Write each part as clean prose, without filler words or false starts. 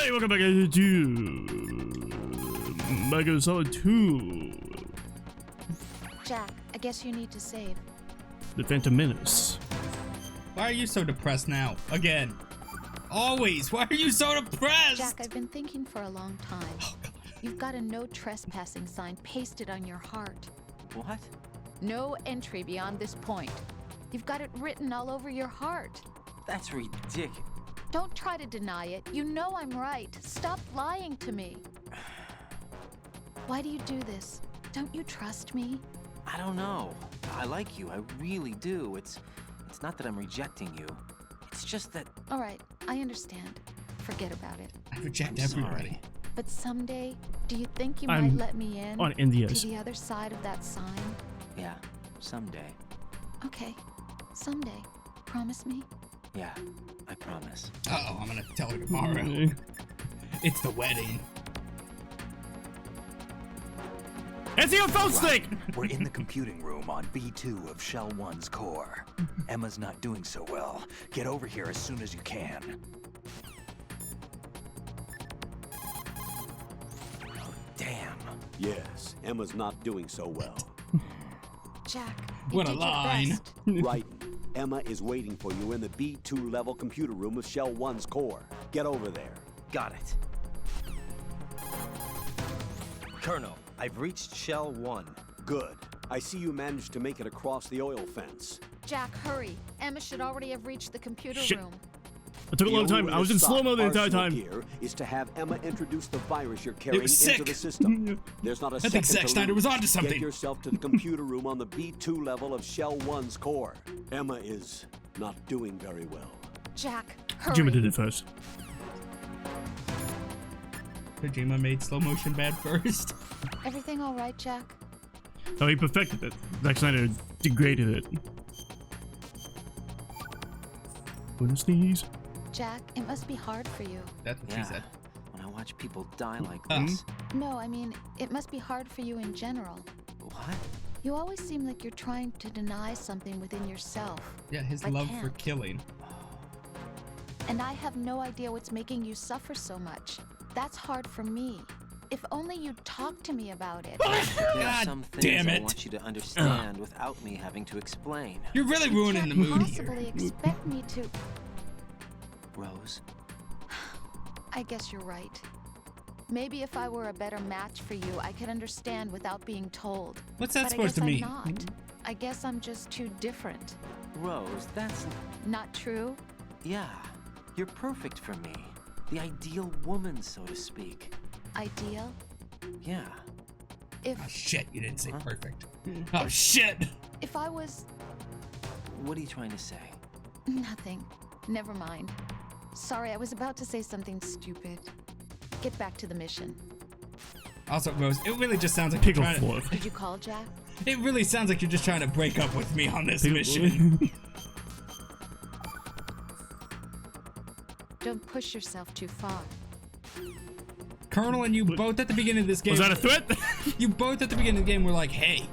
Hey, welcome back to Metal Solid 2. Jack, I guess you need to save. The Phantom Menace. Why are you so depressed now? Again. Always. Why are you so depressed? Jack, I've been thinking for a long time. Oh, God. You've got a no trespassing sign pasted on your heart. What? No entry beyond this point. You've got it written all over your heart. That's ridiculous. Don't try to deny it. You know I'm right. Stop lying to me. Why do you do this? Don't you trust me? I don't know. I like you. I really do. It's not that I'm rejecting you. It's just that... All right, I understand. Forget about it. I reject I'm everybody. sorry. But someday, do you think you I'm might let me in on NDS. to the other side of that sign? Yeah, someday. Okay, someday. Promise me? Yeah, I promise. Uh-oh, I'm gonna tell her tomorrow. It's the wedding. It's your phone stick! We're in the computing room on B2 of Shell 1's core. Emma's not doing so well. Get over here as soon as you can. Oh, damn. Yes, Emma's not doing so well. Jack, you What a did your line. best. Right. Emma is waiting for you in the B2 level computer room of Shell 1's core. Get over there. Got it. Colonel, I've reached Shell 1. Good. I see you managed to make it across the oil fence. Jack, hurry. Emma should already have reached the computer Shit. room. It took a long The time. only I was way in to slow-mo the stop entire Arsenal time. Here is to have Emma introduce the virus you're carrying was into sick. the system. There's not a I second think Zack to Snyder lose. was onto something. Get yourself to the computer room on the B2 level of Shell 1's core. Emma is not doing very well. Jack, hurry. Kojima did it first. Kojima made slow motion bad first. Everything all right, Jack? Oh, he perfected it. Zack Snyder degraded it. Gonna sneeze. Jack, it must be hard for you. That's what Yeah. she said. When I watch people die like Uh-huh. this. No, I mean, it must be hard for you in general. What? You always seem like you're trying to deny something within yourself. Yeah, his I love for can't. killing. And I have no idea what's making you suffer so much. That's hard for me. If only you'd talk to me about it. There are God some things damn I it. want you to understand without me having to explain. You're really You ruining the can't mood possibly here. expect me to. Rose, I guess you're right. Maybe if I were a better match for you, I could understand without being told. What's that But supposed to I mean? guess I'm not. I guess I'm just too different. Rose, that's... Not true? Yeah, you're perfect for me. The ideal woman, so to speak. Ideal? Yeah. If Oh shit, you didn't say Huh? perfect. Oh shit! if I was What are you trying to say? nothing. Never mind. Sorry, I was about to say something stupid. Get back to the mission. Also, Rose, it really just sounds like Pickle you're trying fluff. Did you call Jack? It really sounds like you're just trying to break up with me on this mission. Don't push yourself too far. Colonel and you both at the beginning of this game. Was that a threat? You both at the beginning of the game were like, hey,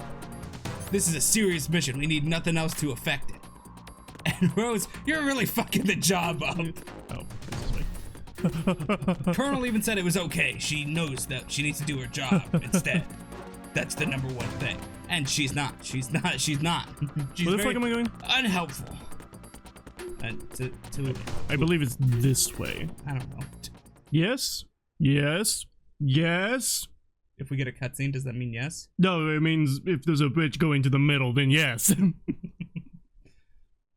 this is a serious mission. We need nothing else to affect it. And Rose, you're really fucking the job up. Oh, this is like... Colonel even said it was okay. She knows that she needs to do her job instead. That's the number one thing. And she's not. She's not. She's not. She's Where the fuck very am I going? unhelpful. And I believe it's this way. I don't know. Yes? Yes? Yes? If we get a cutscene, does that mean yes? No, it means if there's a bridge going to the middle, then yes.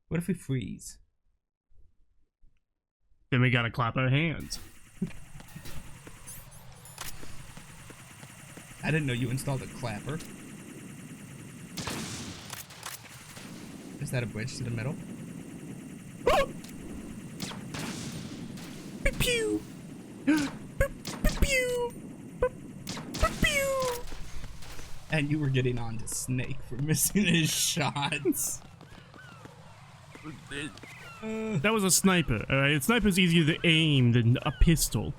What if we freeze? Then we gotta clap our hands. I didn't know you installed a clapper. Is that a bridge to the middle? Pew pew. Pew pew. And you were getting on to Snake for missing his shots. That was a sniper. Alright, a sniper's easier to aim than a pistol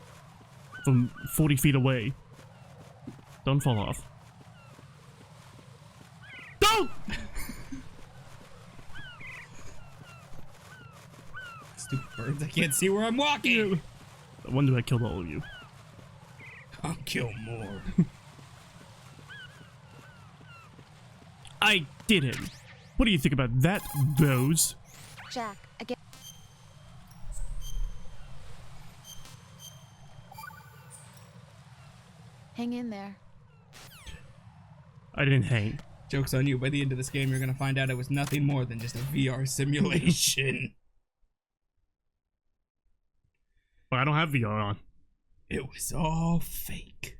from 40 feet away. Don't fall off. Don't! Stupid birds, I can't see where I'm walking. I wonder I killed all of you. I'll kill more. I didn't. What do you think about that, Rose? Jack, again. Hang in there. I didn't hang. Joke's on you. By the end of this game, you're gonna find out it was nothing more than just a VR simulation. Well, I don't have VR on. It was all fake.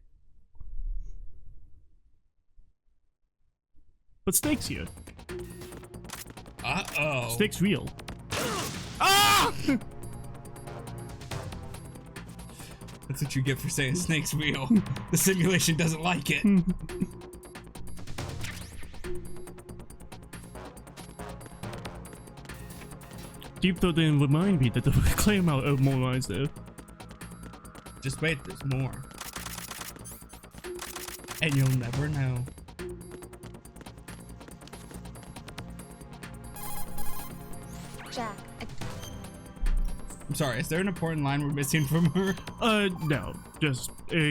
But Snake's here. Uh-oh. Snake's real. Ah! That's what you get for saying Snake's real. The simulation doesn't like it. Deep Throat didn't remind me that the claim out of more lines there. Just wait, there's more. And you'll never know. Jack, I'm sorry, is there an important line we're missing from her? No. Just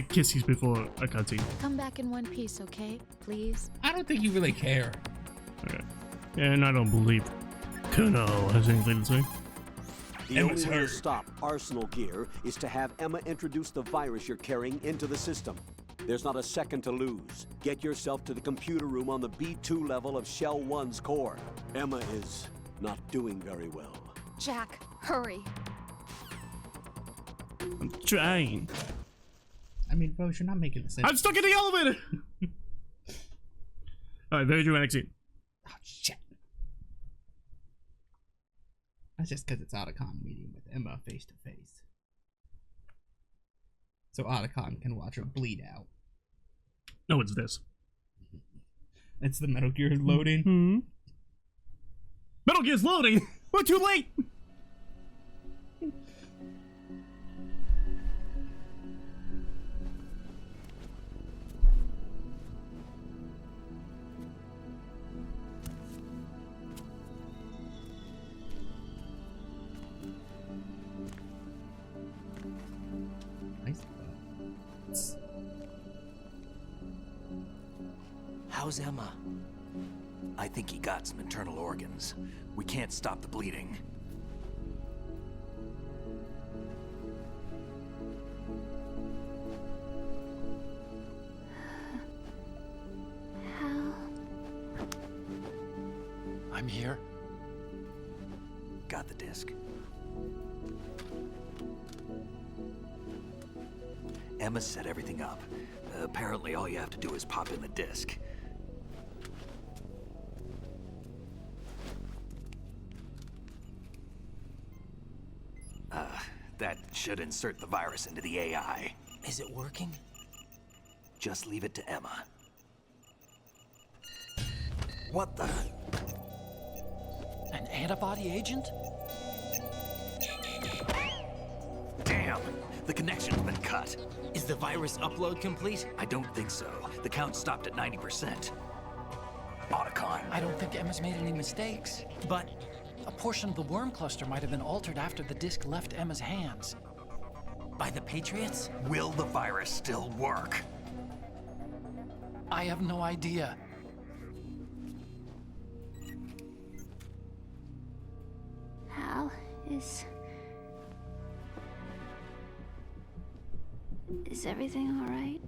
kisses before a cutscene. come back in one piece, okay? Please? I don't think you really care. Okay. And I don't believe Kuno has anything to say. The Emma's only way to hurt. stop Arsenal Gear is to have Emma introduce the virus you're carrying into the system. There's not a second to lose. Get yourself to the computer room on the B2 level of Shell 1's core. Emma is not doing very well. Jack, hurry. I'm trying. I mean, Rose, you're not making the same. I'm stuck in the elevator! Alright, very dramatic scene. Oh, shit. That's just because it's Otacon meeting with Emma face to face. So Otacon can watch her bleed out. No, it's this. It's the Metal Gear loading. Hmm. Metal Gear's loading! We're too late! Nice. How's Emma? I think he got some internal organs. We can't stop the bleeding. How? I'm here. Got the disc. Emma set everything up. Apparently all you have to do is pop in the disc. That should insert the virus into the AI. Is it working? Just leave it to Emma. What the? An antibody agent? Damn! The connection's been cut. Is the virus upload complete? I don't think so. The count stopped at 90%. Otacon. I don't think Emma's made any mistakes. But a portion of the worm cluster might have been altered after the disc left Emma's hands. By the Patriots? Will the virus still work? I have no idea. Hal, is everything all right?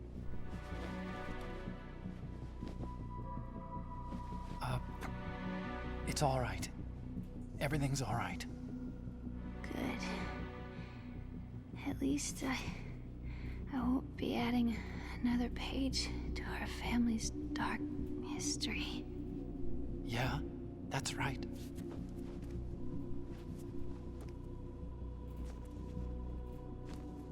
It's all right. Everything's all right. Good. At least I won't be adding another page to our family's dark history. Yeah, that's right.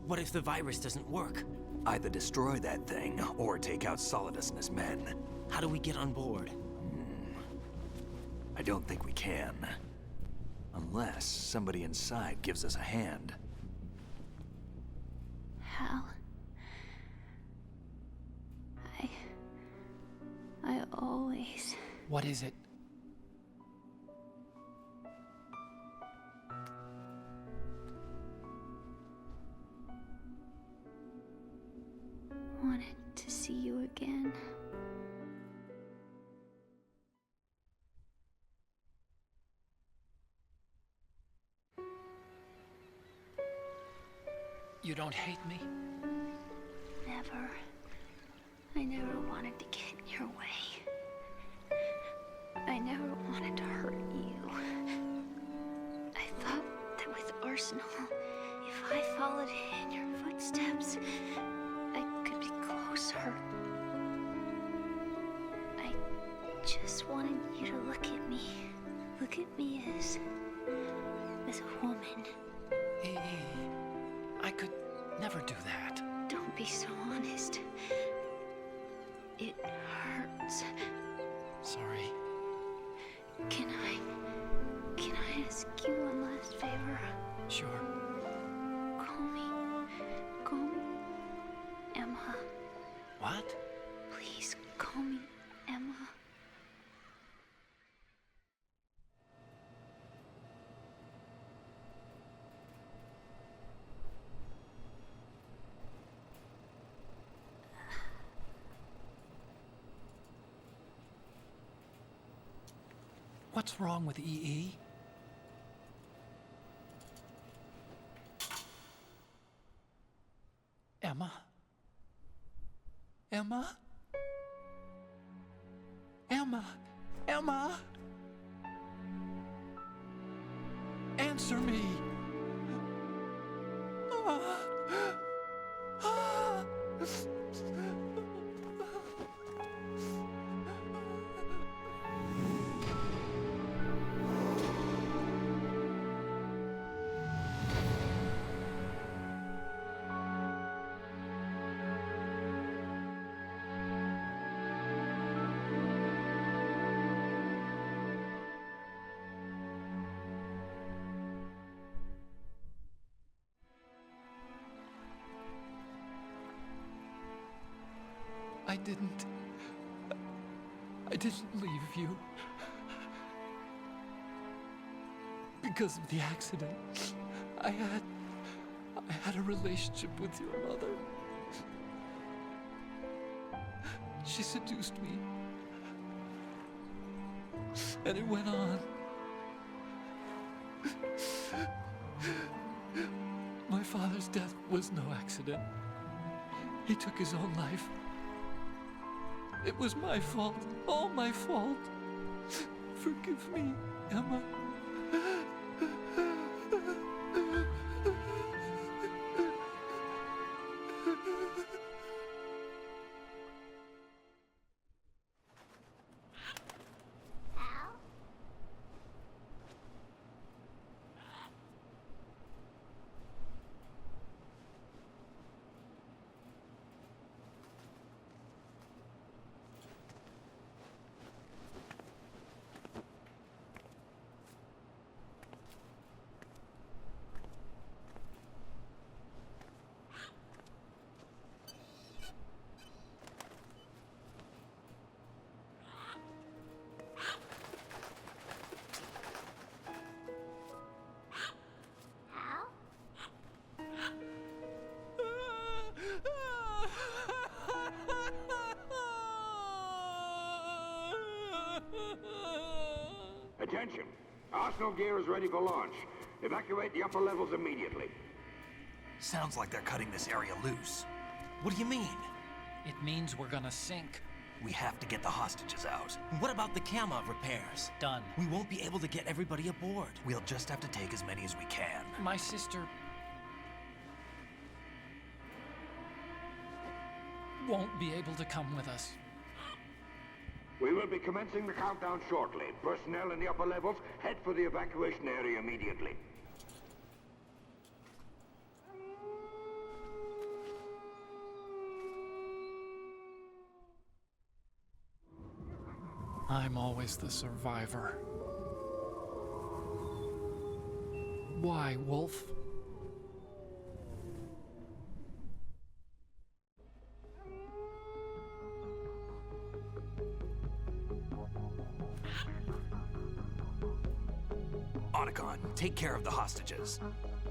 What if the virus doesn't work? Either destroy that thing, or take out Solidus and his men. How do we get on board? I don't think we can. Unless somebody inside gives us a hand. Hal, I always... What is it? to see you again. You don't hate me? Never. I never wanted to get in your way. I never wanted to hurt you. I thought that with Arsenal, if I followed in your footsteps, I could be closer. I just wanted you to look at me. Look at me as a woman. I could never do that. Don't be so honest. It hurts. Sorry. Can I ask you one last favor? Sure. Call me Emma. What? Please call me Emma. What's wrong with EE? Emma? Emma? Emma? Emma? Answer me! I didn't leave you. Because of the accident, I had a relationship with your mother. She seduced me. And it went on. My father's death was no accident. He took his own life. It was my fault, all my fault. Forgive me, Emma. Attention! Arsenal gear is ready for launch. Evacuate the upper levels immediately. Sounds like they're cutting this area loose. What do you mean? It means we're gonna sink. We have to get the hostages out. What about the camera repairs? Done. We won't be able to get everybody aboard. We'll just have to take as many as we can. My sister won't be able to come with us. We will be commencing the countdown shortly. Personnel in the upper levels, head for the evacuation area immediately. I'm always the survivor. Why, Wolf? Otacon, take care of the hostages.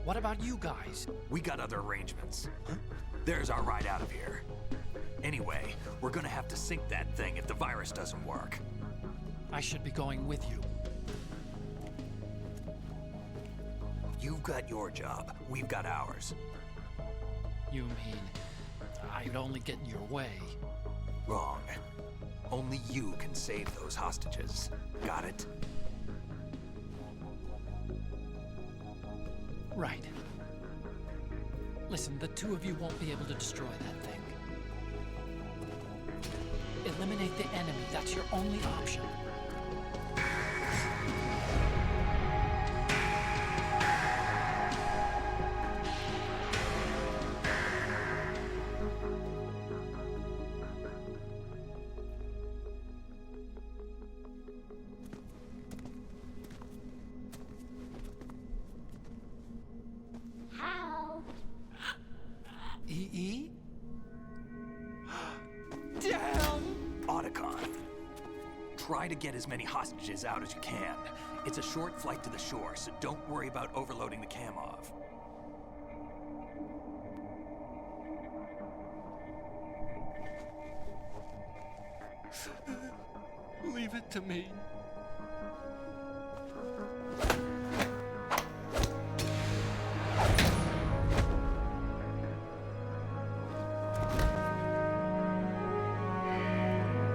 What about you guys? We got other arrangements. There's our ride out of here. Anyway, we're gonna have to sink that thing if the virus doesn't work. I should be going with you. You've got your job, we've got ours. You mean I'd only get in your way? Wrong. Only you can save those hostages. Got it? Right. Listen, the two of you won't be able to destroy that thing. Eliminate the enemy. That's your only option. How? EE? Damn! Otacon. Try to get as many hostages out as you can. It's a short flight to the shore, so don't worry about overloading the Kamov. Leave it to me.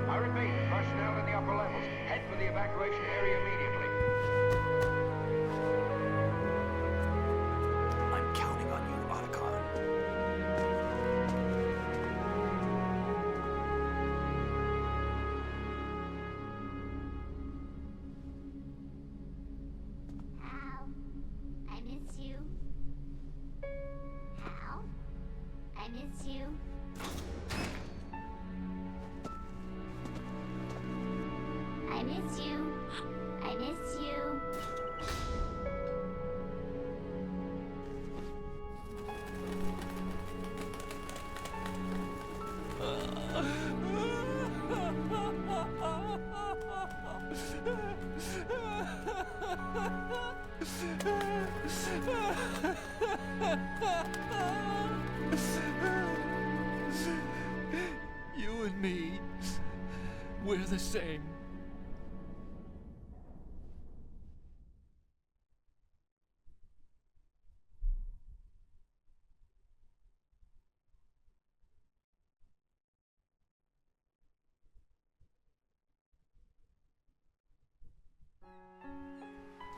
I repeat, personnel in the upper levels, head for the evacuation area immediately. I'm counting on you, Otacon. Hal, I miss you. Hal, I miss you. I miss you. I miss you. You and me, we're the same.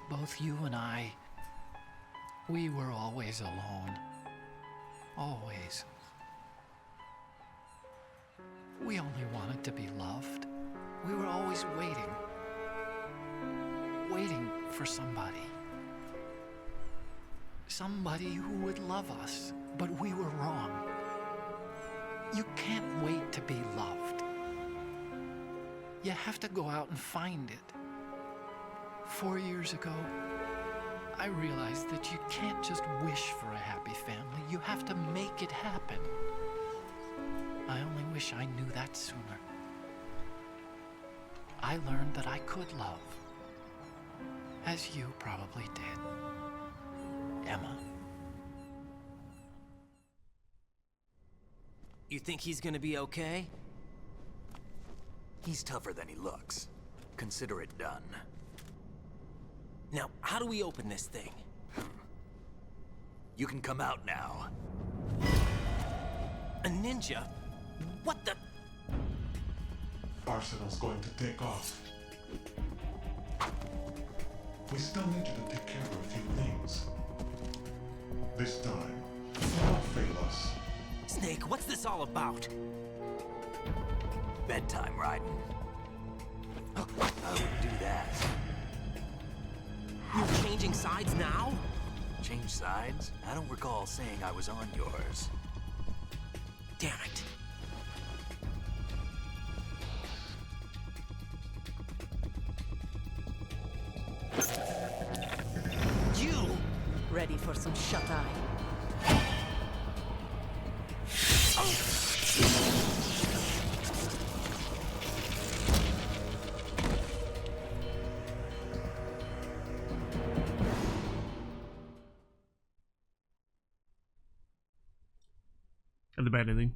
Both you and I, we were always alone. Always. We only wanted to be loved. We were always waiting. Waiting for somebody. Somebody who would love us, but we were wrong. You can't wait to be loved. You have to go out and find it. 4 years ago, I realized that you can't just wish for a happy family. You have to make it happen. I only wish I knew that sooner. I learned that I could love, as you probably did, Emma. You think he's gonna be okay? He's tougher than he looks. Consider it done. Now, how do we open this thing? You can come out now. A ninja? What the? Arsenal's going to take off. We still need you to take care of a few things. This time, do not fail us. Snake, what's this all about? Bedtime, Raiden. I wouldn't do that. You're changing sides now? Change sides? I don't recall saying I was on yours. Damn it. You! Ready for some shut-eye? At the bad ending.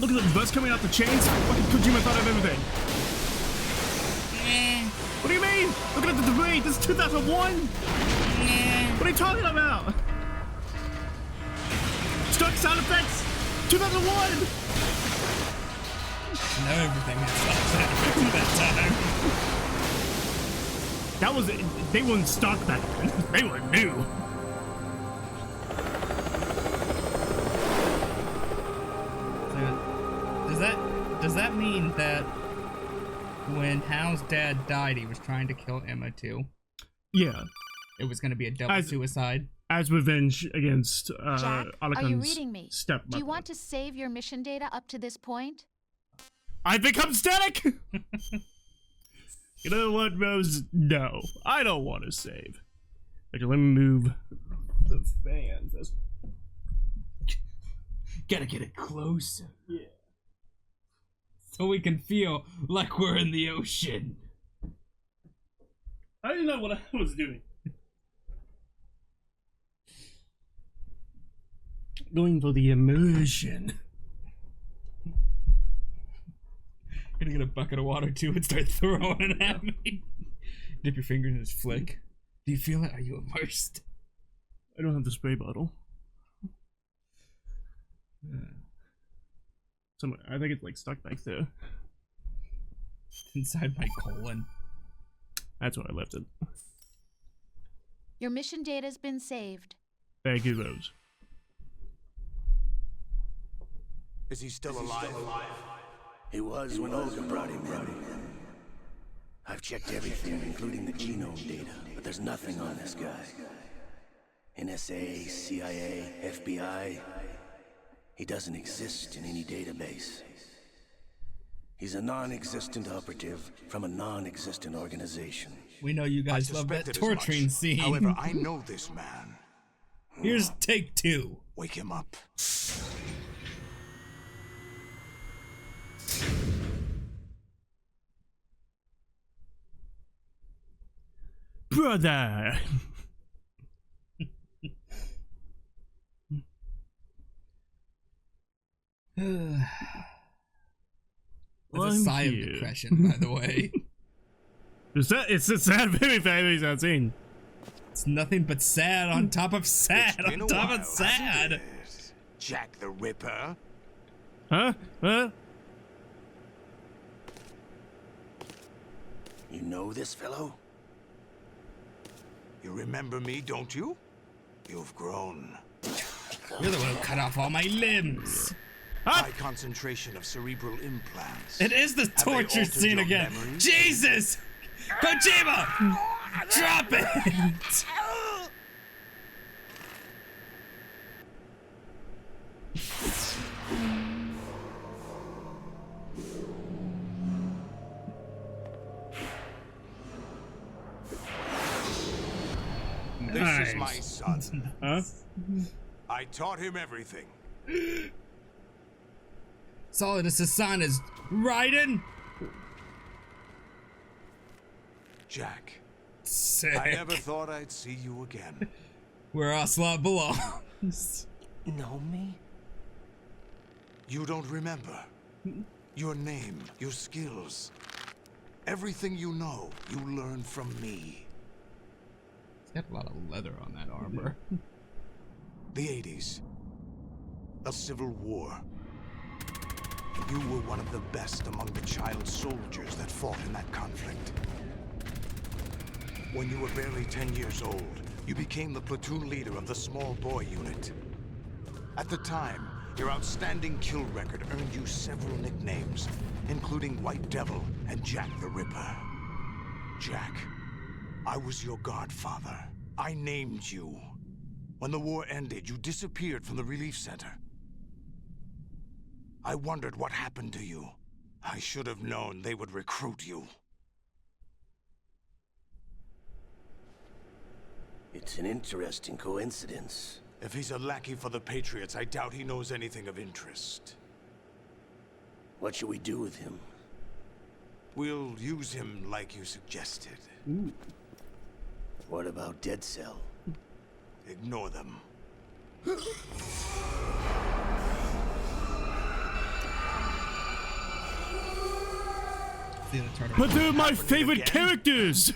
Look at the bus coming out the chains. Fucking Kojima thought of everything. What do you mean? Look at the debate. This is 2001. What are you talking about? Stock sound effects. 2001. Now everything has stock sound effects at that time. That was, they weren't stock back then. They were new. Does that mean that when Hal's dad died, he was trying to kill Emma too? Yeah. It was going to be a double suicide? As revenge against Jack, are you Alakon's reading me? stepmother. Do you want to save your mission data up to this point? I've become static! You know what, Rose? No. I don't want to save. Okay, let me move the fan. Gotta get it closer. Yeah. So we can feel like we're in the ocean. I didn't know what I was doing. Going for the immersion. Gonna get a bucket of water too and start throwing it at me. Dip your fingers in his flick. Do you feel it? Are you immersed? I don't have the spray bottle. Somewhere, I think it's like stuck back there. Inside my colon. That's where I left it. Your mission data's been saved. Thank you, Rose. Is he still alive? He was when Olga brought him in. I've checked everything, including the genome data, but there's nothing on this guy. NSA, CIA, FBI. He doesn't exist in any database. He's a non-existent operative from a non-existent organization. We know you guys love that torturing scene. However, I know this man. Here's take 2. Wake him up. Brother! That's a sigh of depression, by the way. It's a sad, very, very sad scene. It's nothing but sad on top of sad on top of sad. Jack the Ripper. Huh? Huh? You know this fellow? You remember me, don't you? You've grown. You're the one who cut off all my limbs. High concentration of cerebral implants. It is the torture scene again. Memories? Jesus! Kojima! Drop it! This is my son. Huh? I taught him everything. Solidus' son is Raiden. Jack. Sick. I never thought I'd see you again. Where Ocelot belongs. Know me? You don't remember. Your name, your skills. Everything you know, you learned from me. He's got a lot of leather on that armor. The 80s. A civil war. You were one of the best among the child soldiers that fought in that conflict. When you were barely 10 years old, you became the platoon leader of the small boy unit. At the time, your outstanding kill record earned you several nicknames, including White Devil and Jack the Ripper. Jack, I was your godfather. I named you. When the war ended, you disappeared from the relief center. I wondered what happened to you. I should have known they would recruit you. It's an interesting coincidence. If he's a lackey for the Patriots, I doubt he knows anything of interest. What should we do with him? We'll use him like you suggested. Ooh. What about Dead Cell? Ignore them. See the turtle. But they're my favorite characters!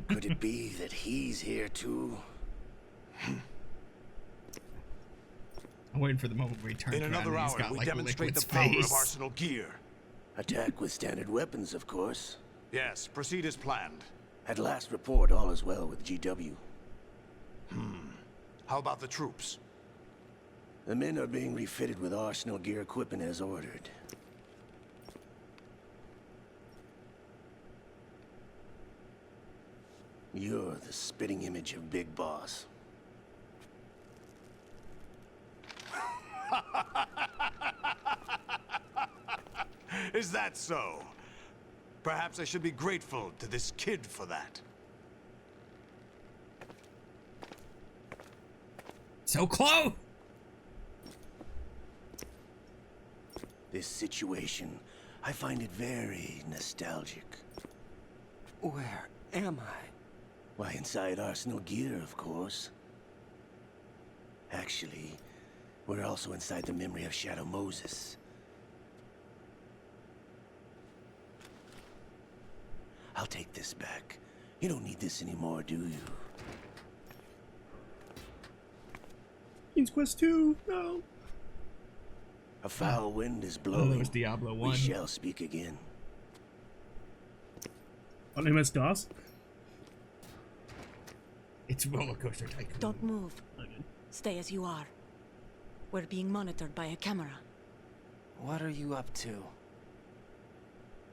Could it be that he's here too? I'm waiting for the moment where he turns In around another and he's hour, got, we like, demonstrate the Liquid's power face. of Arsenal gear. Attack with standard weapons, of course. Yes, proceed as planned. At last report, all is well with GW. How about the troops? The men are being refitted with Arsenal gear equipment as ordered. You're the spitting image of Big Boss. Is that so? Perhaps I should be grateful to this kid for that. So close! This situation, I find it very nostalgic. Where am I? Why, inside Arsenal gear, of course. Actually, we're also inside the memory of Shadow Moses. I'll take this back. You don't need this anymore, do you? King's Quest 2, no. A foul wind is Oh, blowing. that was Diablo 1. We shall speak again. On MS DOS? It's Roller Coaster Tycoon. Don't move. Okay. Stay as you are. We're being monitored by a camera. What are you up to?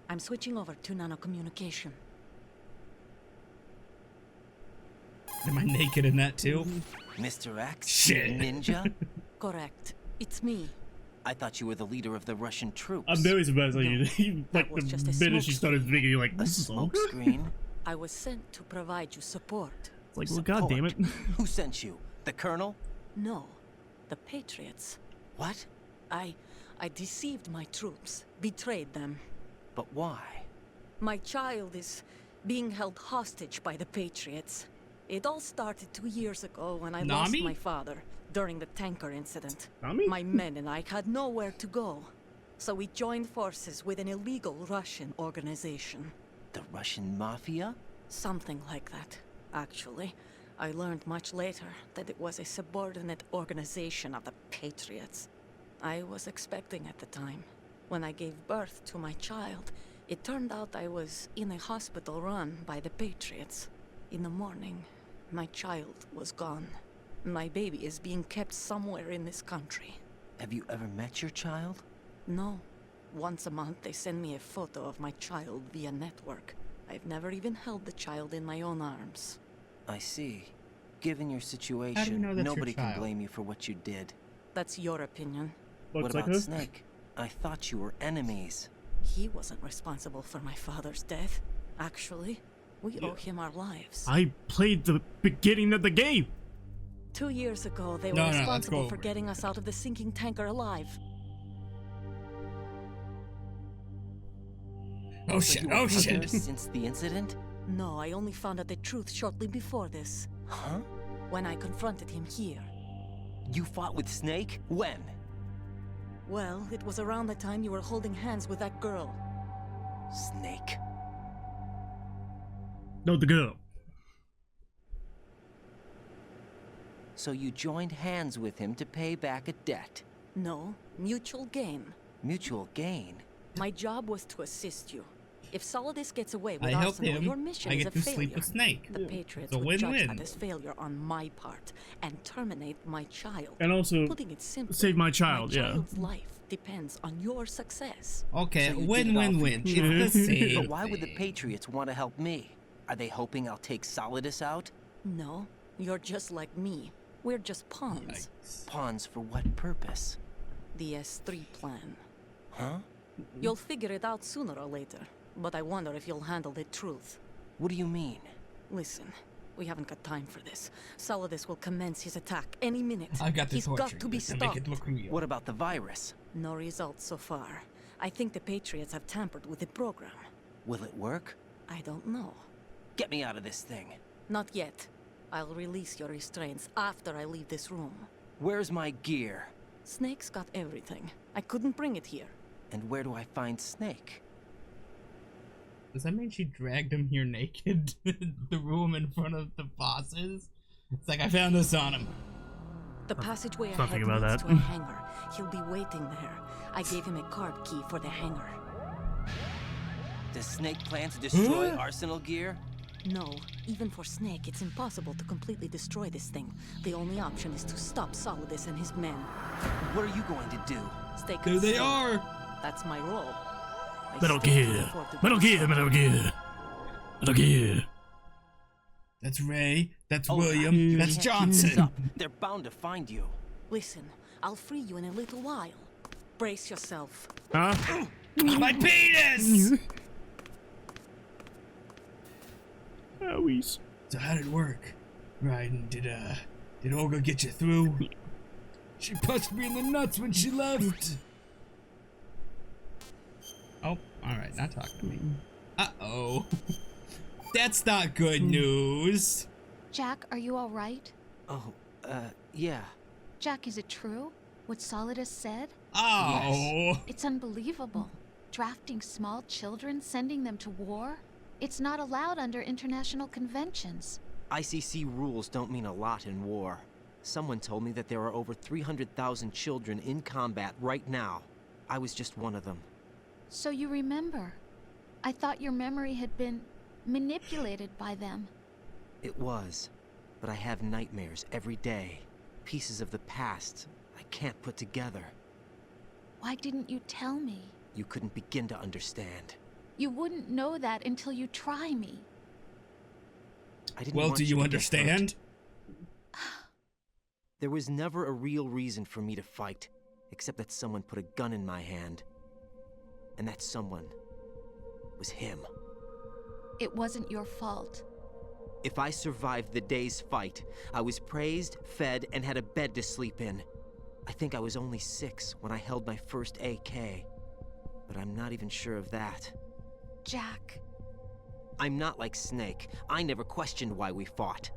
I'm switching over to nanocommunication. Am I naked in that too? Mr. X? Shit. Ninja? Correct. It's me. I thought you were the leader of the Russian troops. I'm very surprised that No, you like that was just a the minute she started smokescreen. speaking, you're like, A this is all. smokescreen? I was sent to provide you support. It's like, well, god damn it. Who sent you? The Colonel? No, the Patriots. What? I deceived my troops, betrayed them. But why? My child is being held hostage by the Patriots. It all started 2 years ago when I lost Nami? my father during the tanker incident. Nami? My men and I had nowhere to go. So we joined forces with an illegal Russian organization. The Russian Mafia? Something like that, actually. I learned much later that it was a subordinate organization of the Patriots. I was expecting at the time. When I gave birth to my child, it turned out I was in a hospital run by the Patriots. In the morning, my child was gone. My baby is being kept somewhere in this country. Have you ever met your child? No. Once a month, they send me a photo of my child via network. I've never even held the child in my own arms. I see. Given your situation, know that's your nobody can child? blame you for what you did. That's your opinion. What Looks like about her. Snake? I thought you were enemies. He wasn't responsible for my father's death. Actually, we owe him our lives. I played the beginning of the game. 2 years ago, they were No, let's go responsible for over it. getting us out of the sinking tanker alive. Oh So shit, you were oh here shit. since the incident? No, I only found out the truth shortly before this, Huh? when I confronted him here. You fought with Snake? When? Well, it was around the time you were holding hands with that girl. Snake? No, the girl. So you joined hands with him to pay back a debt. No, mutual gain. Mutual gain? My job was to assist you. If Solidus gets away with I helped Arsenal, him. your mission I is get a to failure. sleep with Snake. The Patriots It's a would judge win-win. that as failure on my part and terminate my child. And also, Putting it simply, save my child, my yeah. child's life depends on your success. Okay, So you did win, it all win, for win. your It's the child. same But why would the thing. Patriots want to help me? Are they hoping I'll take Solidus out? No, you're just like me. We're just pawns. Yikes. Pawns for what purpose? The S3 plan. Huh? You'll figure it out sooner or later, but I wonder if you'll handle the truth. What do you mean? Listen, we haven't got time for this. Solidus will commence his attack any minute. I got the He's torture. got to be just to stopped. make it look real. What about the virus? No results so far. I think the Patriots have tampered with the program. Will it work? I don't know. Get me out of this thing. Not yet. I'll release your restraints after I leave this room. Where's my gear? Snake's got everything. I couldn't bring it here. And where do I find Snake? Does that mean she dragged him here naked? The room in front of the bosses? It's like, I found this on him. The passageway Something ahead about leads that. to a hangar. He'll be waiting there. I gave him a card key for the hangar. Does Snake plan to destroy Arsenal gear? No, even for Snake, it's impossible to completely destroy this thing. The only option is to stop Solidus and his men. What are you going to do? Stay There they concealed. are! That's my role. Metal Gear. Metal Gear. Metal Gear. Metal Gear. That's Ray. That's Oh, William. you That's can't keep this Johnson. up. They're bound to find you. Listen, I'll free you in a little while. Brace yourself. Huh? My penis! Owies. So how did it work? Raiden, did Olga get you through? She punched me in the nuts when she left. Oh, alright, not talk to me. Uh-oh. That's not good news. Jack, are you all right? Oh, yeah. Jack, is it true? What Solidus said? Oh. It's unbelievable. Drafting small children, sending them to war? It's not allowed under international conventions. ICC rules don't mean a lot in war. Someone told me that there are over 300,000 children in combat right now. I was just one of them. So you remember. I thought your memory had been manipulated by them. It was, but I have nightmares every day. Pieces of the past I can't put together. Why didn't you tell me? You couldn't begin to understand. You wouldn't know that until you try me. I didn't Well, want do you to get understand? hurt. There was never a real reason for me to fight, except that someone put a gun in my hand. And that someone was him. It wasn't your fault. If I survived the day's fight, I was praised, fed, and had a bed to sleep in. I think I was only 6 when I held my first AK. But I'm not even sure of that. Jack. I'm not like Snake. I never questioned why we fought.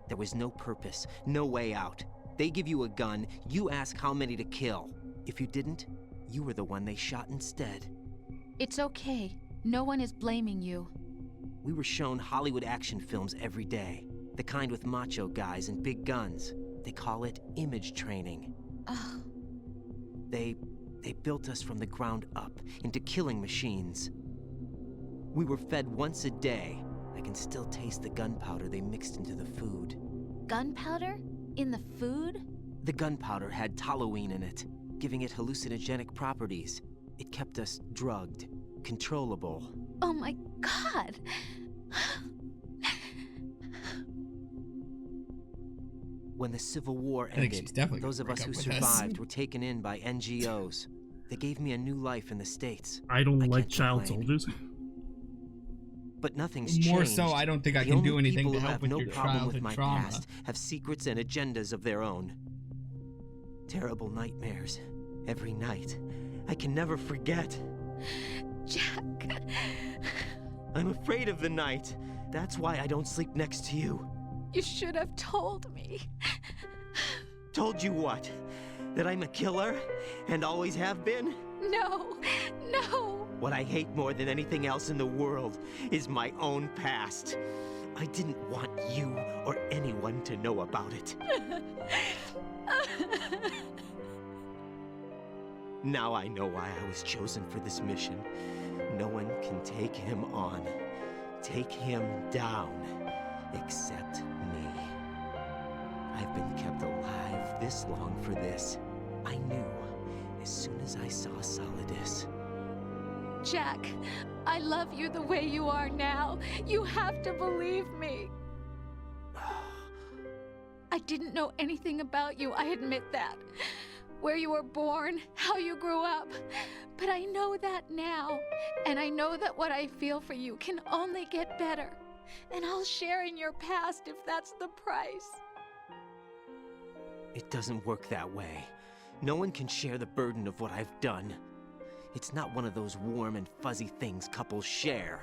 There was no purpose, no way out. They give you a gun, you ask how many to kill. If you didn't, you were the one they shot instead. It's okay. No one is blaming you. We were shown Hollywood action films every day. The kind with macho guys and big guns. They call it image training. Ugh. They built us from the ground up into killing machines. We were fed once a day. I can still taste the gunpowder they mixed into the food. Gunpowder? In the food? The gunpowder had toluene in it, giving it hallucinogenic properties. It kept us drugged, controllable. Oh my God! When the Civil War I think she's ended, definitely those gonna of us who break up with us. survived were taken in by NGOs. They gave me a new life in the States. I don't like can't child complain. soldiers. But nothing's changed. More so, I don't think I The can only do anything people to who help have with no your problem with childhood my trauma. past have secrets and agendas of their own. Terrible nightmares. Every night. I can never forget. Jack. I'm afraid of the night. That's why I don't sleep next to you. You should have told me. Told you what? That I'm a killer? And always have been? No, no. What I hate more than anything else in the world is my own past. I didn't want you or anyone to know about it. Now I know why I was chosen for this mission. No one can take him on, take him down, except me. I've been kept alive this long for this. I knew as soon as I saw Solidus. Jack, I love you the way you are now. You have to believe me. I didn't know anything about you, I admit that. Where you were born, how you grew up. But I know that now. And I know that what I feel for you can only get better. And I'll share in your past if that's the price. It doesn't work that way. No one can share the burden of what I've done. It's not one of those warm and fuzzy things couples share.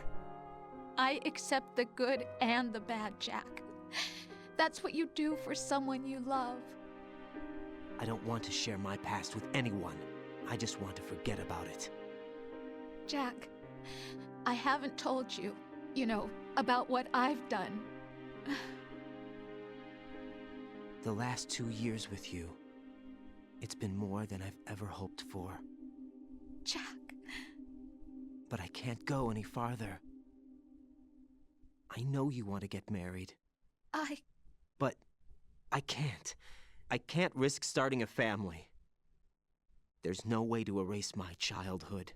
I accept the good and the bad, Jack. That's what you do for someone you love. I don't want to share my past with anyone. I just want to forget about it. Jack, I haven't told you, you know, about what I've done. The last 2 years with you, it's been more than I've ever hoped for. Jack. But I can't go any farther. I know you want to get married. But I can't. I can't risk starting a family. There's no way to erase my childhood.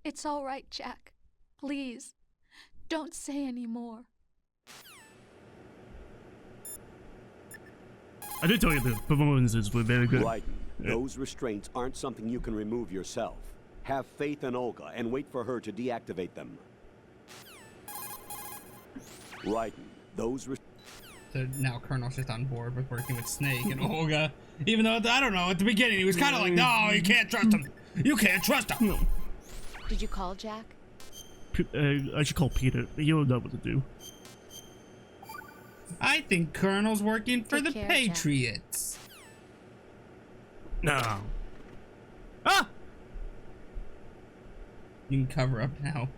It's all right, Jack. Please, don't say any more. I did tell you the performances were very good. Raiden, those restraints aren't something you can remove yourself. Have faith in Olga and wait for her to deactivate them. Raiden, those So now Colonel's just on board with working with Snake and Olga. Even though, I don't know, at the beginning he was kind of like, no, you can't trust him. You can't trust him. No. Did you call Jack? I should call Peter. He'll know what to do. I think Colonel's working for Take the care, Patriots. No. Ah! You can cover up now.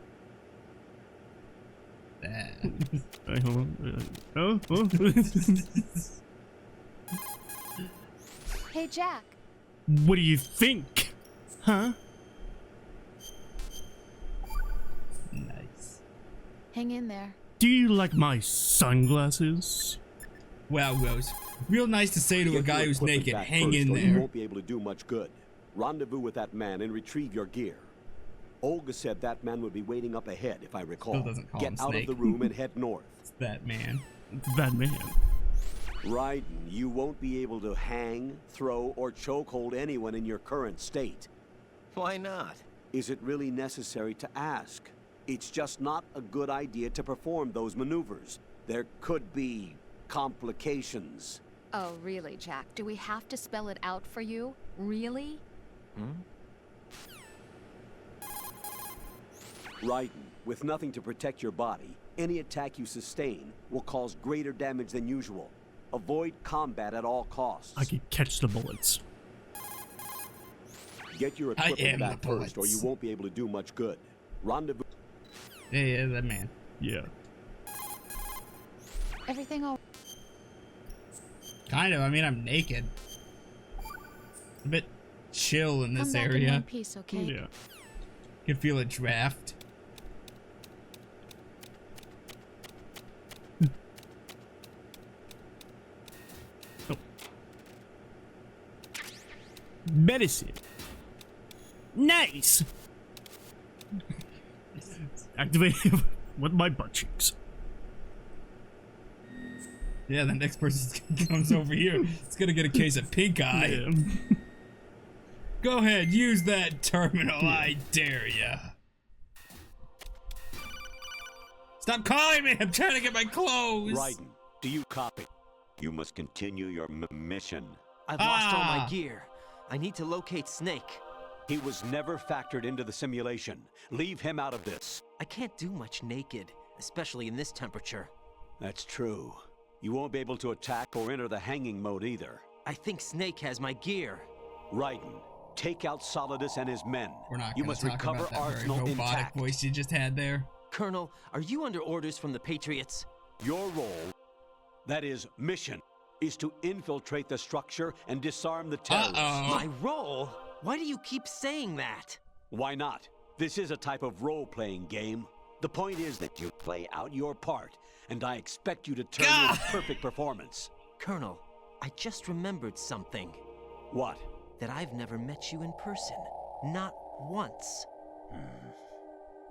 Hold on. Oh. Hey, Jack. What do you think? Huh? Nice. Hang in there. Do you like my sunglasses? Wow, Rose. Real nice to say to a guy who's naked, hang in You there. won't be able to do much good. Rendezvous with that man and retrieve your gear. Olga said that man would be waiting up ahead, if I recall. Still doesn't call him Get out Snake. of the room and head north. It's that man. It's that man. Raiden, you won't be able to hang, throw, or chokehold anyone in your current state. Why not? Is it really necessary to ask? It's just not a good idea to perform those maneuvers. There could be complications. Oh, really, Jack? Do we have to spell it out for you? Really? Raiden, with nothing to protect your body, any attack you sustain will cause greater damage than usual. Avoid combat at all costs. I can catch the bullets. Get your I equipment am back the first, or bullets. you won't be able to do much good. Rendezvous. Yeah, that man. Yeah. Everything all Kind of. I mean, I'm naked. A bit chill in this Come back in area. one piece, okay? Yeah. Can feel a draft. Medicine. Nice. Activate with my butt cheeks. Yeah, the next person comes over here. It's gonna get a case of pink eye. Yeah. Go ahead, use that terminal. I dare ya. Stop calling me. I'm trying to get my clothes. Raiden, do you copy? You must continue your mission. I've lost all my gear. I need to locate Snake. He was never factored into the simulation. Leave him out of this. I can't do much naked, especially in this temperature. That's true. You won't be able to attack or enter the hanging mode either. I think Snake has my gear. Raiden, take out Solidus and his men. We're not You gonna must talk recover about that very Arsenal robotic intact. voice you just had there. Colonel, are you under orders from the Patriots? Your role, that is mission, is to infiltrate the structure and disarm the terrorists. My role? Why do you keep saying that? Why not? This is a type of role-playing game. The point is that you play out your part, and I expect you to turn in a perfect performance. Colonel, I just remembered something. What? That I've never met you in person. Not once.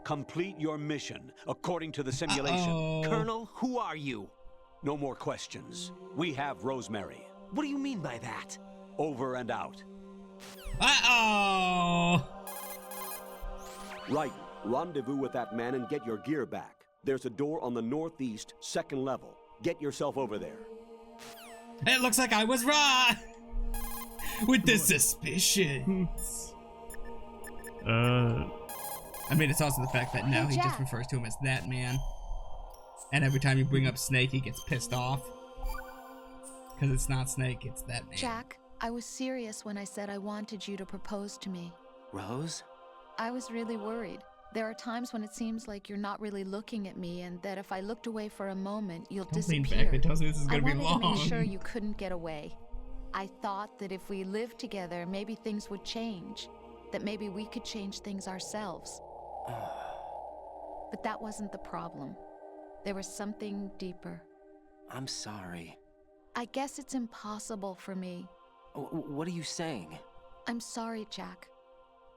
Complete your mission according to the simulation. Colonel, who are you? No more questions. We have Rosemary. What do you mean by that? Over and out. Right. Rendezvous with that man and get your gear back. There's a door on the northeast, second level. Get yourself over there. It looks like I was wrong with the suspicions. I mean, it's also the fact that now he just refers to him as that man. And every time you bring up Snake, he gets pissed off. Because it's not Snake, it's that man. Jack, I was serious when I said I wanted you to propose to me. Rose? I was really worried. There are times when it seems like you're not really looking at me, and that if I looked away for a moment, you'll disappear. Lean back. It tells me this is gonna be long. I wanted to make sure you couldn't get away. I thought that if we lived together, maybe things would change. That maybe we could change things ourselves. But that wasn't the problem. There was something deeper. I'm sorry. I guess it's impossible for me. What are you saying? I'm sorry, Jack.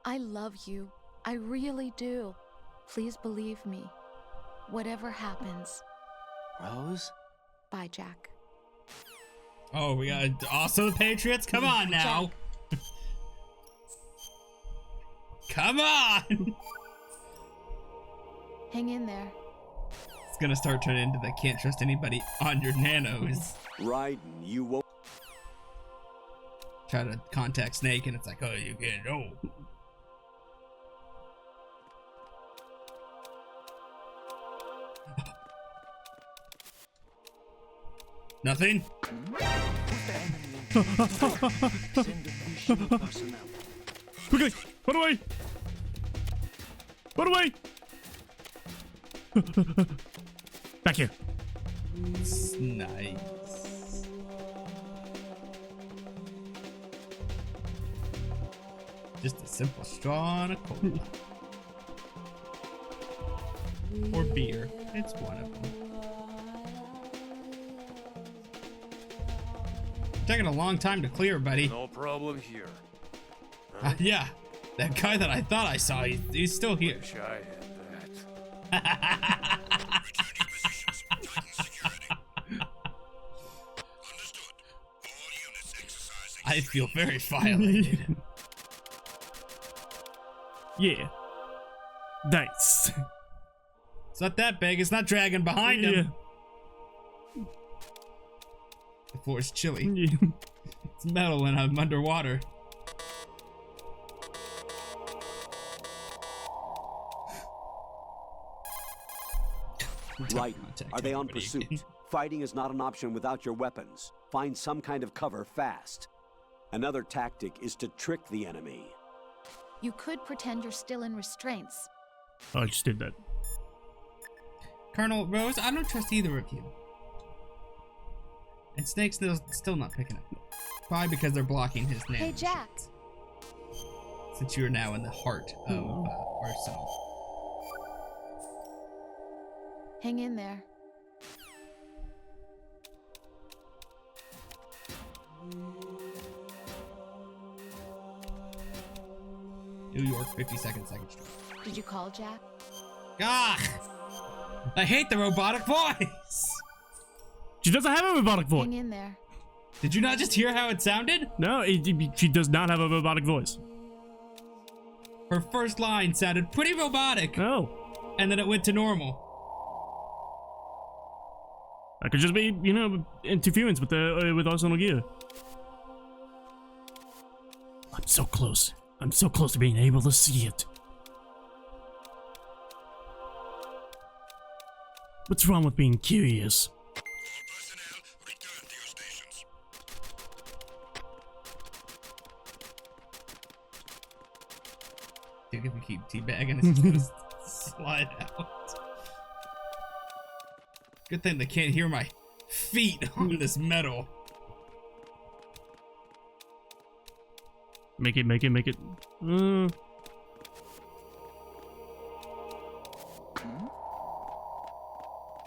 I love you. I really do. Please believe me. Whatever happens. Rose? Bye, Jack. Oh, we got also the Patriots? Come on now. Come on! Hang in there. It's gonna start turning into the can't trust anybody on your nanos. Raiden, you won't. Try to contact Snake and it's like, oh, you can't. Oh. Nothing? Okay, run away! Run away! Back here. Nice. Just a simple straw and a cola. Or beer. It's one of them. Taking a long time to clear, buddy. No problem here. Yeah, that guy that I thought I saw, he's still here. Wish I had that. I feel very violated. Yeah. Nice. It's not that big. It's not dragging behind him. The floor is chilly. Yeah. It's metal when I'm underwater. Right. Are they on pursuit? Fighting is not an option without your weapons. Find some kind of cover fast. Another tactic is to trick the enemy. You could pretend you're still in restraints. Oh, I just did that. Colonel Rose, I don't trust either of you. And Snake's still not picking up. Probably because they're blocking his name. Hey, Jack. Since you're now in the heart of Arsenal. Hang in there. New York, 52nd, 2nd Street. Did you call Jack? Gah! I hate the robotic voice! She doesn't have a robotic voice. Hang in there. Did you not just hear how it sounded? No, she does not have a robotic voice. Her first line sounded pretty robotic. Oh. And then it went to normal. That could just be, you know, interference with the with Arsenal gear. I'm so close. I'm so close to being able to see it. What's wrong with being curious? Dude, if we keep teabagging, it's just gonna slide out. Good thing they can't hear my feet on this metal. Make it.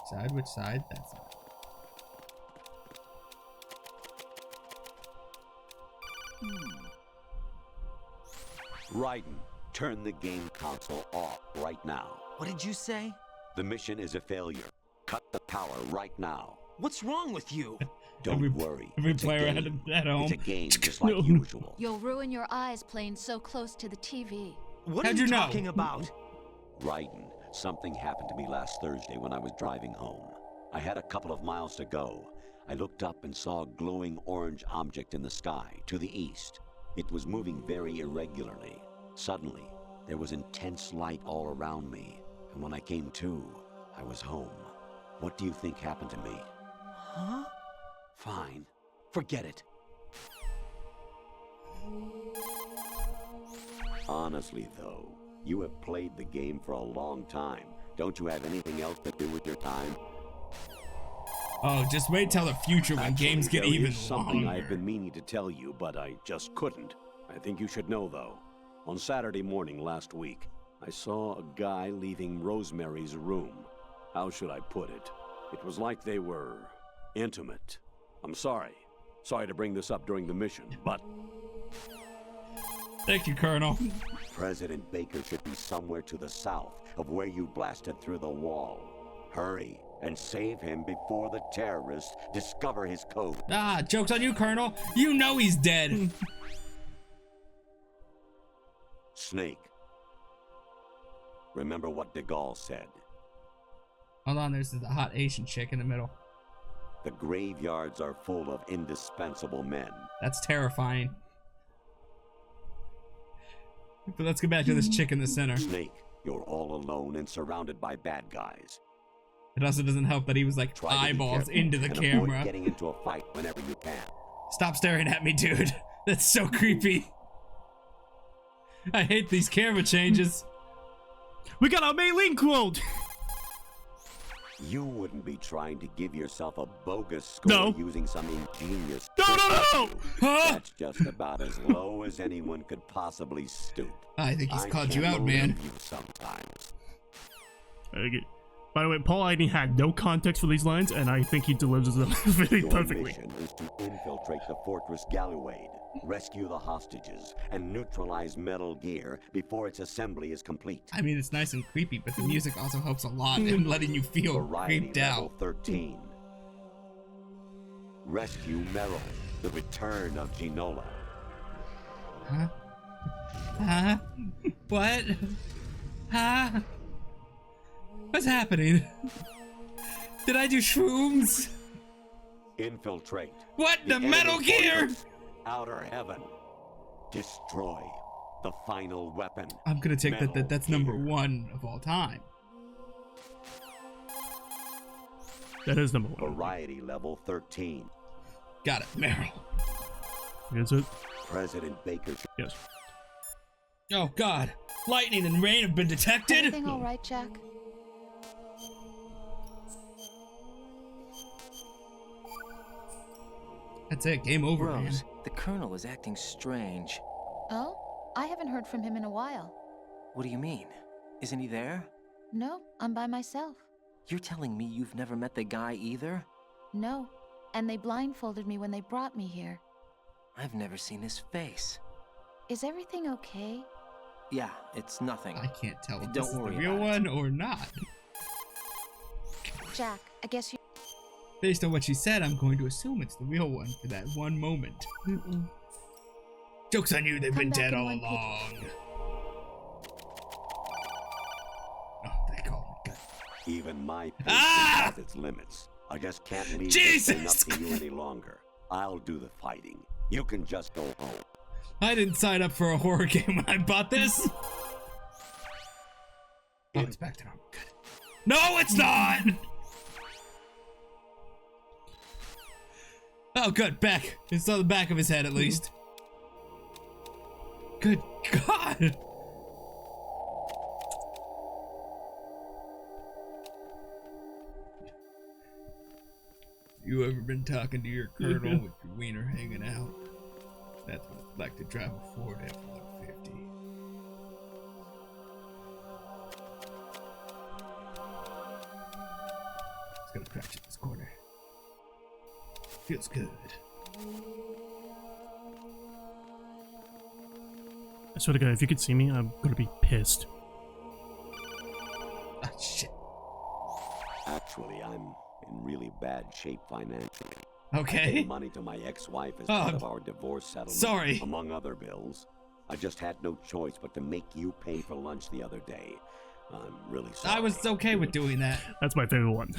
Side, which side? That side. Raiden, turn the game console off right now. What did you say? The mission is a failure. Cut the power right now. What's wrong with you? Don't worry. Every It's a player game. at home. It's a game just like usual. You'll ruin your eyes playing so close to the TV. What How'd are you you know? talking about? Raiden, something happened to me last Thursday when I was driving home. I had a couple of miles to go. I looked up and saw a glowing orange object in the sky to the east. It was moving very irregularly. Suddenly, there was intense light all around me, and when I came to, I was home. What do you think happened to me? Huh? Fine. Forget it. Honestly, though, You have played the game for a long time. Don't you have anything else to do with your time? Oh, just wait till the future when games get there even is something longer. I've been meaning to tell you, but I just couldn't. I think you should know, though. On Saturday morning last week, I saw a guy leaving Rosemary's room. How should I put it? It was like they were intimate. I'm sorry. Sorry to bring this up during the mission, but... Thank you, Colonel. President Baker should be somewhere to the south of where you blasted through the wall. Hurry and save him before the terrorists discover his code. Ah, joke's on you, Colonel. You know he's dead. Snake. Remember what de Gaulle said. Hold on, there's the hot Asian chick in the middle. The graveyards are full of indispensable men. That's terrifying. But let's get back to this chick in the center. Snake, you're all alone and surrounded by bad guys. It also doesn't help that he was like Try to be eyeballs careful into the and camera. avoid getting into a fight whenever you can. Stop staring at me, dude. That's so creepy. I hate these camera changes. We got our Mei-Ling quote! You wouldn't be trying to give yourself a bogus score using some ingenious trick. No! Huh? That's just about as low as anyone could possibly stoop. I think he's called you can't out, man. believe you sometimes. Okay. By the way, Paul Iden had no context for these lines, and I think he delivers them very Your perfectly. mission is to infiltrate the Fortress Galluade, rescue the hostages, and neutralize Metal Gear before its assembly is complete. I mean, it's nice and creepy, but the music also helps a lot in letting you feel Variety creeped level out. 13. Rescue Meryl, the return of Ginola. Huh? Huh? What? Huh? What's happening? Did I do shrooms? Infiltrate. What? The Metal Gear? Outer Heaven. Destroy the final weapon. I'm gonna take Metal that's number 1 of all time. That is number 1. Variety level 13. Got it, Meryl. Is it? President Baker. Yes. Oh God! Lightning and rain have been detected. Everything all right, Jack? That's it. Game over, man. Rose, the Colonel is acting strange. Oh? I haven't heard from him in a while. What do you mean? Isn't he there? No, I'm by myself. You're telling me you've never met the guy either? No, and they blindfolded me when they brought me here. I've never seen his face. Is everything okay? Yeah, it's nothing. I can't tell if Don't this is the worry real about one or not. Jack, I guess you... Based on what she said, I'm going to assume it's the real one for that one moment. Joke's on you, they've been dead all along. Oh, they called me. Even my patience has its limits. I just can't leave this thing up to you any longer. I'll do the fighting. You can just go home. I didn't sign up for a horror game when I bought this. Oh, it's back to normal. Good. No, it's not! Oh, good. Back. It's on the back of his head, at least. Good God! You ever been talking to your colonel with your wiener hanging out? That's what it's like to drive a Ford F-150. Just gonna crouch in this corner. Feels good. I swear to God, if you could see me, I'm gonna be pissed. Ah, shit. Actually, I'm in really bad shape financially. Okay. I paid money to my ex-wife as part of our divorce settlement. Sorry. Among other bills. I just had no choice but to make you pay for lunch the other day. I'm really sorry. I was okay with doing that. That's my favorite one.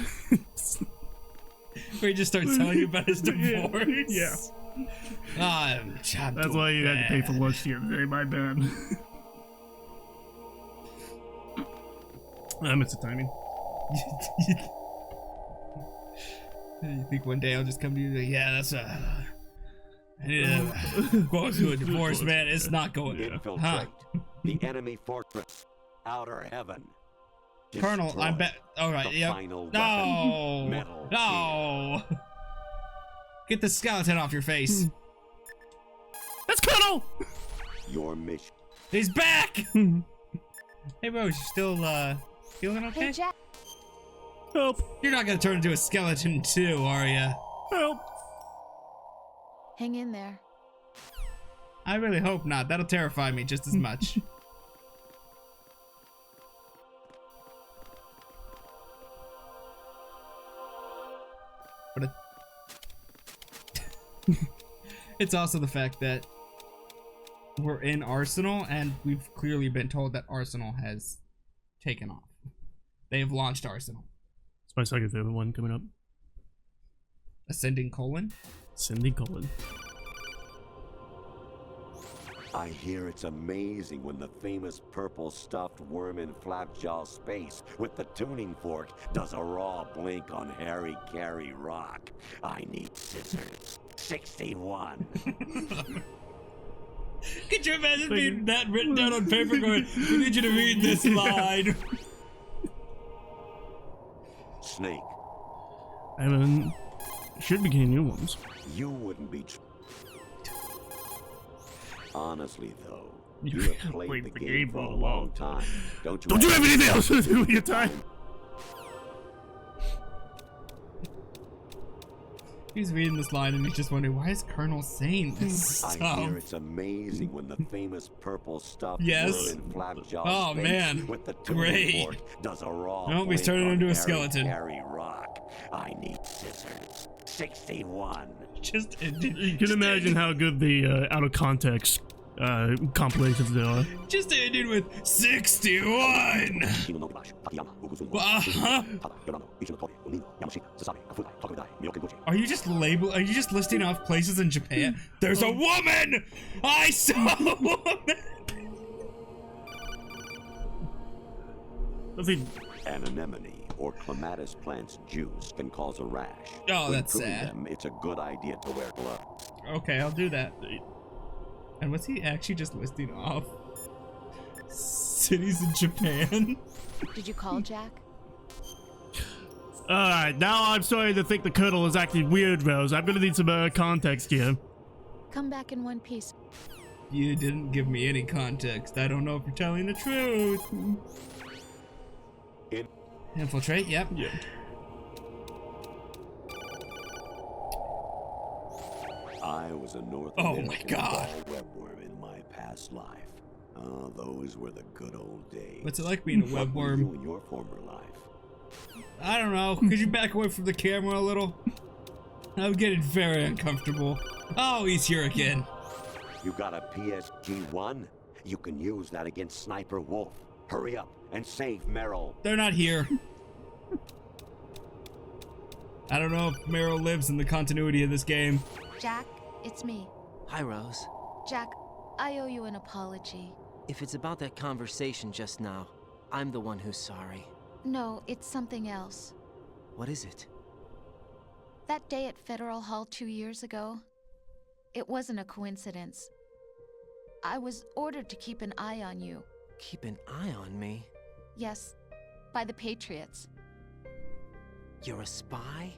Where he just starts telling you about his divorce. Yeah. That's why you had to pay for lunch the other day, my bad. I missed the timing. You think one day I'll just come to you and say, yeah, that's I need to go through a divorce, man. It's not going. Infiltrate the enemy fortress. outer heaven. Colonel, Destroy I'm bet. All right, the yep. final weapon, No, Metal no. Get the skeleton off your face. That's Colonel. Your mission. He's back. Hey, Rose, you still feeling okay? Hey, Jack. Help. You're not gonna turn into a skeleton too, are ya? Help. Hang in there. I really hope not. That'll terrify me just as much. But it's also the fact that we're in Arsenal, and we've clearly been told that Arsenal has taken off. They have launched Arsenal. It's my second favorite one coming up. Ascending colon? Ascending colon. I hear it's amazing when the famous purple stuffed worm in Flapjaw space with the tuning fork does a raw blink on Harry Carey Rock. I need scissors. 61. Could you imagine being that written down on paper going, we need you to read this line? Snake. I haven't. Should be getting new ones. You wouldn't be. Honestly, though, You you have played the game for a long time. Don't you? Don't you have anything else to do with your time? He's reading this line and he's just wondering, why is Colonel saying this stuff? I hear it's amazing when the famous purple stuffed Yes. worm in Flapjaw Oh, space man. with the tuning Great. fork does a raw Nope, he's blink turning on into a Harry skeleton. Carey Rock. I need scissors. 61. Just You can imagine how good the out of context compilations they are. Just ended with 61. Are you just listing off places in Japan? There's a woman! I saw a woman! Anemone or clematis plant's juice can cause a rash. Oh, When that's cooking sad. them, it's a good idea to wear gloves. Okay, I'll do that. And was he actually just listing off cities in Japan? Did you call Jack? Alright, now I'm starting to think the Colonel is acting weird, Rose. I'm gonna need some context here. Come back in one piece. You didn't give me any context. I don't know if you're telling the truth. Infiltrate, yep. Yeah. I was a North Oh American my God. ball webworm in my past life. Oh, those were the good old days. What's it like being a What were webworm? you in your former life? I don't know. Could you back away from the camera a little? I'm getting very uncomfortable. Oh, he's here again. You got a PSG-1? You can use that against Sniper Wolf. Hurry up and save Meryl. They're not here. I don't know if Meryl lives in the continuity of this game. Jack, it's me. Hi, Rose. Jack, I owe you an apology. If it's about that conversation just now, I'm the one who's sorry. No, it's something else. What is it? That day at Federal Hall 2 years ago, it wasn't a coincidence. I was ordered to keep an eye on you. Keep an eye on me? Yes, by the Patriots. You're a spy?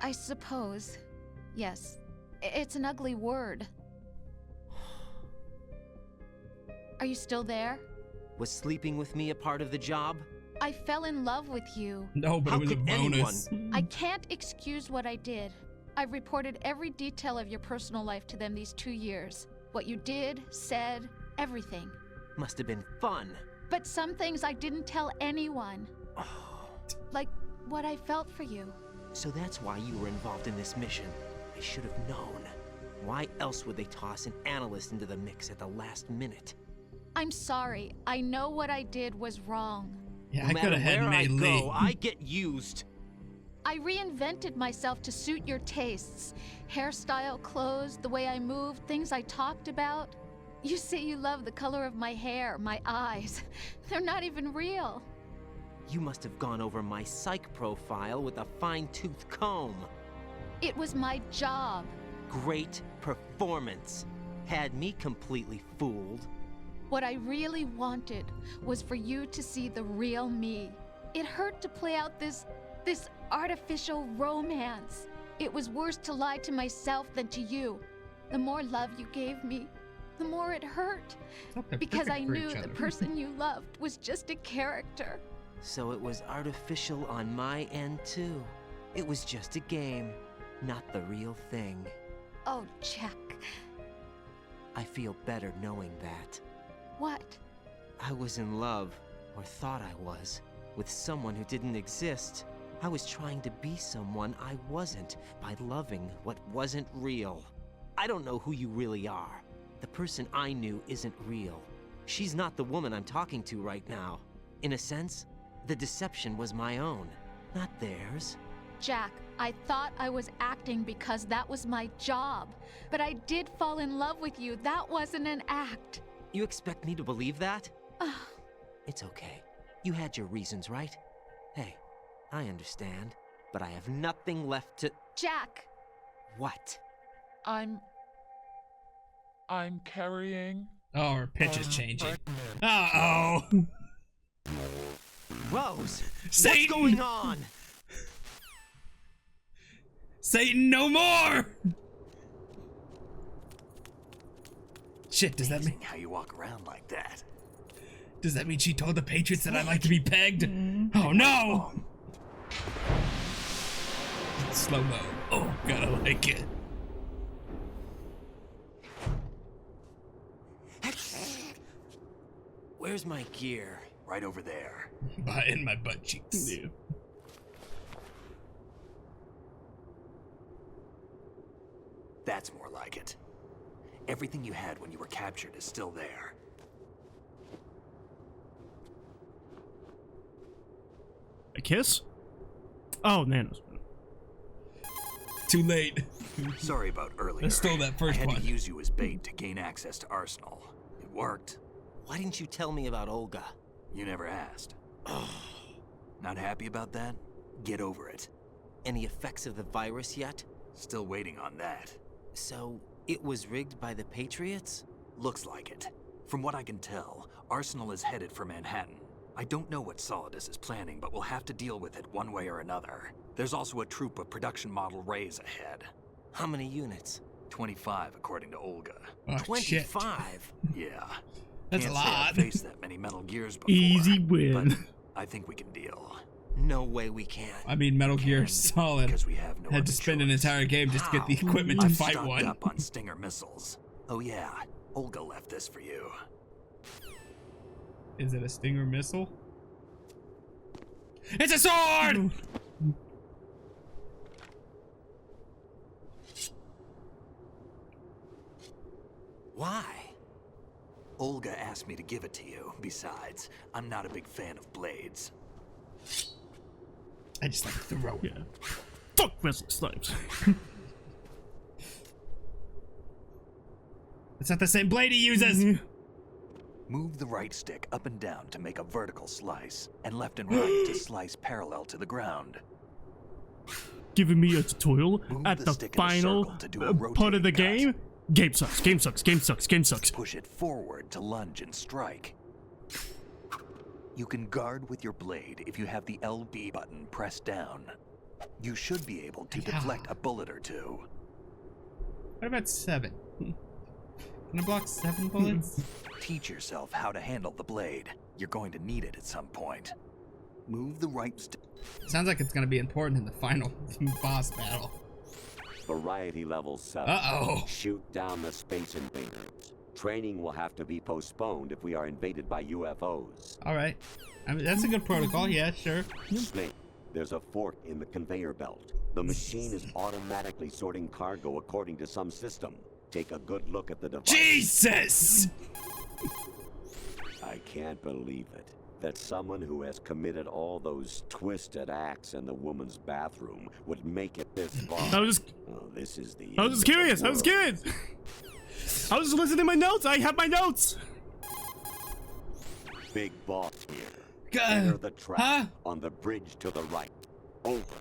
I suppose. Yes. It's an ugly word. Are you still there? Was sleeping with me a part of the job? I fell in love with you. No, but How it was a could bonus. I can't excuse what I did. I've reported every detail of your personal life to them these 2 years. What you did, said, everything. Must have been fun. But some things I didn't tell anyone. Like what I felt for you. So that's why you were involved in this mission. I should have known. Why else would they toss an analyst into the mix at the last minute? I'm sorry. I know what I did was wrong. Yeah, No I matter could have had where I Mei Lee. go, I get used. I reinvented myself to suit your tastes. Hairstyle, clothes, the way I moved, things I talked about. You say you love the color of my hair, my eyes. They're not even real. You must have gone over my psych profile with a fine-tooth comb. It was my job. Great performance. Had me completely fooled. What I really wanted was for you to see the real me. It hurt to play out this artificial romance. It was worse to lie to myself than to you. The more love you gave me, the more it hurt. Because I knew the person you loved was just a character. So it was artificial on my end too. It was just a game, not the real thing. Oh, Jack. I feel better knowing that. What? I was in love, or thought I was, with someone who didn't exist. I was trying to be someone I wasn't by loving what wasn't real. I don't know who you really are. The person I knew isn't real. She's not the woman I'm talking to right now. In a sense, the deception was my own, not theirs. Jack, I thought I was acting because that was my job. But I did fall in love with you. That wasn't an act. You expect me to believe that? It's okay. You had your reasons, right? Hey, I understand, but I have nothing left to— Jack! What? I'm carrying. Oh, her pitch is changing. Uh-oh. Rose, Satan! What's going on? Satan, no more! Shit, does that mean how you walk around like that? Does that mean she told the Patriots that I like to be pegged? Oh no! Slow-mo. Oh god, I like it. Where's my gear? Right over there. In my butt cheeks. Yeah. That's more like it. Everything you had when you were captured is still there. A kiss? Oh, nanos. Too late. Sorry about earlier. I stole that first I had one. to use you as bait to gain access to Arsenal. It worked. Why didn't you tell me about Olga? You never asked. Not happy about that? Get over it. Any effects of the virus yet? Still waiting on that. So, it was rigged by the Patriots? Looks like it. From what I can tell, Arsenal is headed for Manhattan. I don't know what Solidus is planning, but we'll have to deal with it one way or another. There's also a troop of production model Rays ahead. How many units? 25, according to Olga. Oh, 25? Yeah. That's Can't a say lot. I've faced that many Metal Gears before. Easy win. But I think we can deal. No way we can. I mean, Metal Gear Solid Because we have no had to spend an entire game just to get the equipment to I've fight stocked one. up on Stinger missiles. Oh yeah, Olga left this for you. Is it a Stinger missile? It's a sword! Why? Olga asked me to give it to you. Besides, I'm not a big fan of blades. I just like to throw it. Yeah. Fuck Wesley Snipes. It's not the same blade he uses. Move the right stick up and down to make a vertical slice, and left and right to slice parallel to the ground. Giving me a tutorial Move at the the stick in a final circle to do a part of the rotating game? Game sucks, game sucks, game sucks, game sucks. Push it forward to lunge and strike. You can guard with your blade if you have the LB button pressed down. You should be able to deflect a bullet or two. What about 7? Can I block 7 bullets? Teach yourself how to handle the blade. You're going to need it at some point. Move the right stick. Sounds like it's going to be important in the final boss battle. Variety level 7. Uh-oh. Shoot down the space invaders. Training will have to be postponed if we are invaded by UFOs. Alright. I mean, that's a good protocol, yeah, sure. Snake, there's a fork in the conveyor belt. The machine is automatically sorting cargo according to some system. Take a good look at the device. Jesus! I can't believe it. That someone who has committed all those twisted acts in the woman's bathroom would make it this far. I was just curious. I was curious. I was just listening to my notes. I have my notes. Big boss here. God. Enter the track on the bridge to the right. Over.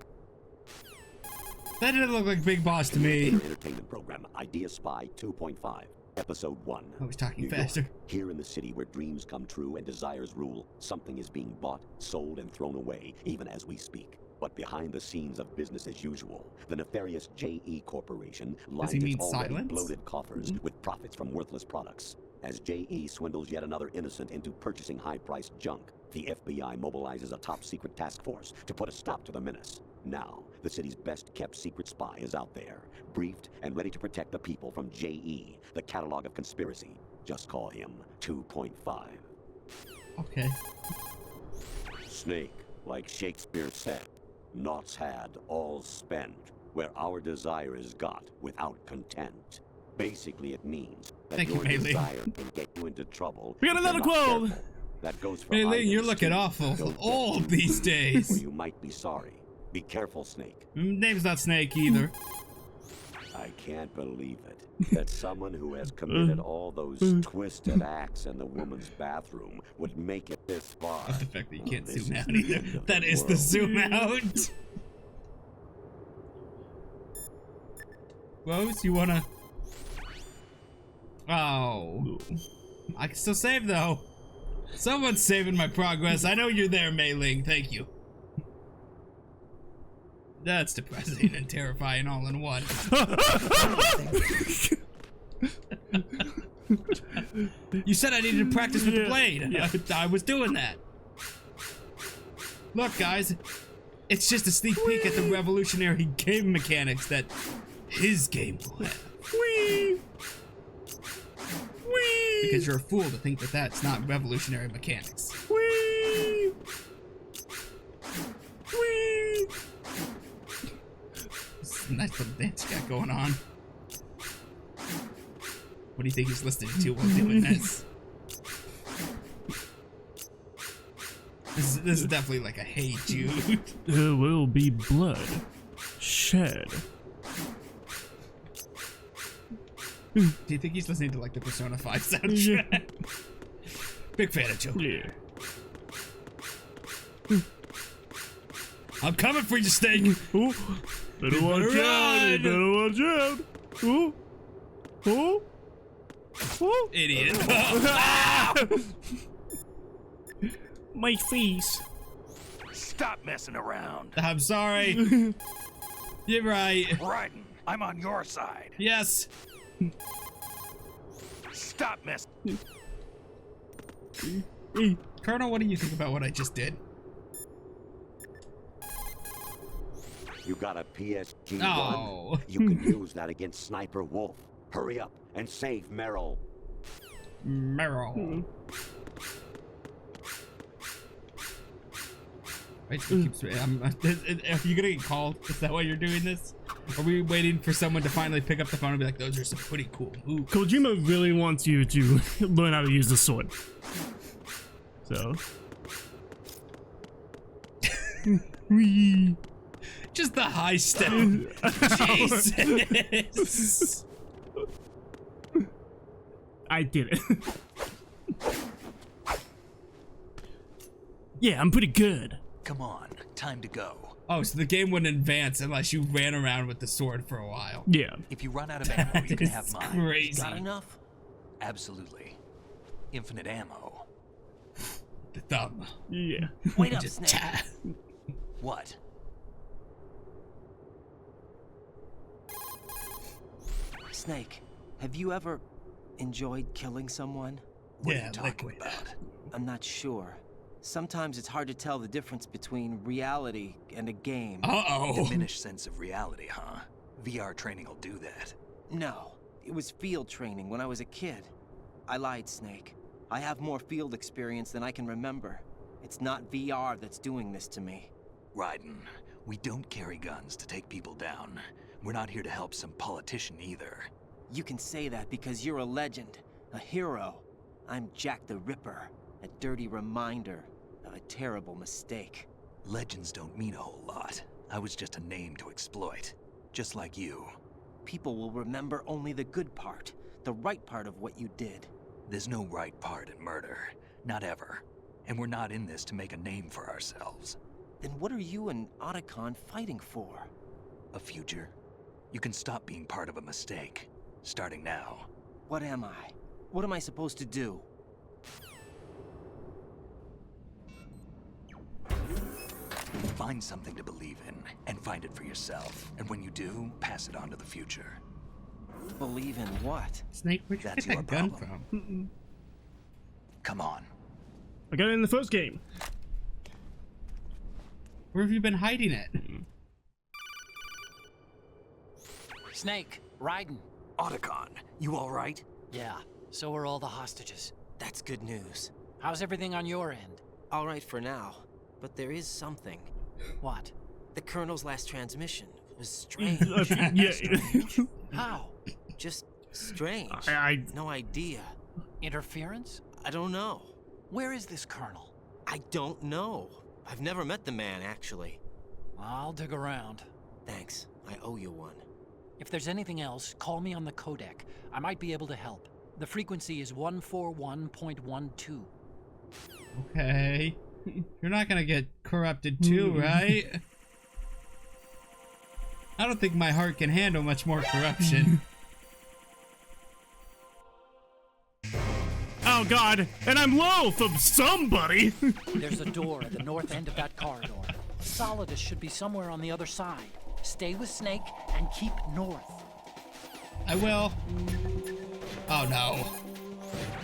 That didn't look like Big Boss to me. Entertainment program, Idea Spy 2.5. Episode 1. I was talking New faster. York. Here in the city where dreams come true and desires rule, something is being bought, sold, and thrown away, even as we speak. But behind the scenes of business as usual, the nefarious JE Corporation lines its already bloated coffers with profits from worthless products. As JE swindles yet another innocent into purchasing high-priced junk, the FBI mobilizes a top-secret task force to put a stop to the menace. Now, the city's best-kept secret spy is out there, briefed and ready to protect the people from JE, the catalog of conspiracy. Just call him 2.5. Okay. Snake, like Shakespeare said, naught's had, all's spent, where our desire is got without content. Basically, it means that your desire can get you into trouble. We got another quote! That goes for Lee, you're looking awful old these days. Or you might be sorry. Be careful, Snake. Name's not Snake either. I can't believe it. That someone who has committed all those twisted acts in the woman's bathroom would make it this far. Not the fact that you can't zoom out either. That is the zoom out. Rose, you wanna... Oh. I can still save though. Someone's saving my progress. I know you're there, Mei Ling. Thank you. That's depressing and terrifying all in one. You said I needed to practice with the blade. Yeah. I was doing that. Look, guys. It's just a sneak peek at the revolutionary game mechanics that his game will have. Whee! Whee! Because you're a fool to think that that's not revolutionary mechanics. Whee! Whee! Nice little dance you got going on. What do you think he's listening to while doing this? This is definitely like a Hey Jude. There will be blood shed. Do you think he's listening to like the Persona 5 soundtrack? Big fan of Joe. Yeah. I'm coming for you, Snake. Ooh. Better watch out. Better watch out. Ooh. Ooh. Ooh. Idiot. My face. Stop messing around. I'm sorry. You're right. Raiden, I'm on your side. Yes. Stop messing. Colonel, what do you think about what I just did? You got a PSG-1? Oh. You can use that against Sniper Wolf. Hurry up and save Meryl. Meryl. Are you gonna get called? Is that why you're doing this? Are we waiting for someone to finally pick up the phone and be like, those are some pretty cool moves? Kojima really wants you to learn how to use the sword. So. Just the high step. Jesus. I did it. Yeah, I'm pretty good. Come on, time to go. Oh, so the game wouldn't advance unless you ran around with the sword for a while. Yeah. If you run out of ammo, you can have mine. Crazy. Got enough? Absolutely. Infinite ammo. The thumb. Yeah. Wait up, Snake. What? Snake, have you ever enjoyed killing someone? What are you talking about? I'm not sure. Sometimes it's hard to tell the difference between reality and a game. Uh-oh. Diminished sense of reality, huh? VR training will do that. No, it was field training when I was a kid. I lied, Snake. I have more field experience than I can remember. It's not VR that's doing this to me. Raiden, we don't carry guns to take people down. We're not here to help some politician either. You can say that because you're a legend, a hero. I'm Jack the Ripper, a dirty reminder of a terrible mistake. Legends don't mean a whole lot. I was just a name to exploit, just like you. People will remember only the good part, the right part of what you did. There's no right part in murder, not ever. And we're not in this to make a name for ourselves. Then what are you and Otacon fighting for? A future. You can stop being part of a mistake, starting now. What am I? What am I supposed to do? Find something to believe in, and find it for yourself. And when you do, pass it on to the future. Believe in what? Snake, where'd you That's get your that gun problem. from? Come on. I got it in the first game. Where have you been hiding it? Snake, Raiden. Otacon, you alright? Yeah, so are all the hostages. That's good news. How's everything on your end? All right for now, but there is something. What? The Colonel's last transmission was strange. Yeah. How? Just strange. I No idea. Interference? I don't know. Where is this Colonel? I don't know. I've never met the man, actually. I'll dig around. Thanks. I owe you one. If there's anything else, call me on the codec. I might be able to help. The frequency is 141.12. Okay. You're not gonna get corrupted too, right? I don't think my heart can handle much more corruption. Oh god, and I'm low from somebody. There's a door at the north end of that corridor. Solidus should be somewhere on the other side. Stay with Snake and keep north. I will. Oh no.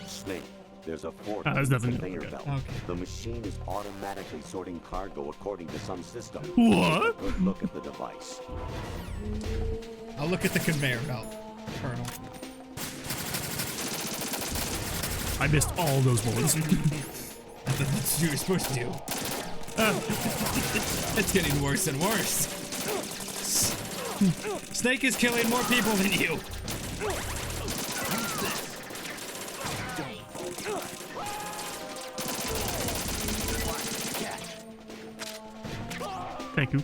Snake, there's a fork there's in the nothing. conveyor belt. Okay. The machine is automatically sorting cargo according to some system. What? Take a good look at the device. I'll look at the conveyor belt, Colonel. I missed all those bullets. I thought that's what you were supposed to do. It's getting worse and worse. Snake is killing more people than you. Thank you.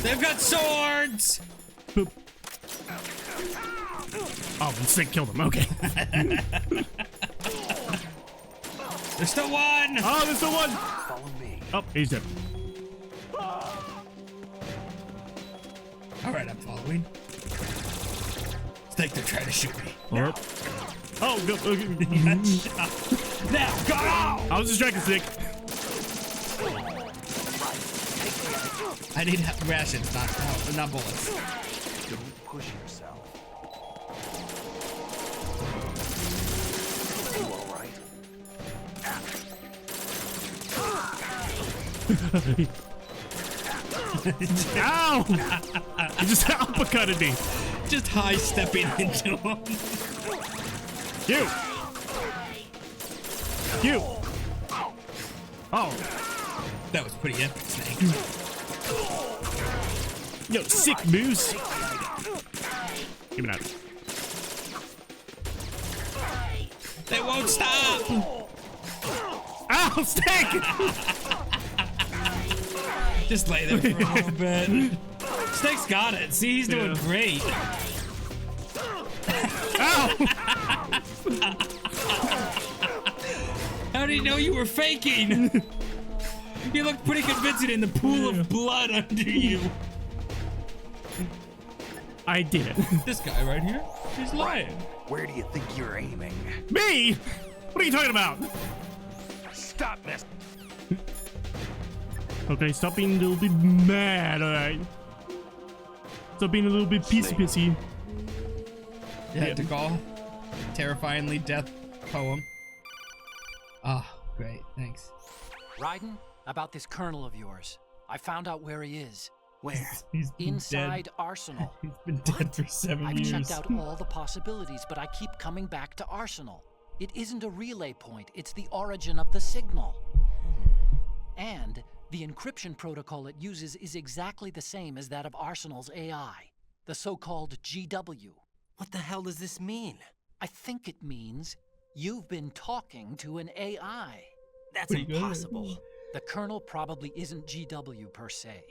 They've got swords! Boop. Oh, the Snake killed him. Okay. There's still one! Oh, there's still one! Follow me. Oh, he's dead. Alright, I'm following. Snake, they're trying to shoot me. Oh, go. Now, go! I was distracted, Snake. I need rations, not bullets. Don't push yourself. You alright? Ow! You just uppercutted me. Just high stepping into him. You. Oh. That was pretty epic, Snake. Yo, sick moose. Give me that. They won't stop! Ow, Snake! Just lay there for a little bit. Snake's got it. See, he's doing great. Ow! How did he know you were faking? You looked pretty convincing in the pool of blood under you. I did it. This guy right here, he's lying. Where do you think you're aiming? Me? What are you talking about? Stop this! Okay, stop being a little bit mad, alright? Stop being a little bit pissy. Yeah, Dagall. Terrifyingly death poem. Ah, great, thanks. Raiden, about this Colonel of yours. I found out where he is. Where? He's been Inside dead. Arsenal. He's been dead for 7 I've years. checked out all the possibilities, but I keep coming back to Arsenal. It isn't a relay point, it's the origin of the signal. And the encryption protocol it uses is exactly the same as that of Arsenal's AI, the so-called GW. What the hell does this mean? I think it means you've been talking to an AI. That's impossible. The Colonel probably isn't GW per se.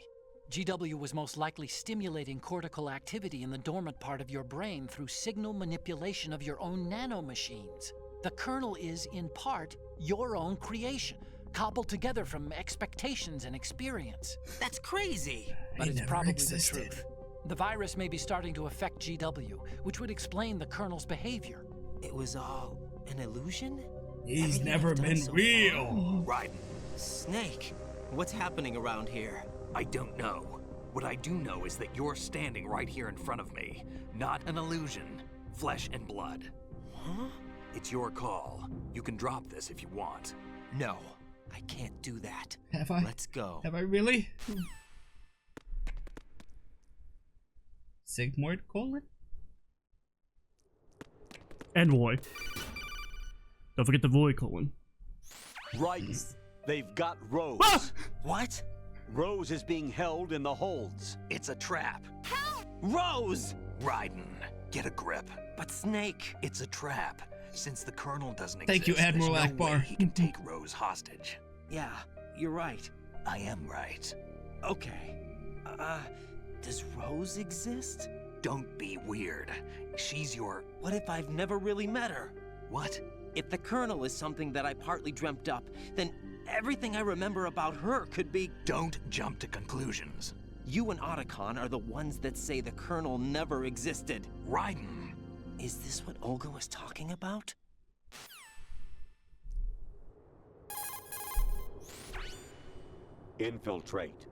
GW was most likely stimulating cortical activity in the dormant part of your brain through signal manipulation of your own nanomachines. The Colonel is, in part, your own creation, cobbled together from expectations and experience. That's crazy. But He it's never probably existed. the truth. The virus may be starting to affect GW, which would explain the Colonel's behavior. It was all an illusion? He's Everything never I've done been so real. Raiden, Snake, what's happening around here? I don't know. What I do know is that you're standing right here in front of me. Not an illusion. Flesh and blood. Huh? It's your call. You can drop this if you want. No, I can't do that. Have I? Let's go. Have I really? Sigmund colon? And Roy. Don't forget the Roy colon. Right. They've got Rose. Ah! What? Rose is being held in the holds. It's a trap. Rose! Raiden, get a grip. But Snake. It's a trap. Since the Colonel doesn't exist, Thank you, Admiral there's no Akbar. way he can take Rose hostage. Yeah, you're right. I am right. Okay. Does Rose exist? Don't be weird. She's your... What if I've never really met her? What? If the Colonel is something that I partly dreamt up, then everything I remember about her could be... Don't jump to conclusions. You and Otacon are the ones that say the Colonel never existed. Raiden. Is this what Olga was talking about? Infiltrate.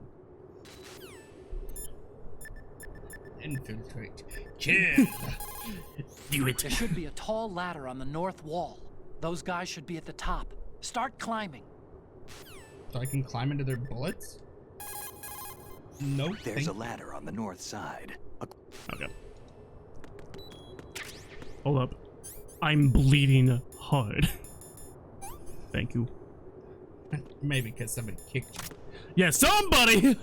Infiltrate. Kill. Do it. There should be a tall ladder on the north wall. Those guys should be at the top. Start climbing. So I can climb into their bullets? Nope. There's a ladder on the north side. Okay. Hold up. I'm bleeding hard. Thank you. Maybe because somebody kicked you. Yeah, somebody!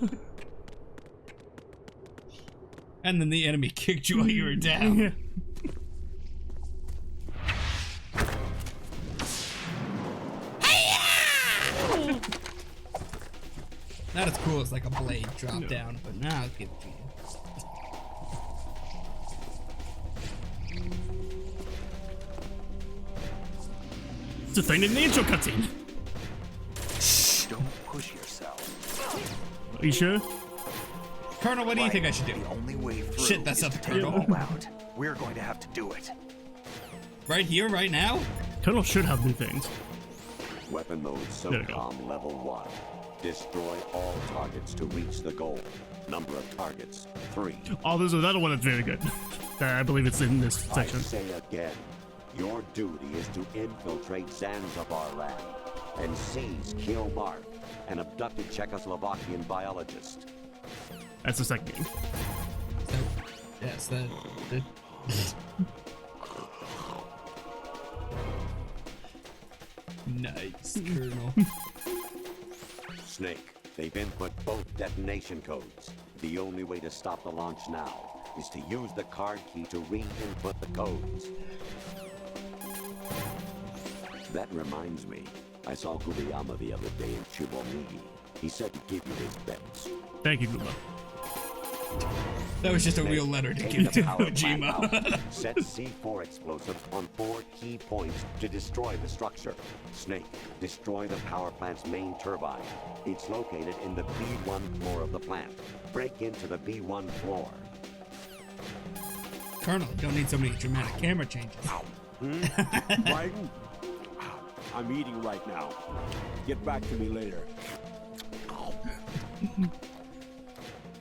And then the enemy kicked you while you were down. Yeah. Not as cool as like a blade drop down, but now I'll give it to you. It's a thing in the intro cutscene. Don't push yourself. Are you sure? Colonel, what do you think I should do? The only way through Shit, that's is not to the take it Colonel. all out. We're going to have to do it. Right here, right now? Colonel should have new things. Weapon mode There we go. SOCOM level 1. Destroy all targets to reach the goal. Number of targets, 3. Oh, there's another one that's very good. I believe it's in this I section. say again, your duty is to infiltrate Zanzibar lab and seize, kill Mark, an abducted Czechoslovakian biologist. That's the second game. Yes, the nice, Colonel. Snake, they've input both detonation codes. The only way to stop the launch now is to use the card key to re-input the codes. That reminds me, I saw Guriyama the other day in Chibomigi. He said to give you his bets. Thank you, Guma. That was just a real letter to give to Kojima. Set C4 explosive on 4 key points to destroy the structure. Snake, destroy the power plant's main turbine. It's located in the B1 floor of the plant. Break into the B1 floor. Colonel, don't need so many dramatic camera changes. Raiden? I'm eating right now. Get back to me later.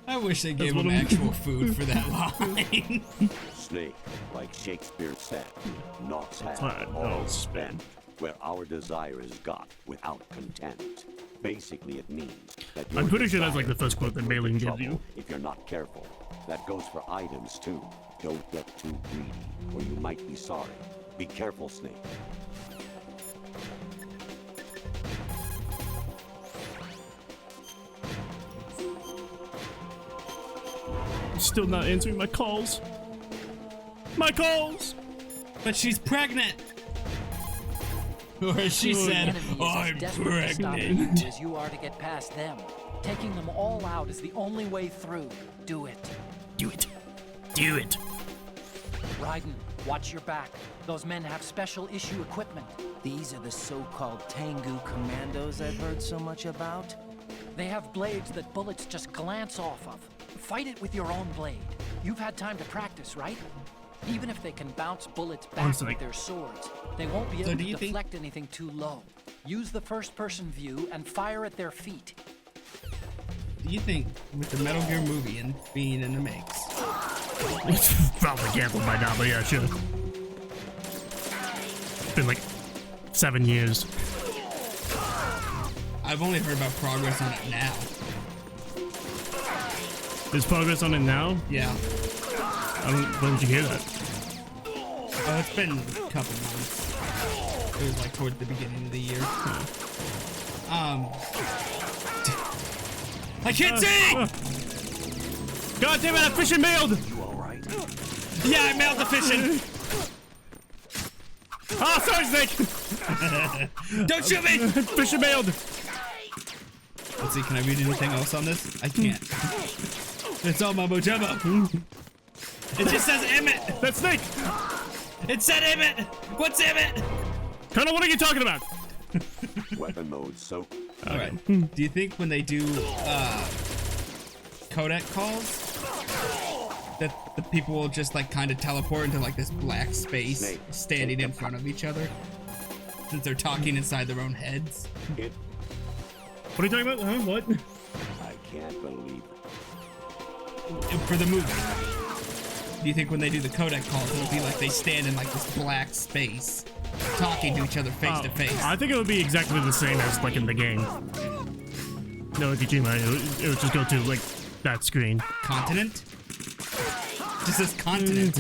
I wish they gave him actual food for that line. Snake, like Shakespeare said, naught's had, Had, all all spent. Where our desire is got without content. Basically, it means that I'm your pretty sure that's like the desire first quote that could put you in Maylin gives trouble you. if you're not careful. That goes for items too. Don't get too greedy, or you might be sorry. Be careful, Snake. Still not answering my calls. My calls! But she's pregnant! Or as she The said, enemy is I'm as desperate to stop pregnant. you as you are to get past them. Taking them all out is the only way through. Do it. Do it. Do it. Raiden, watch your back. Those men have special issue equipment. These are the so-called Tengu commandos I've heard so much about? They have blades that bullets just glance off of. Fight it with your own blade. You've had time to practice, right? Even if they can bounce bullets back with their swords, they won't be able to deflect anything too low. Use the first-person view and fire at their feet. Do you think, with the Metal Gear movie and being in the mix... Probably canceled by now, but yeah, sure. It's been like 7 years. I've only heard about progress on it now. There's progress on it now? Yeah. When did you hear that? Oh, it's been a couple months. It was like towards the beginning of the year. I can't see! God damn it, I fishing mailed! You alright? Yeah, I mailed the fishing! Ah, sorry, Snake! Don't shoot me! Fishing mailed! Let's see, can I read anything else on this? I can't. It's all mumbo jumbo. It just says Emmett! That's Snake! It said Emmett! What's Emmett? Colonel, what are you talking about? Weapon mode, so. Alright. Do you think when they do codec calls that the people will just like kind of teleport into like this black space standing in front of each other? Since they're talking inside their own heads? What are you talking about? Huh? What? I can't believe it. For the movie. Do you think when they do the codec calls, it'll be like they stand in like this black space, talking to each other face to face? I think it would be exactly the same as like in the game. No, Kojima, it would just go to like that screen. Continent? Just says continent.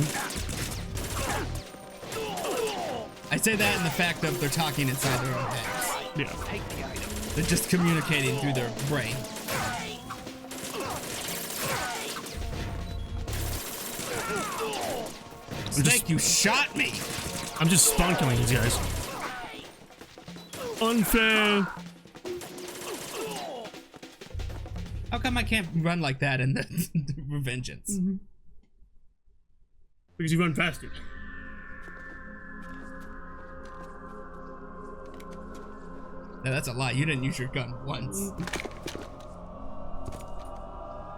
I say that in the fact of they're talking inside their own heads. Yeah. They're just communicating through their brain. Snake, you shot me! I'm just spawn killing these guys. Unfair! How come I can't run like that in the Revengeance? Because you run faster. No, that's a lie. You didn't use your gun once.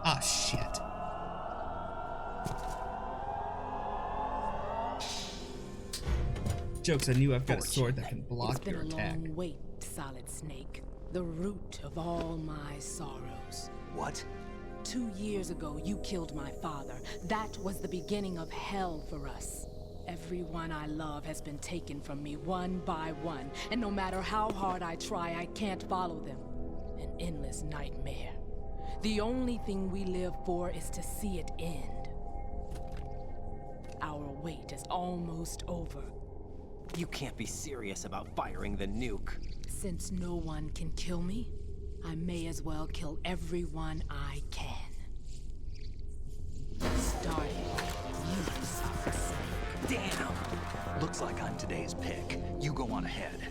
Ah, shit. Joke's on you, I've got a sword that can block your attack. It's been a long wait, Solid Snake. The root of all my sorrows. What? 2 years ago, you killed my father. That was the beginning of hell for us. Everyone I love has been taken from me one by one, and no matter how hard I try, I can't follow them. An endless nightmare. The only thing we live for is to see it end. Our wait is almost over. You can't be serious about firing the nuke. Since no one can kill me, I may as well kill everyone I can. Starting you, Solid Snake. Damn! Looks like I'm today's pick. You go on ahead.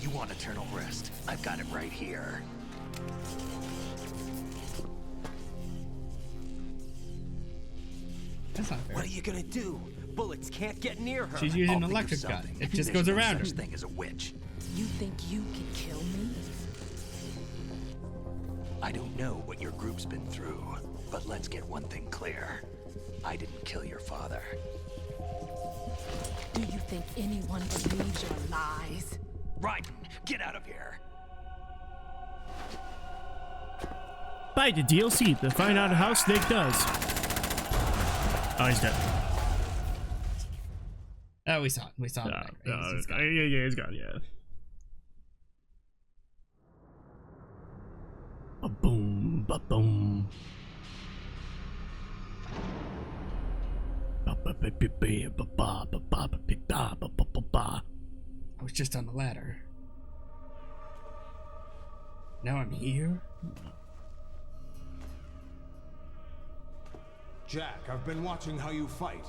You want eternal rest? I've got it right here. That's not fair. What are you gonna do? Bullets can't get near her. She's using an electric gun. It just goes around her. There's no such thing as a witch. You think you can kill me? I don't know what your group's been through, but let's get one thing clear. I didn't kill your father. Do you think anyone believes your lies? Raiden, get out of here. Buy the DLC to find out how Snake does. Oh, he's dead. Oh, we saw it. We saw it. He's gone. Yeah, he's gone, yeah. Ba-boom, ba-boom. I was just on the ladder. Now I'm here? Jack, I've been watching how you fight.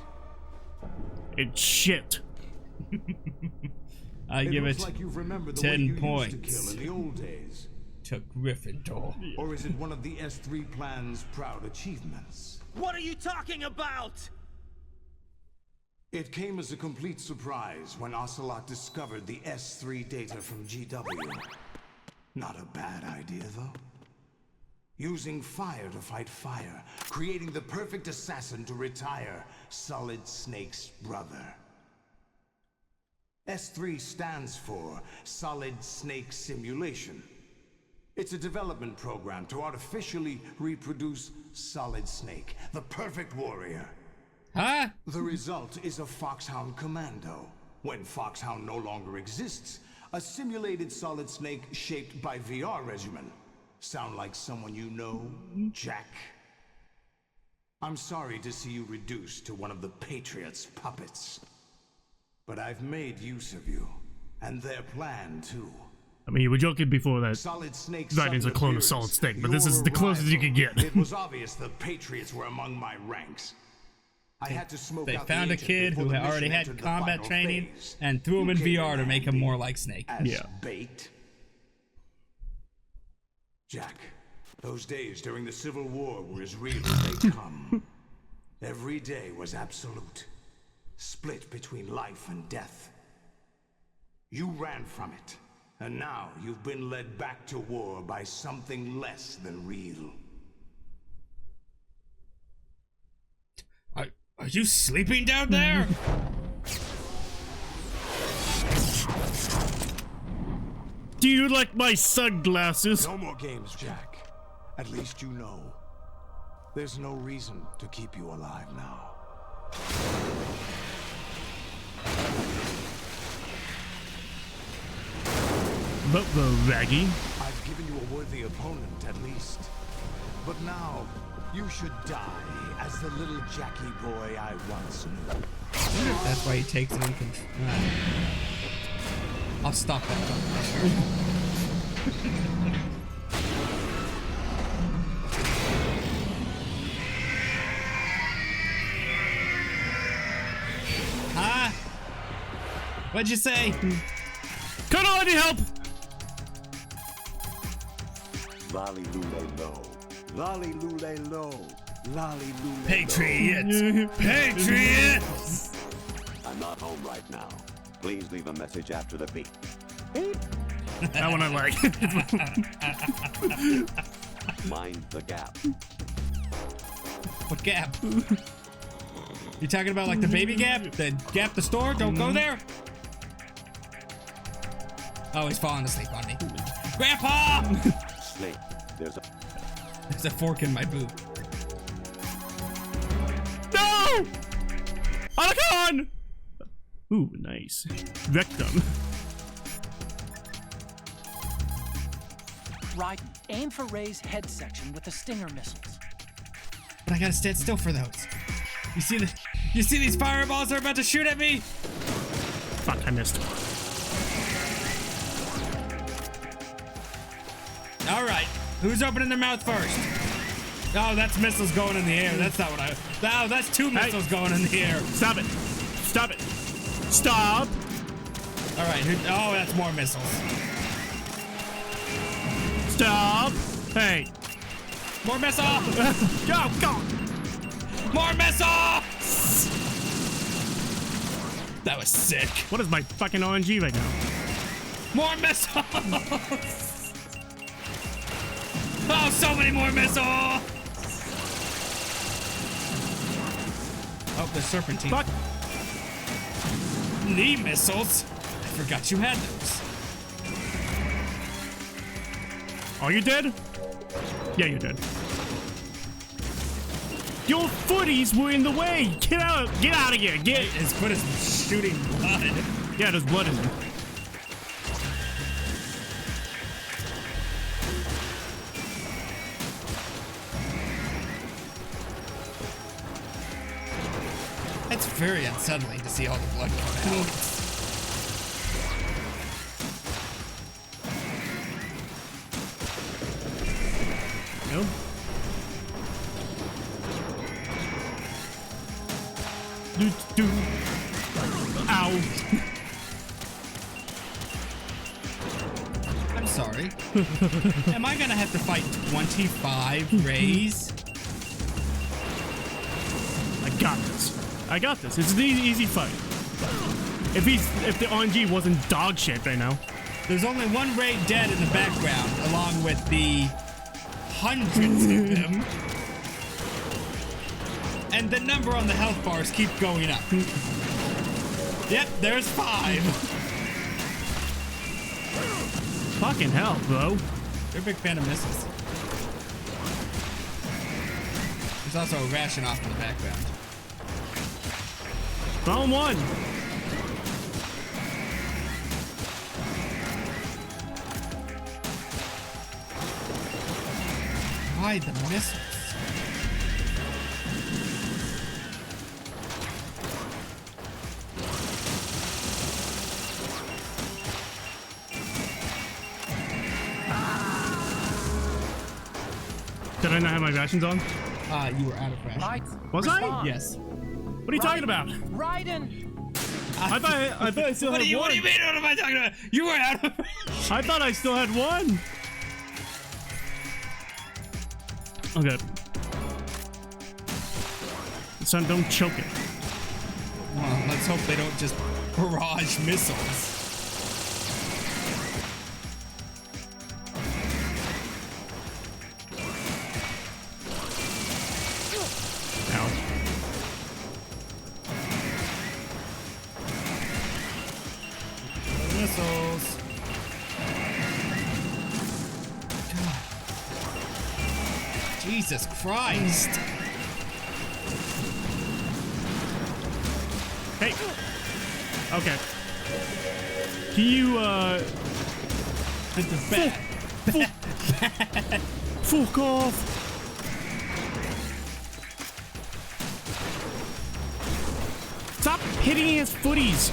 It's shit. I give it like you've remembered the 10 way you points. used to kill in the old days. to Gryffindor. Or is it one of the S3 plan's proud achievements? What are you talking about? It came as a complete surprise when Ocelot discovered the S3 data from GW. Not a bad idea, though. Using fire to fight fire, creating the perfect assassin to retire Solid Snake's brother. S3 stands for Solid Snake Simulation. It's a development program to artificially reproduce Solid Snake, the perfect warrior. Huh? The result is a Foxhound Commando. When Foxhound no longer exists, a simulated Solid Snake shaped by VR regimen. Sound like someone you know, Jack? I'm sorry to see you reduced to one of the Patriots' puppets. But I've made use of you, and their plan too. I mean, you were joking before that. Solid Snake That is a clone of Solid Snake, but this is the closest you can get. It was obvious the Patriots were among my ranks. I had to smoke They out found the a agent kid before who the had already mission had entered the combat final training phase. and threw him in You came VR to make him more like Snake. As Yeah. bait. Jack, those days during the Civil War were as real as they come. Every day was absolute, split between life and death. You ran from it, and now you've been led back to war by something less than real. Are you sleeping down there? Do you like my sunglasses? No more games, Jack. At least you know. There's no reason to keep you alive now. But the Raggy. I've given you a worthy opponent, at least. But now, you should die as the little Jackie boy I once knew. That's why he takes it in control. I'll stop that. Huh? What'd you say? Come on, any help? Lolly lule low. Lolly lule low. Lolly lule Patriots! Patriots! I'm not home right now. Please leave a message after the beep. That one I like. Mind the gap. What gap? You talking about like the baby gap? The gap the store? Don't go there? Oh, he's falling asleep on me. Grandpa! Snake, there's a fork in my boot. No! Alakon! Ooh, nice. Rectum. Raiden, aim for Ray's head section with the Stinger missiles. But I gotta stand still for those. You see these fireballs that are about to shoot at me? Fuck, I missed. Alright, who's opening their mouth first? Oh, that's missiles going in the air. That's not what I... Oh, that's two missiles going in the air. Stop it. Stop it. Stop. Alright, oh, that's more missiles. Stop. Hey. More missile. Go, go. More missiles. That was sick. What is my fucking RNG right now? More missiles. Oh, so many more missiles. Oh, the serpentine. Fuck. Knee missiles. I forgot you had those. Are you dead? Yeah, you're dead. Your footies were in the way. Get out of here. Get. His foot is shooting blood. Yeah, there's blood in there. It's very unsettling to see all the blood come out. Nope. Do. Ow. I'm sorry. sorry. Am I gonna have to fight 25 Rays? I got this. I got this. It's an easy fight. If the RNG wasn't dog shit right now. There's only one Ray dead in the background, along with the hundreds of them. And the number on the health bars keep going up. Yep, there's 5. Fucking hell, bro. They're a big fan of missiles. There's also a ration off in the background. Round 1. Why the missiles? Did I not have my rations on? You were out of rations. Right. Was I? Yes. What are you talking about? Raiden! I thought I still had one. What do you mean? What am I talking about? You were out of. I thought I still had one. Okay. Son, don't choke it. Well, let's hope they don't just barrage missiles. Missiles. God. Jesus Christ. Hey. Okay. Can you, Fuck off. Stop hitting his footies.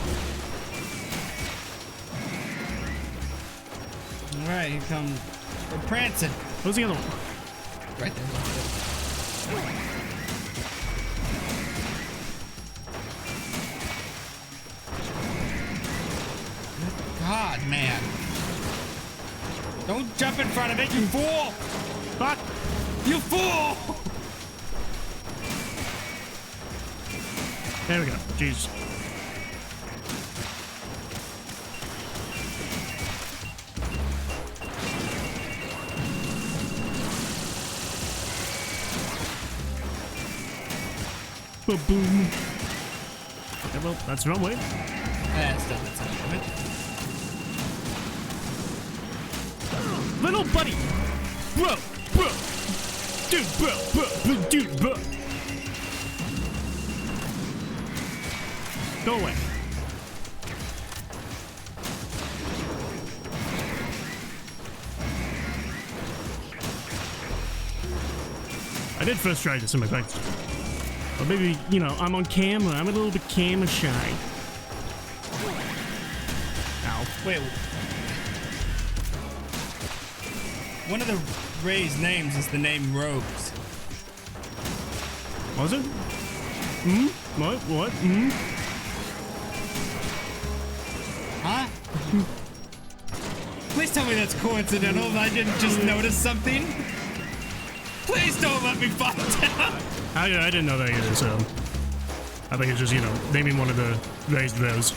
Alright, here comes. We're prancing. What's the other one? Right there. God, man. Don't jump in front of it, you fool! Fuck! You fool! There we go. Jeez. Boom. Okay, well, that's the wrong way. That's done its damage. Little buddy! Bro! Dude, bro! Go away. I did first try this in my practice. Or maybe, you know, I'm on camera. I'm a little bit camera shy. Ow. Wait. One of the Ray's names is the name Rose. Was it? What? Huh? Please tell me that's coincidental and I didn't just notice something. Please don't let me find out. I didn't know that either, so I think it's just, you know, naming one of the Rays those.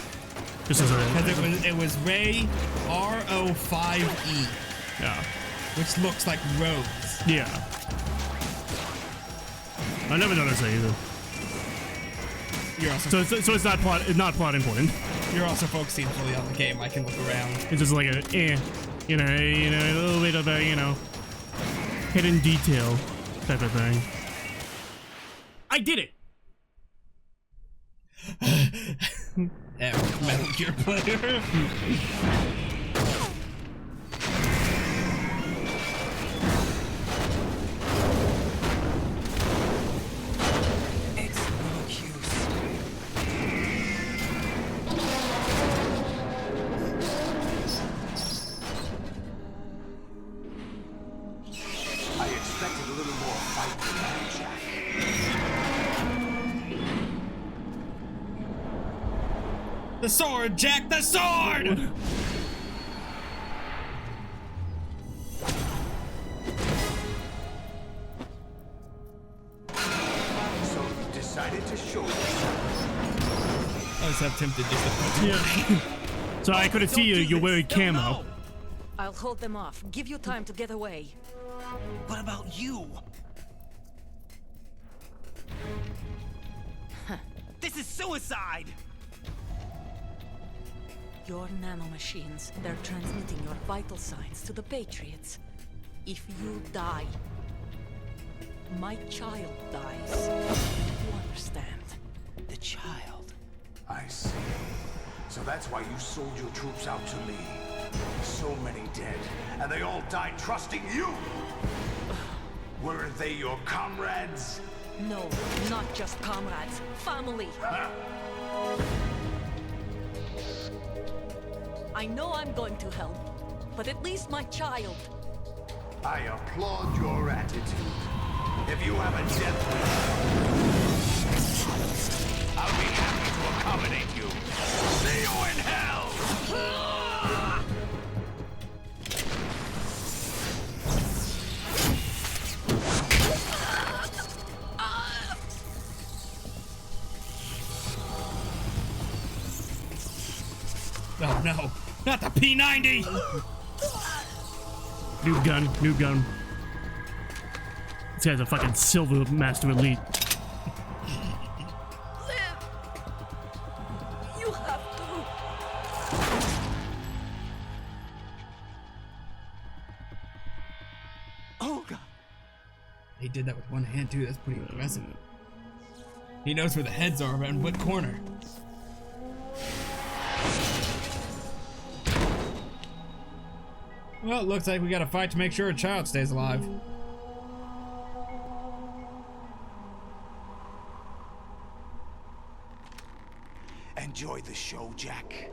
Just as a... Because it was Ray R-O-5-E. Yeah. Which looks like Rose. Yeah. I never noticed that either. You're also so it's not plot important. You're also focusing fully on the game. I can look around. It's just like a you know, a little bit of a, you know, hidden detail type of thing. I did it. Metal Gear player. The sword, Jack, the sword! decided to show you. I was half tempted just to Yeah. So I couldn't see you. You're wearing camo. I'll hold them off. Give you time to get away. What about you? This is suicide! Your nanomachines, they're transmitting your vital signs to the Patriots. If you die, my child dies. You understand? The child. I see. So that's why you sold your troops out to me. So many dead, and they all died trusting you! Weren't they your comrades? No, not just comrades. Family. I know I'm going to help, but at least my child. I applaud your attitude. If you have a death wish, I'll be happy to accommodate you. See you in hell! Oh no, not the P90! New gun, new gun. This guy's a fucking silver master elite. Live! You have to. Oh god. He did that with one hand too, that's pretty impressive. He knows where the heads are around what corner. Well, it looks like we gotta fight to make sure a child stays alive. Enjoy the show, Jack.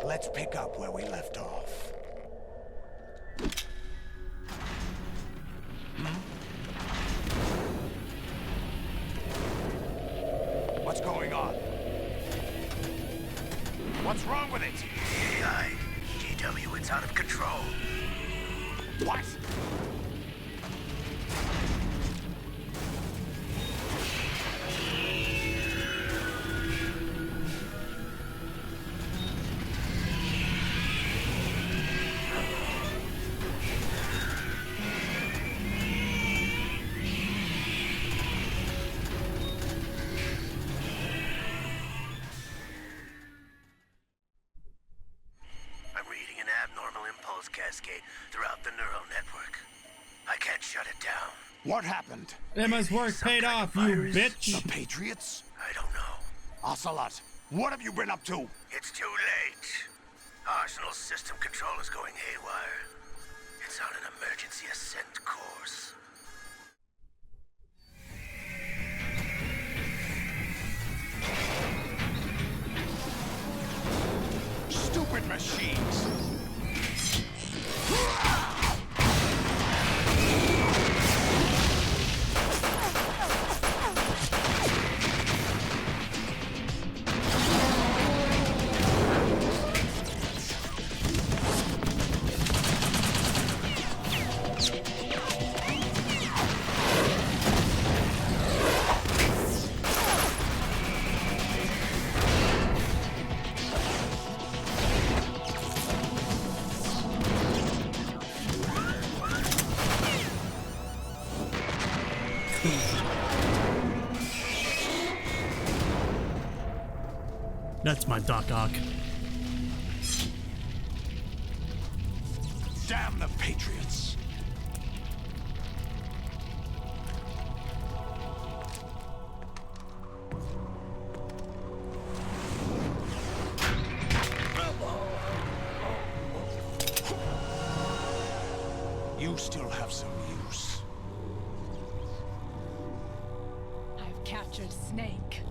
Let's pick up where we left off. What's going on? What's wrong with it? GW, it's out of control. What? Cascade throughout the neural network. I can't shut it down. What happened? Emma's work paid off, you bitch. The Patriots? I don't know. Ocelot, what have you been up to? It's too late. Arsenal's system control is going haywire. It's on an emergency ascent course. Stupid machines! That's my Doc Ock. Damn the Patriots! You still have some use. I've captured Snake.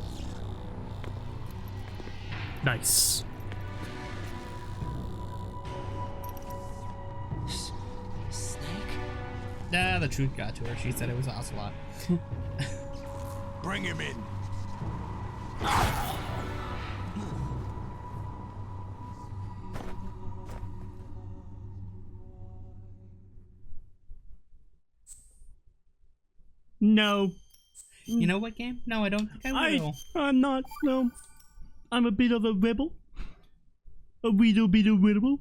Nice. Snake? Nah, the truth got to her. She said it was Ocelot. Bring him in. No. You know what game? No, I don't think I will. I'm not, no. I'm a bit of a rebel. A little bit of rebel.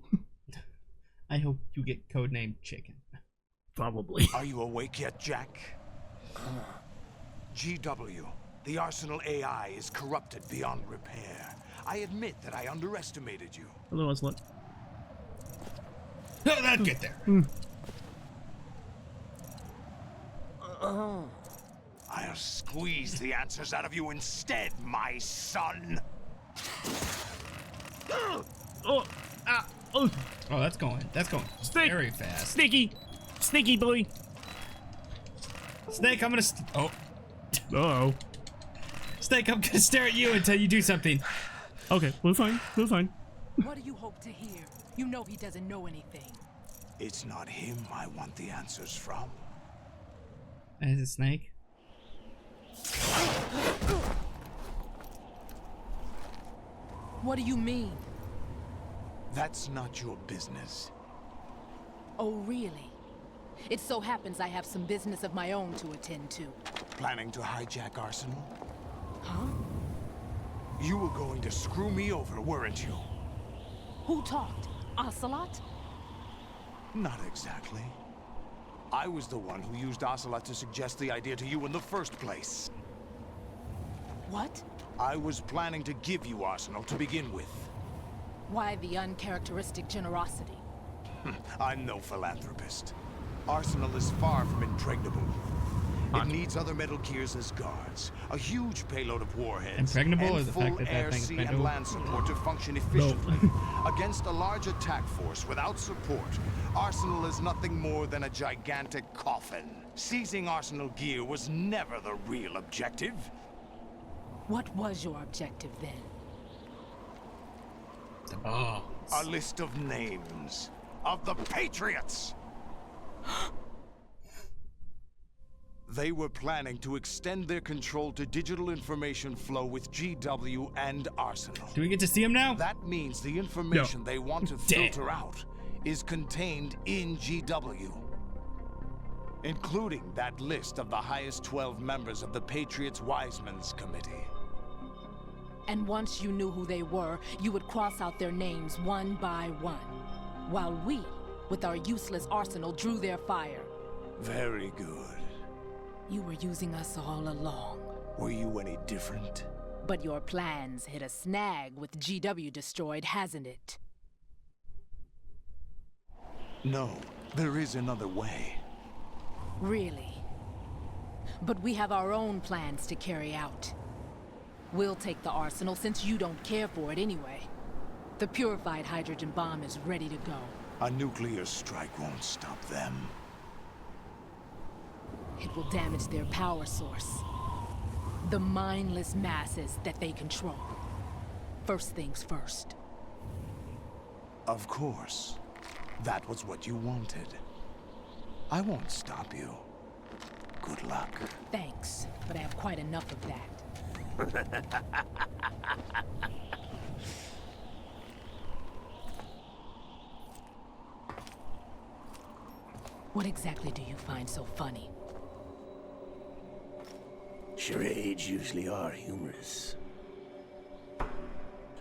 I hope you get codenamed Chicken. Probably. Are you awake yet, Jack? GW, the Arsenal AI is corrupted beyond repair. I admit that I underestimated you. Hello, Ocelot. That'll get there. I'll squeeze the answers out of you instead, my son. Oh, oh. Oh, that's going very fast. Sneaky boy. Snake, I'm gonna. Oh. Uh-oh. Snake, I'm gonna stare at you until you do something. Okay, we're fine. We're fine. What do you hope to hear? You know he doesn't know anything. It's not him I want the answers from. Is it Snake? What do you mean? That's not your business. Oh, really? It so happens I have some business of my own to attend to. Planning to hijack Arsenal? Huh? You were going to screw me over, weren't you? Who talked? Ocelot? Not exactly. I was the one who used Ocelot to suggest the idea to you in the first place. What? I was planning to give you Arsenal to begin with. Why the uncharacteristic generosity? I'm no philanthropist. Arsenal is far from impregnable. It needs other Metal Gears as guards, a huge payload of warheads, Impregnable and is the full fact that air, thing is sea, bent and over. land support to function efficiently. Against a large attack force without support, Arsenal is nothing more than a gigantic coffin. Seizing Arsenal gear was never the real objective. What was your objective then? Oh. A list of names of the Patriots. They were planning to extend their control to digital information flow with GW and Arsenal. Do we get to see him now? That means the information they want to filter out is contained in GW. Including that list of the highest 12 members of the Patriots Wiseman's Committee. And once you knew who they were, you would cross out their names one by one. While we, with our useless arsenal, drew their fire. Very good. You were using us all along. Were you any different? But your plans hit a snag with GW destroyed, hasn't it? No, there is another way. Really? But we have our own plans to carry out. We'll take the arsenal since you don't care for it anyway. The purified hydrogen bomb is ready to go. A nuclear strike won't stop them. It will damage their power source. The mindless masses that they control. First things first. Of course. That was what you wanted. I won't stop you. Good luck. Thanks, but I have quite enough of that. What exactly do you find so funny? Charades usually are humorous.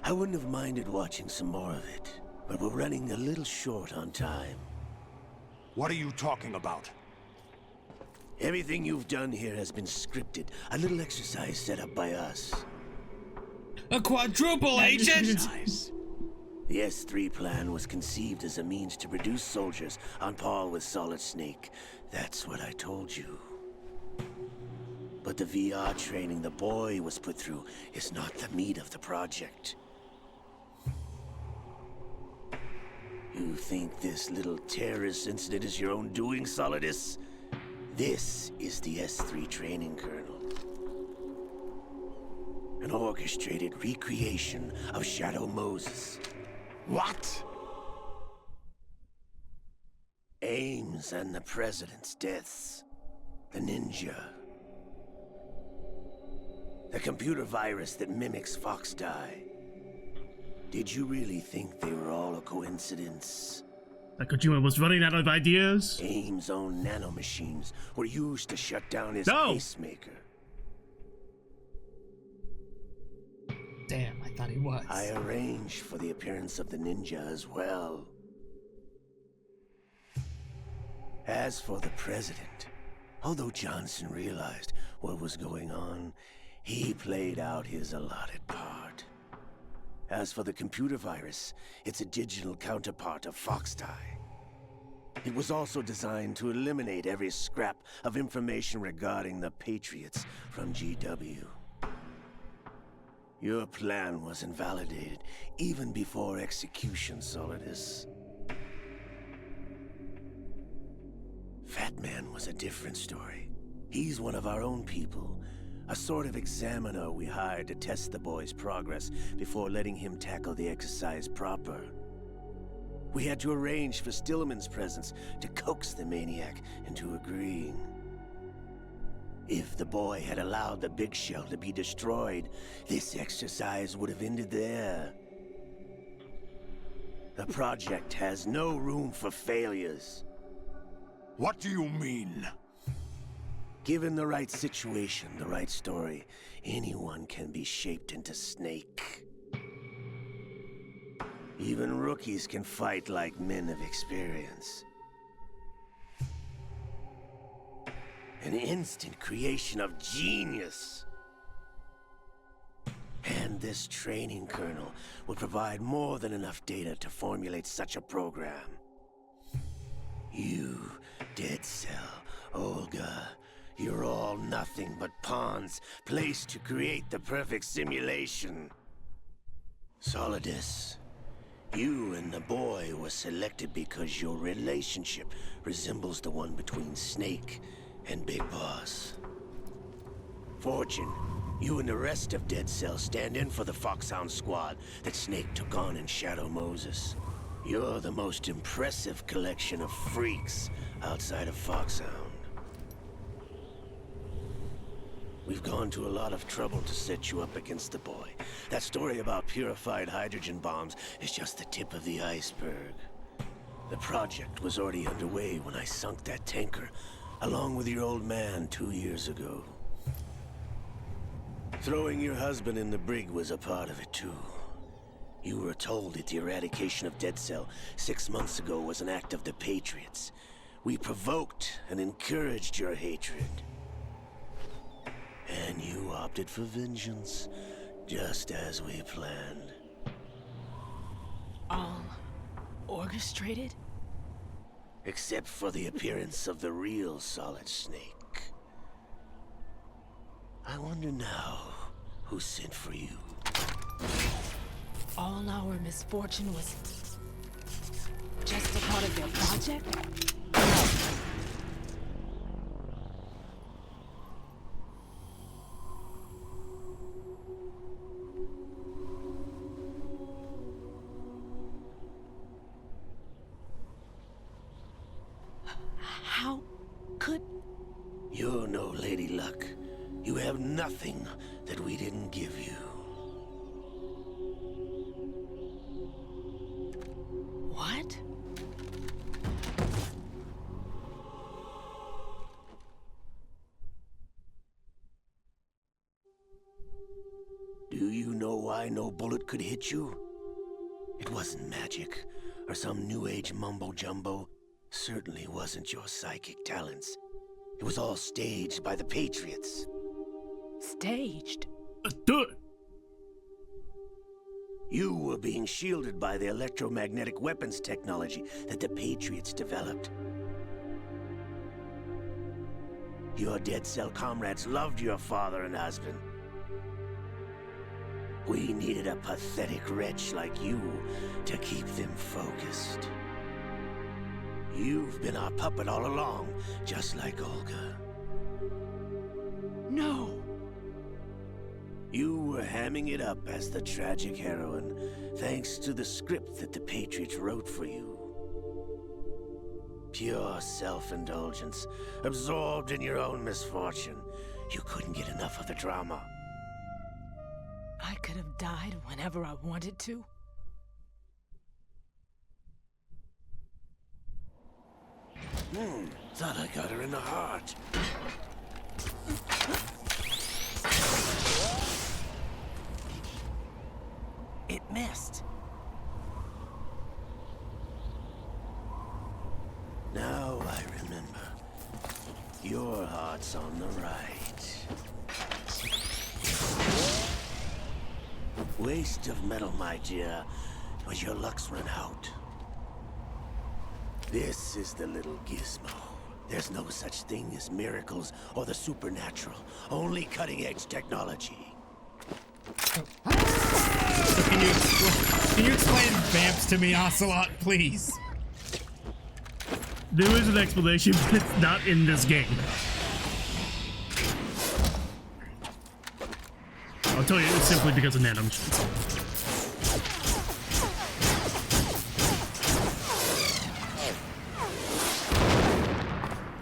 I wouldn't have minded watching some more of it, but we're running a little short on time. What are you talking about? Everything you've done here has been scripted. A little exercise set up by us. A quadruple agent? The S3 plan was conceived as a means to produce soldiers on par with Solid Snake. That's what I told you. But the VR training the boy was put through is not the meat of the project. You think this little terrorist incident is your own doing, Solidus? This is the S3 training kernel. An orchestrated recreation of Shadow Moses. What? Ames and the President's deaths. The ninja. The computer virus that mimics Fox Die. Did you really think they were all a coincidence? That Kojima was running out of ideas. Ames' own nanomachines were used to shut down his pacemaker. thought he was. I arranged for the appearance of the ninja as well. As for the president, although Johnson realized what was going on, he played out his allotted part. As for the computer virus, it's a digital counterpart of Foxtie. It was also designed to eliminate every scrap of information regarding the Patriots from GW. Your plan was invalidated even before execution, Solidus. Fat Man was a different story. He's one of our own people, a sort of examiner we hired to test the boy's progress before letting him tackle the exercise proper. We had to arrange for Stillman's presence to coax the maniac into agreeing. If the boy had allowed the big shell to be destroyed, this exercise would have ended there. The project has no room for failures. What do you mean? Given the right situation, the right story, anyone can be shaped into Snake. Even rookies can fight like men of experience. An instant creation of genius. And this training kernel would provide more than enough data to formulate such a program. You, Dead Cell, Olga, you're all nothing but pawns placed to create the perfect simulation. Solidus, you and the boy were selected because your relationship resembles the one between Snake and Big Boss. Fortune, you and the rest of Dead Cell stand in for the Foxhound squad that Snake took on in Shadow Moses. You're the most impressive collection of freaks outside of Foxhound. We've gone to a lot of trouble to set you up against the boy. That story about purified hydrogen bombs is just the tip of the iceberg. The project was already underway when I sunk that tanker, along with your old man 2 years ago. Throwing your husband in the brig was a part of it too. You were told that the eradication of Dead Cell 6 months ago was an act of the Patriots. We provoked and encouraged your hatred. And you opted for vengeance, just as we planned. All orchestrated? Except for the appearance of the real Solid Snake. I wonder now who sent for you. All our misfortune was just a part of their project? How could... You're no Lady Luck. You have nothing that we didn't give you. What? Do you know why no bullet could hit you? It wasn't magic, or some new age mumbo-jumbo. Certainly wasn't your psychic talents. It was all staged by the Patriots. Staged? You were being shielded by the electromagnetic weapons technology that the Patriots developed. Your Dead Cell comrades loved your father and husband. We needed a pathetic wretch like you to keep them focused. You've been our puppet all along, just like Olga. No! You were hamming it up as the tragic heroine, thanks to the script that the Patriots wrote for you. Pure self-indulgence, absorbed in your own misfortune. You couldn't get enough of the drama. I could have died whenever I wanted to. Thought I got her in the heart. missed? Now I remember. Your heart's on the right. Waste of metal, my dear, but your luck's run out. This is the little gizmo. There's no such thing as miracles or the supernatural. Only cutting-edge technology. So can you explain vamps to me, Ocelot, please? There is an explanation, but it's not in this game. I'll tell you, it's simply because of nanomachines.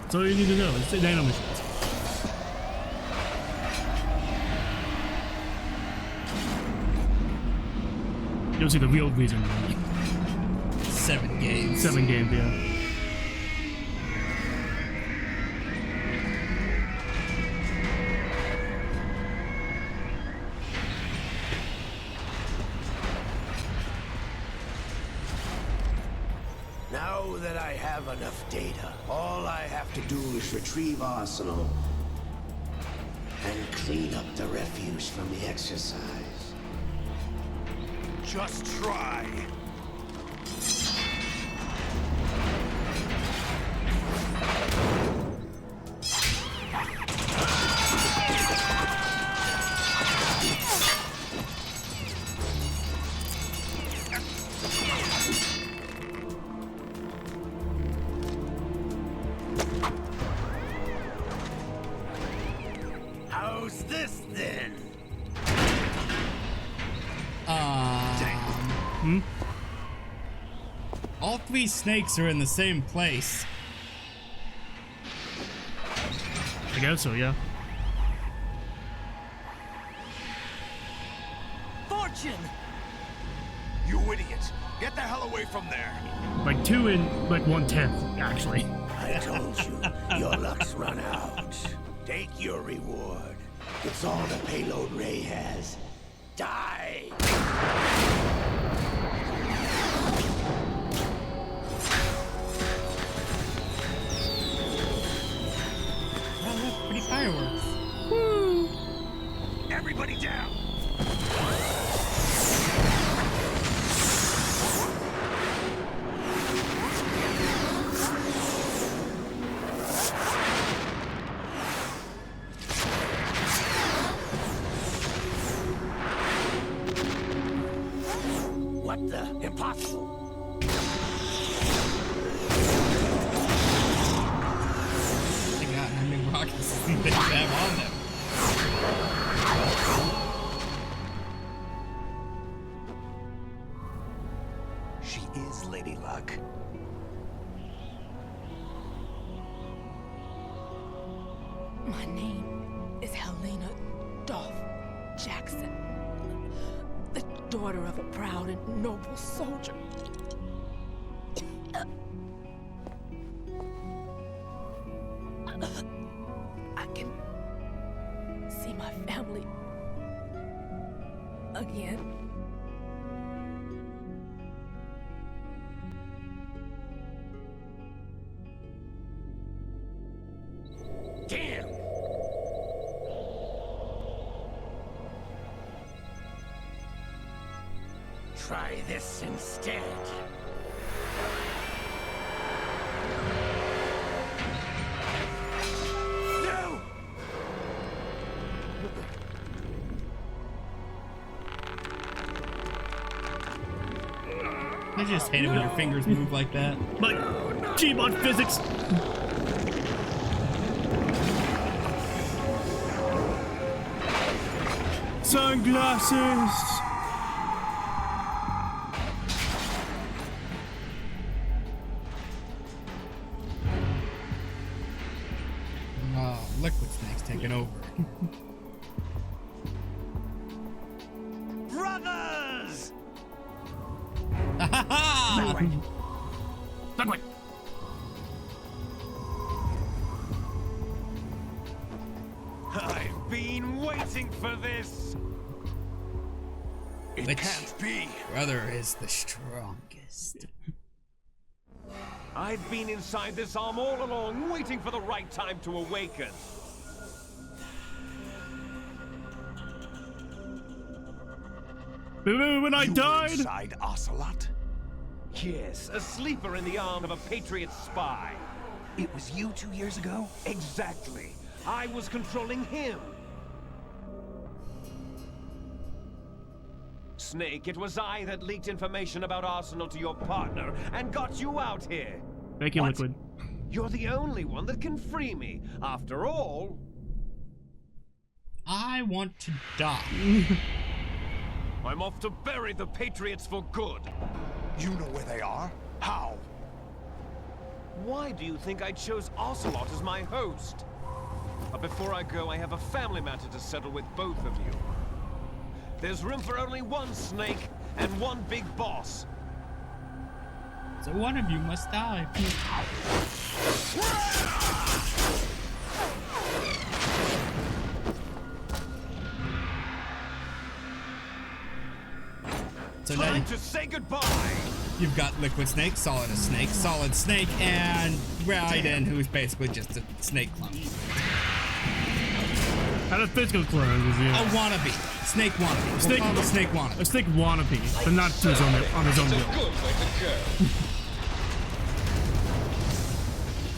That's all you need to know. It's nanomachines. You'll see the real reason. 7 games. 7 games, yeah. Now that I have enough data, all I have to do is retrieve Arsenal and clean up the refuse from the exercise. Just try. How's this then? All 3 snakes are in the same place. I guess so, yeah. Fortune! You idiot! Get the hell away from there! Like 2 and like 1/10, actually. I told you, your luck's run out. Take your reward. It's all the payload Ray has. Die! Oh, look, pretty fireworks. Woo! Everybody down! What the? Impossible! They got how many rockets they have on them. She is Lady Luck. My name is Helena Dolph Jackson, the daughter of a proud and noble soldier. I can see my family again. Damn! Try this instead. No! I just hate it when your fingers move like that. My Gmod physics! Sunglasses! Oh, Liquid Snake's taking over. Brothers! That way. That way. I've been waiting for this! Which can't be. brother is the strongest? I've been inside this arm all along, waiting for the right time to awaken. When I died? Inside Ocelot? Yes, a sleeper in the arm of a Patriot spy. It was you 2 years ago? Exactly. I was controlling him. Snake, it was I that leaked information about Arsenal to your partner and got you out here. Thank you, Liquid. You're the only one that can free me. After all... I want to die. I'm off to bury the Patriots for good. You know where they are? How? Why do you think I chose Ocelot as my host? But before I go, I have a family matter to settle with both of you. There's room for only one Snake and one big boss. So one of you must die. So now Time to say goodbye. You've got Liquid Snake, Solid Snake, and Raiden, who's basically just a snake clone. Not a physical clone, is he? A wannabe. Snake wannabe. Snake wannabe. A snake wannabe, but not to his own, on his own will.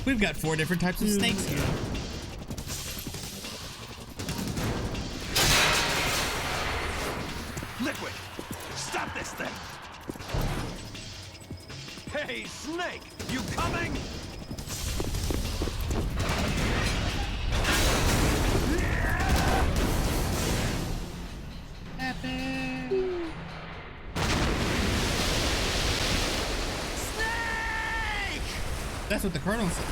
We've got 4 different types of snakes here. Liquid, stop this thing. Hey, Snake, you coming? That's what the Colonel says.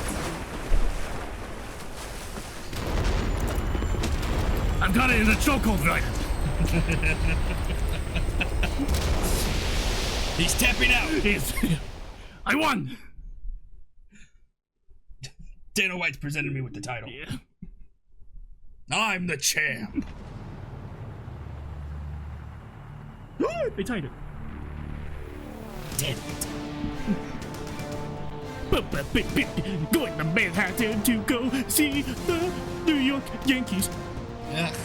I've got it in the chokehold, Raiden. He's tapping out. I won. Dana White's presented me with the title. Yeah. I'm the champ. They tied it. Damn it. Going to Manhattan to go see the New York Yankees. Ugh.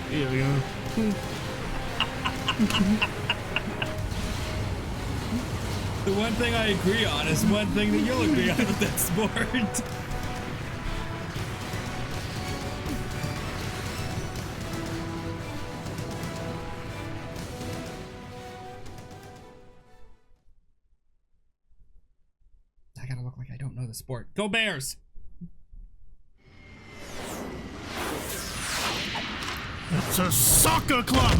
Here we go. The one thing I agree on is one thing that you'll agree on with that sport. I gotta look like I don't know the sport. Go Bears! It's a soccer club!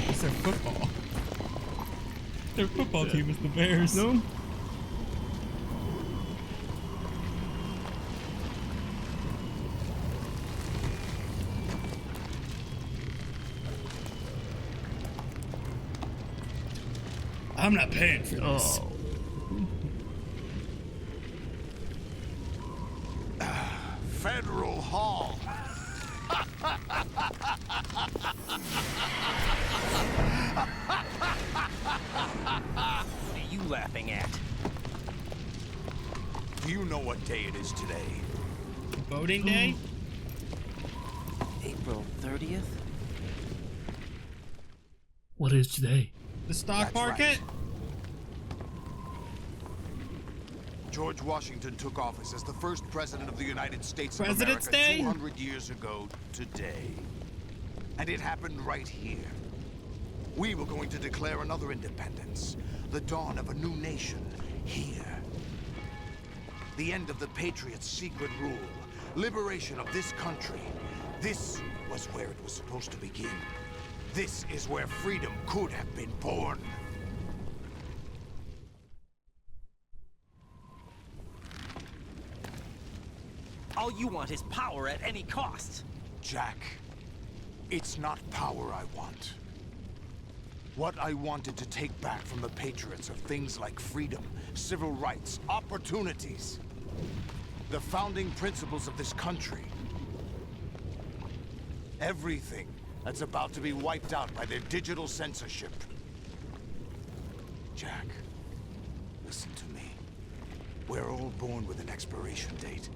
It's their football. Their football team is the Bears. No? I'm not paying for this. Oh. Federal Hall. What are you laughing at? Do you know what day it is today? Voting day? April 30th? What is today? The stock That's market? right. George Washington took office as the first president of the United States of President's America Day? 200 years ago today. And it happened right here. We were going to declare another independence, the dawn of a new nation here. The end of the Patriots' secret rule, liberation of this country. This was where it was supposed to begin. This is where freedom could have been born. All you want is power at any cost. Jack, it's not power I want. What I wanted to take back from the Patriots are things like freedom, civil rights, opportunities. The founding principles of this country. Everything that's about to be wiped out by their digital censorship. Jack, listen to me. We're all born with an expiration date.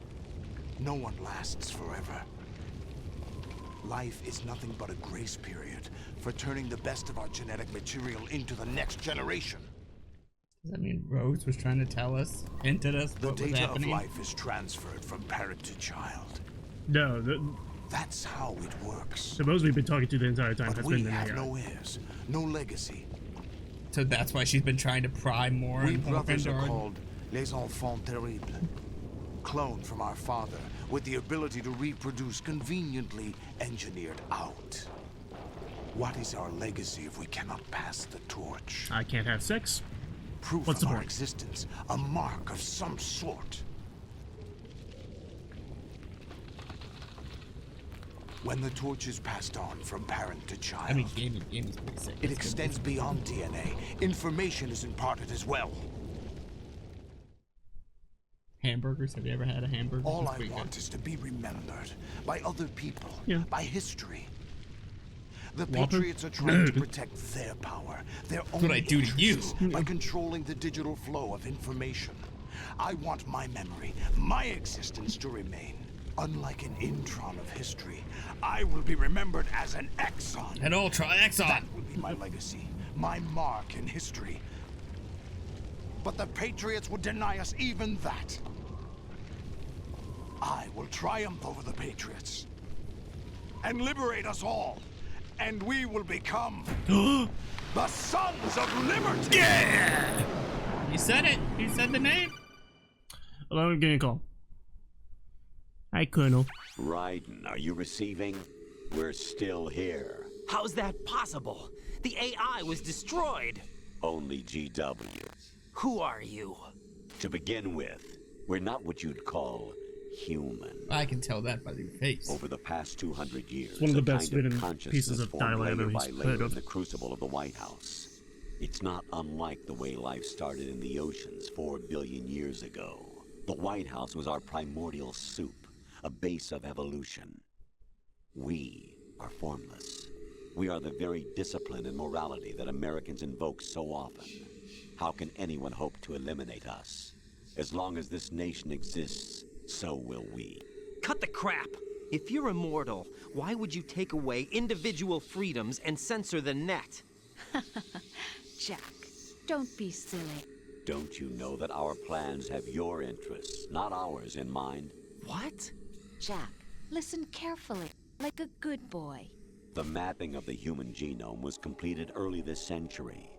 No one lasts forever. Life is nothing but a grace period for turning the best of our genetic material into the next generation. Does that mean Rose was trying to tell us, hint at us what was happening? The data of life is transferred from parent to child. No, that's how it works. The Rose we've been talking to the entire time But has we been the have AI. no heirs, no legacy. So that's why she's been trying to pry more We and more brothers into are our... called les enfants terribles, cloned from our father with the ability to reproduce conveniently engineered out. What is our legacy if we cannot pass the torch? I can't have sex. Proof What's of the our point? existence, a mark of some sort. When the torch is passed on from parent to child, I mean, gaming is pretty sick. it extends beyond DNA. Information is imparted as well. Hamburgers? Have you ever had a hamburger? All That's I pretty want good. is to be remembered by other people, Yeah. by history. The Whopper? Patriots are trying to protect their power, their own what I do to you. interests, by controlling the digital flow of information. I want my memory, my existence to remain. Unlike an intron of history, I will be remembered as an exon. An ultra exon. That will be my legacy, my mark in history. But the Patriots would deny us even that. I will triumph over the Patriots and liberate us all, and we will become the Sons of Liberty. Yeah! You said it. You said the name. Hello, I'm getting a call. Hi, Colonel. Raiden, are you receiving? We're still here. How's that possible? The AI was destroyed. Only GW. Who are you? To begin with, we're not what you'd call human. I can tell that by your face. Over the past 200 years, It's one of the a best kind written consciousness pieces of formed dialogue I've layer ever by heard layer of. in the crucible of the White House. It's not unlike the way life started in the oceans 4 billion years ago. The White House was our primordial soup, a base of evolution. We are formless. We are the very discipline and morality that Americans invoke so often. How can anyone hope to eliminate us? As long as this nation exists, so will we. Cut the crap! If you're immortal, why would you take away individual freedoms and censor the net? Jack, don't be silly. Don't you know that our plans have your interests, not ours, in mind? What? Jack, listen carefully, like a good boy. The mapping of the human genome was completed early this century.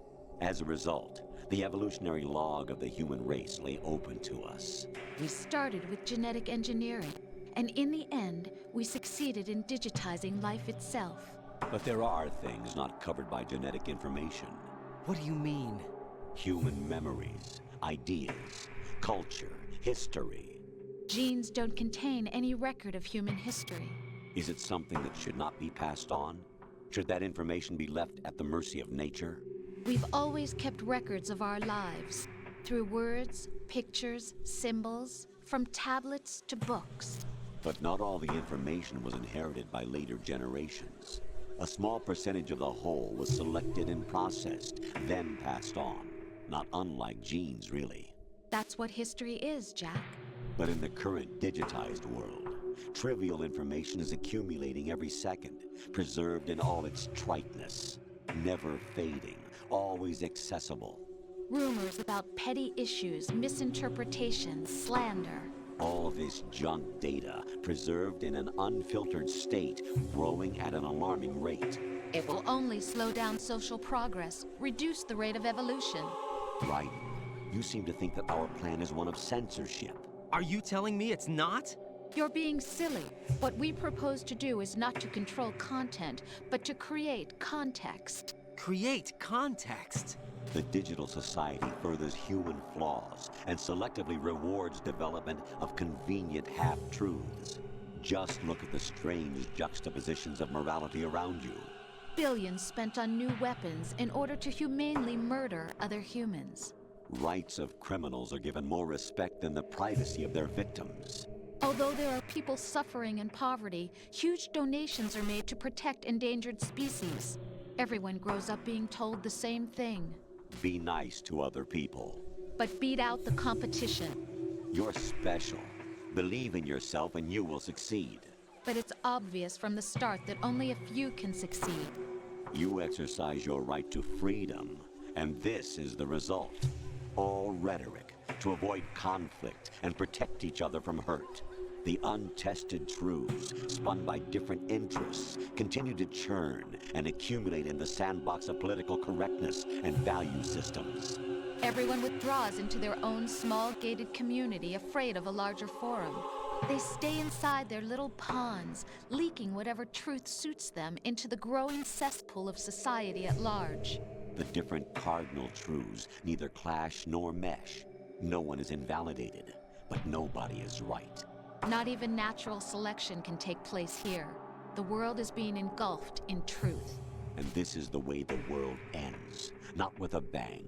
As a result, the evolutionary log of the human race lay open to us. We started with genetic engineering, and in the end, we succeeded in digitizing life itself. But there are things not covered by genetic information. What do you mean? Human memories, ideas, culture, history. Genes don't contain any record of human history. Is it something that should not be passed on? Should that information be left at the mercy of nature? We've always kept records of our lives, through words, pictures, symbols, from tablets to books. But not all the information was inherited by later generations. A small percentage of the whole was selected and processed, then passed on. Not unlike genes, really. That's what history is, Jack. But in the current digitized world, trivial information is accumulating every second, preserved in all its triteness, never fading, always accessible. Rumors about petty issues, misinterpretations, slander. All this junk data, preserved in an unfiltered state, growing at an alarming rate. It will only slow down social progress, reduce the rate of evolution. Right. You seem to think that our plan is one of censorship. Are you telling me it's not? You're being silly. What we propose to do is not to control content, but to create context. Create context? The digital society furthers human flaws and selectively rewards development of convenient half-truths. Just look at the strange juxtapositions of morality around you. Billions spent on new weapons in order to humanely murder other humans. Rights of criminals are given more respect than the privacy of their victims. Oh, Although there are people suffering in poverty, huge donations are made to protect endangered species. Everyone grows up being told the same thing. Be nice to other people. But beat out the competition. You're special. Believe in yourself and you will succeed. But it's obvious from the start that only a few can succeed. You exercise your right to freedom, and this is the result. All rhetoric to avoid conflict and protect each other from hurt. The untested truths, spun by different interests, continue to churn and accumulate in the sandbox of political correctness and value systems. Everyone withdraws into their own small gated community, afraid of a larger forum. They stay inside their little ponds, leaking whatever truth suits them into the growing cesspool of society at large. The different cardinal truths neither clash nor mesh. No one is invalidated, but nobody is right. Not even natural selection can take place here. The world is being engulfed in truth. And this is the way the world ends. Not with a bang,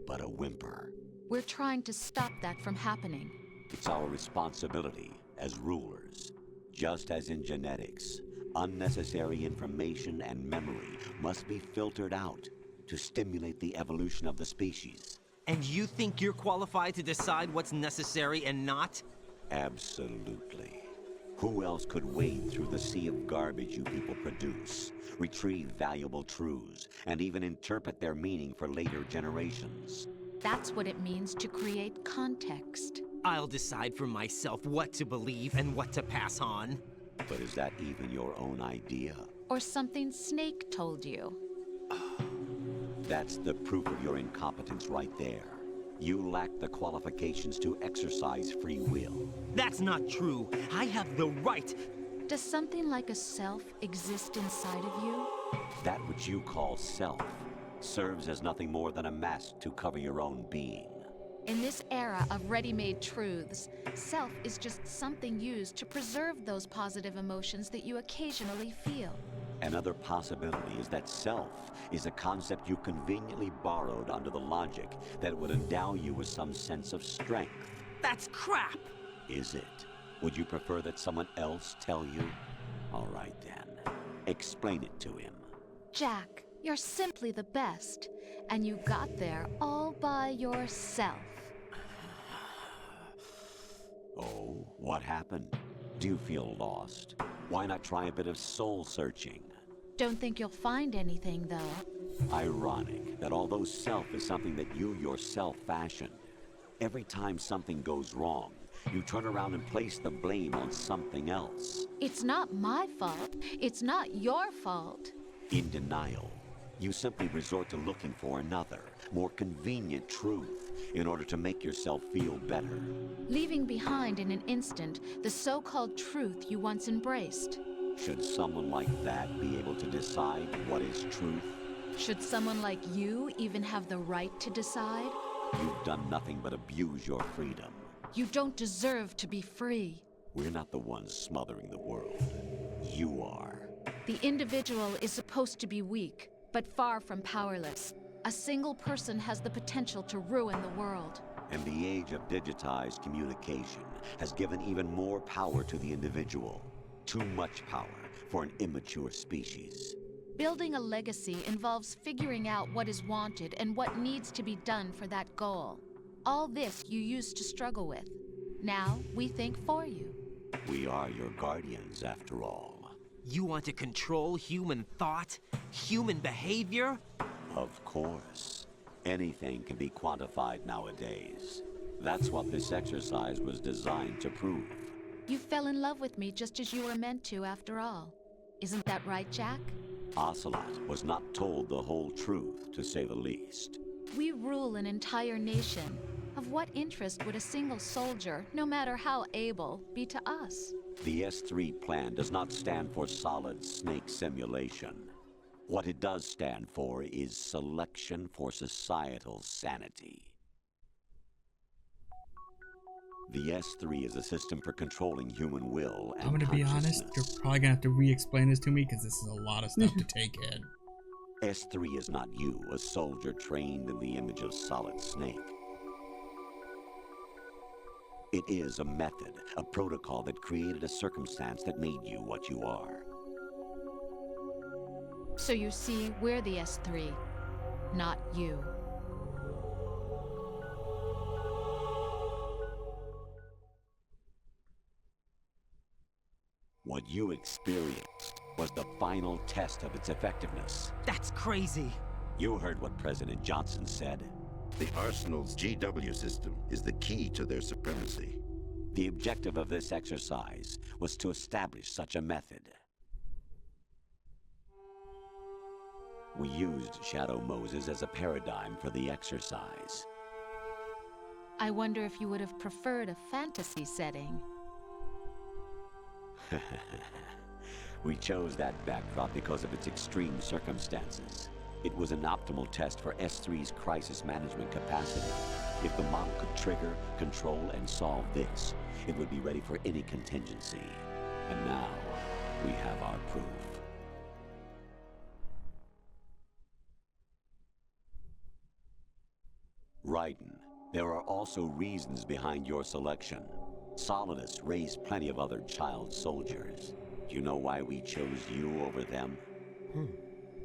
but a whimper. We're trying to stop that from happening. It's our responsibility as rulers. Just as in genetics, unnecessary information and memory must be filtered out to stimulate the evolution of the species. And you think you're qualified to decide what's necessary and not? Absolutely. Who else could wade through the sea of garbage you people produce, retrieve valuable truths, and even interpret their meaning for later generations? That's what it means to create context. I'll decide for myself what to believe and what to pass on. But is that even your own idea? Or something Snake told you? That's the proof of your incompetence right there. You lack the qualifications to exercise free will. That's not true. I have the right. Does something like a self exist inside of you? That which you call self serves as nothing more than a mask to cover your own being. In this era of ready-made truths, self is just something used to preserve those positive emotions that you occasionally feel. Another possibility is that self is a concept you conveniently borrowed under the logic that it would endow you with some sense of strength. That's crap! Is it? Would you prefer that someone else tell you? All right then. Explain it to him. Jack, you're simply the best, and you got there all by yourself. Oh, what happened? Do you feel lost? Why not try a bit of soul searching? Don't think you'll find anything, though. Ironic that although self is something that you yourself fashioned, every time something goes wrong, you turn around and place the blame on something else. It's not my fault. It's not your fault. In denial, you simply resort to looking for another, more convenient truth in order to make yourself feel better. Leaving behind in an instant the so-called truth you once embraced. Should someone like that be able to decide what is truth? Should someone like you even have the right to decide? You've done nothing but abuse your freedom. You don't deserve to be free. We're not the ones smothering the world. You are. The individual is supposed to be weak, but far from powerless. A single person has the potential to ruin the world. And the age of digitized communication has given even more power to the individual. Too much power for an immature species. Building a legacy involves figuring out what is wanted and what needs to be done for that goal. All this you used to struggle with. Now we think for you. We are your guardians, after all. You want to control human thought? Human behavior? Of course. Anything can be quantified nowadays. That's what this exercise was designed to prove. You fell in love with me just as you were meant to, after all. Isn't that right, Jack? Ocelot was not told the whole truth, to say the least. We rule an entire nation. Of what interest would a single soldier, no matter how able, be to us? The S3 plan does not stand for solid snake simulation. What it does stand for is selection for societal sanity. The S3 is a system for controlling human will and I'm gonna be honest, you're probably gonna have to re-explain this to me because this is a lot of stuff to take in. S3 is not you, a soldier trained in the image of Solid Snake. It is a method, a protocol that created a circumstance that made you what you are. So you see, we're the S3, not you. What you experienced was the final test of its effectiveness. That's crazy. You heard what President Johnson said. The Arsenal's GW system is the key to their supremacy. The objective of this exercise was to establish such a method. We used Shadow Moses as a paradigm for the exercise. I wonder if you would have preferred a fantasy setting. We chose that backdrop because of its extreme circumstances. It was an optimal test for S3's crisis management capacity. If the model could trigger, control, and solve this, it would be ready for any contingency. And now, we have our proof. Raiden, there are also reasons behind your selection. Solidus raised plenty of other child soldiers. Do you know why we chose you over them?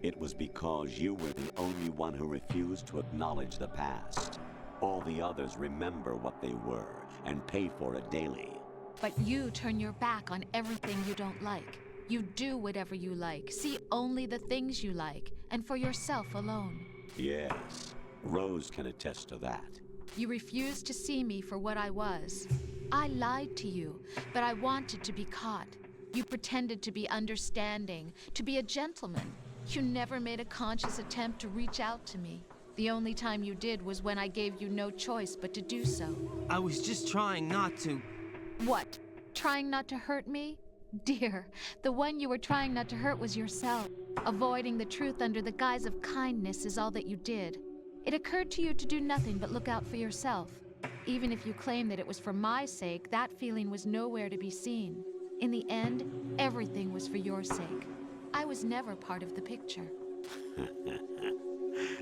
It was because you were the only one who refused to acknowledge the past. All the others remember what they were and pay for it daily. But you turn your back on everything you don't like. You do whatever you like, see only the things you like, and for yourself alone. Yes, Rose can attest to that. You refused to see me for what I was. I lied to you, but I wanted to be caught. You pretended to be understanding, to be a gentleman. You never made a conscious attempt to reach out to me. The only time you did was when I gave you no choice but to do so. I was just trying not to... What? Trying not to hurt me? Dear, the one you were trying not to hurt was yourself. Avoiding the truth under the guise of kindness is all that you did. It occurred to you to do nothing but look out for yourself. Even if you claim that it was for my sake, that feeling was nowhere to be seen. In the end, everything was for your sake. I was never part of the picture.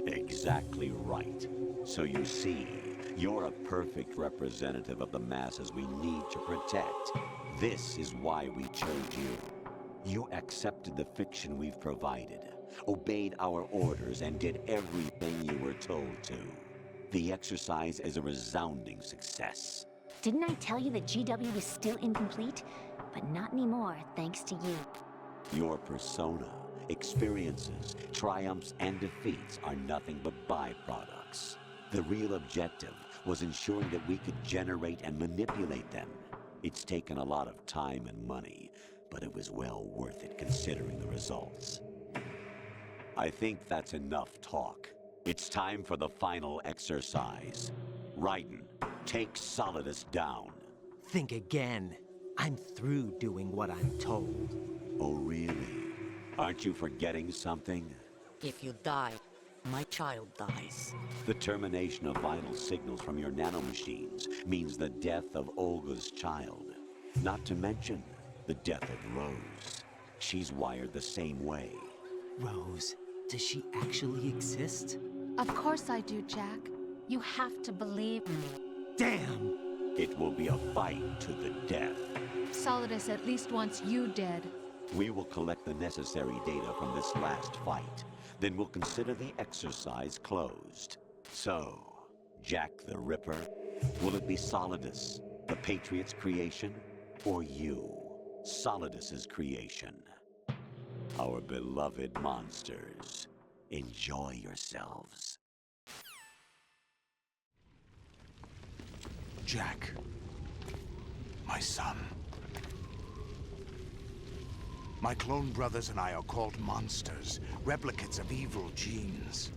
Exactly right. So you see, you're a perfect representative of the masses we need to protect. This is why we chose you. You accepted the fiction we've provided, obeyed our orders, and did everything you were told to. The exercise is a resounding success. Didn't I tell you that GW was still incomplete? But not anymore, thanks to you. Your persona, experiences, triumphs, and defeats are nothing but byproducts. The real objective was ensuring that we could generate and manipulate them. It's taken a lot of time and money, but it was well worth it considering the results. I think that's enough talk. It's time for the final exercise. Raiden, take Solidus down. Think again. I'm through doing what I'm told. Oh, really? Aren't you forgetting something? If you die, my child dies. The termination of vital signals from your nanomachines means the death of Olga's child. Not to mention the death of Rose. She's wired the same way. Rose, does she actually exist? Of course I do, Jack. You have to believe me. Damn! It will be a fight to the death. Solidus at least wants you dead. We will collect the necessary data from this last fight. Then we'll consider the exercise closed. So, Jack the Ripper, will it be Solidus, the Patriot's creation, or you, Solidus's creation? Our beloved monsters, enjoy yourselves. Jack, my son. My clone brothers and I are called monsters, replicates of evil genes.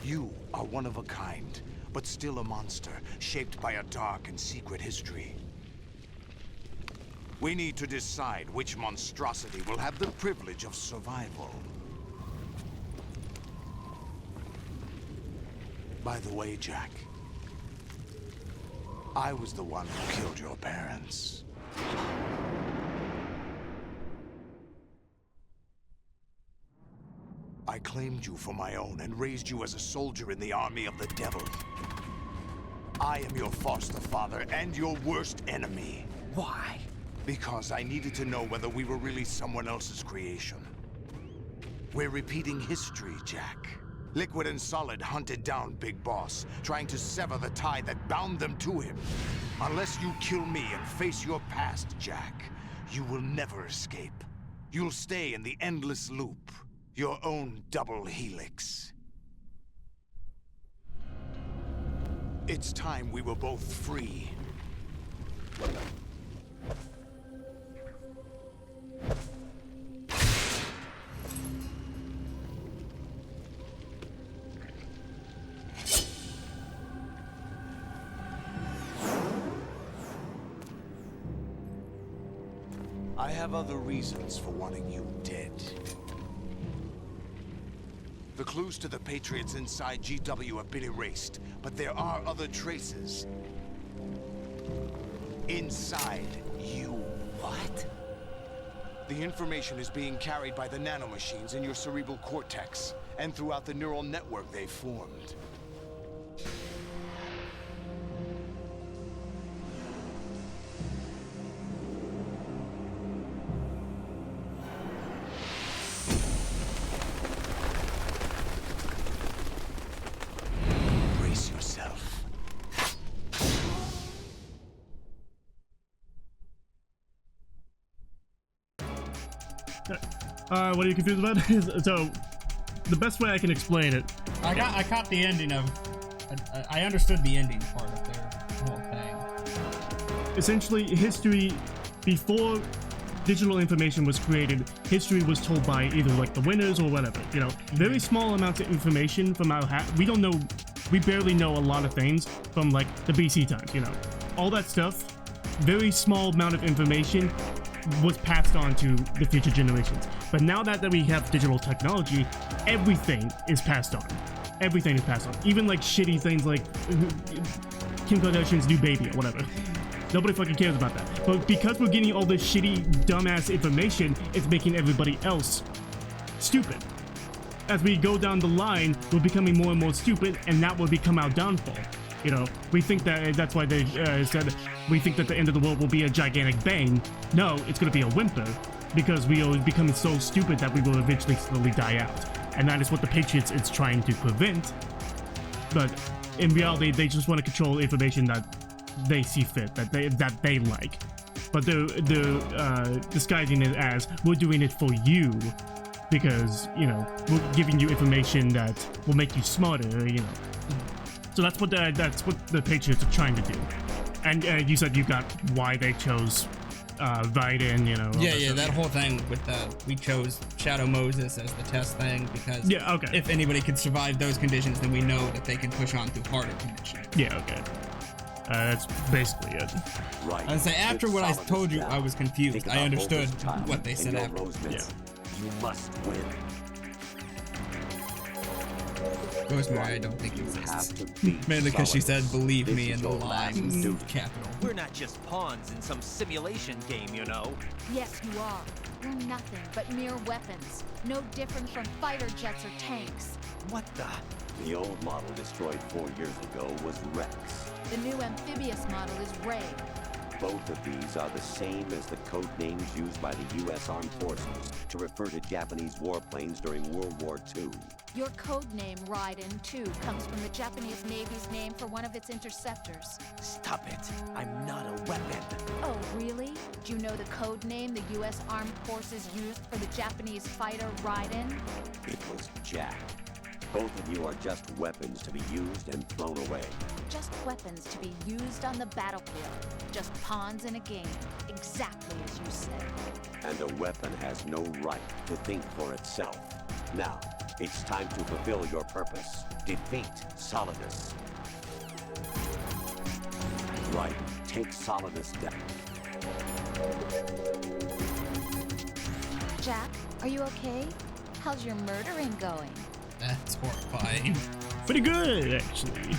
You are one of a kind, but still a monster, shaped by a dark and secret history. We need to decide which monstrosity will have the privilege of survival. By the way, Jack, I was the one who killed your parents. I claimed you for my own and raised you as a soldier in the army of the devil. I am your foster father and your worst enemy. Why? Because I needed to know whether we were really someone else's creation. We're repeating history, Jack. Liquid and Solid hunted down Big Boss, trying to sever the tie that bound them to him. Unless you kill me and face your past, Jack, you will never escape. You'll stay in the endless loop, your own double helix. It's time we were both free. I have other reasons for wanting you dead. The clues to the Patriots inside GW have been erased, but there are other traces. Inside you. What? The information is being carried by the nanomachines in your cerebral cortex, and throughout the neural network they've formed. Brace yourself. What are you confused about? So, the best way I can explain it. I caught the ending of. I understood the ending part of their whole thing. Essentially, history before digital information was created, history was told by either like the winners or whatever. You know, very small amounts of information from our we don't know. We barely know a lot of things from like the BC times. You know, all that stuff. Very small amount of information was passed on to the future generations. But now that we have digital technology, everything is passed on. Everything is passed on. Even like shitty things like Kim Kardashian's new baby or whatever. Nobody fucking cares about that. But because we're getting all this shitty, dumbass information, it's making everybody else stupid. As we go down the line, we're becoming more and more stupid, and that will become our downfall. You know, we think that's why they said we think that the end of the world will be a gigantic bang. No, it's going to be a whimper, because we are becoming so stupid that we will eventually slowly die out. And that is what the Patriots is trying to prevent. But in reality, they just want to control information that they see fit, that they like. But they're disguising it as we're doing it for you, because, you know, we're giving you information that will make you smarter, you know. So that's what the Patriots are trying to do. And you said you got why they chose Raiden, you know. Yeah, that whole thing with we chose Shadow Moses as the test thing because if anybody could survive those conditions, then we know that they can push on through harder conditions. Yeah, okay. That's basically it. Right. I'd say after what I told you, I was confused. I understood what they said after. Yeah. You must win. Rosemary, I don't think exists. Mainly because she said, "Believe me," in the lines capital. We're not just pawns in some simulation game, you know. Yes, you are. You're nothing but mere weapons. No different from fighter jets or tanks. What the? The old model destroyed 4 years ago was Rex. The new amphibious model is Ray. Both of these are the same as the code names used by the U.S. Armed Forces to refer to Japanese warplanes during World War II. Your code name, Raiden, too, comes from the Japanese Navy's name for one of its interceptors. Stop it. I'm not a weapon. Oh, really? Do you know the code name the U.S. Armed Forces used for the Japanese fighter Raiden? It was Jack. Both of you are just weapons to be used and thrown away. Just weapons to be used on the battlefield. Just pawns in a game. Exactly as you said. And a weapon has no right to think for itself. Now, it's time to fulfill your purpose. Defeat Solidus. Right, take Solidus down. Jack, are you okay? How's your murdering going? That's horrifying. Pretty good, actually.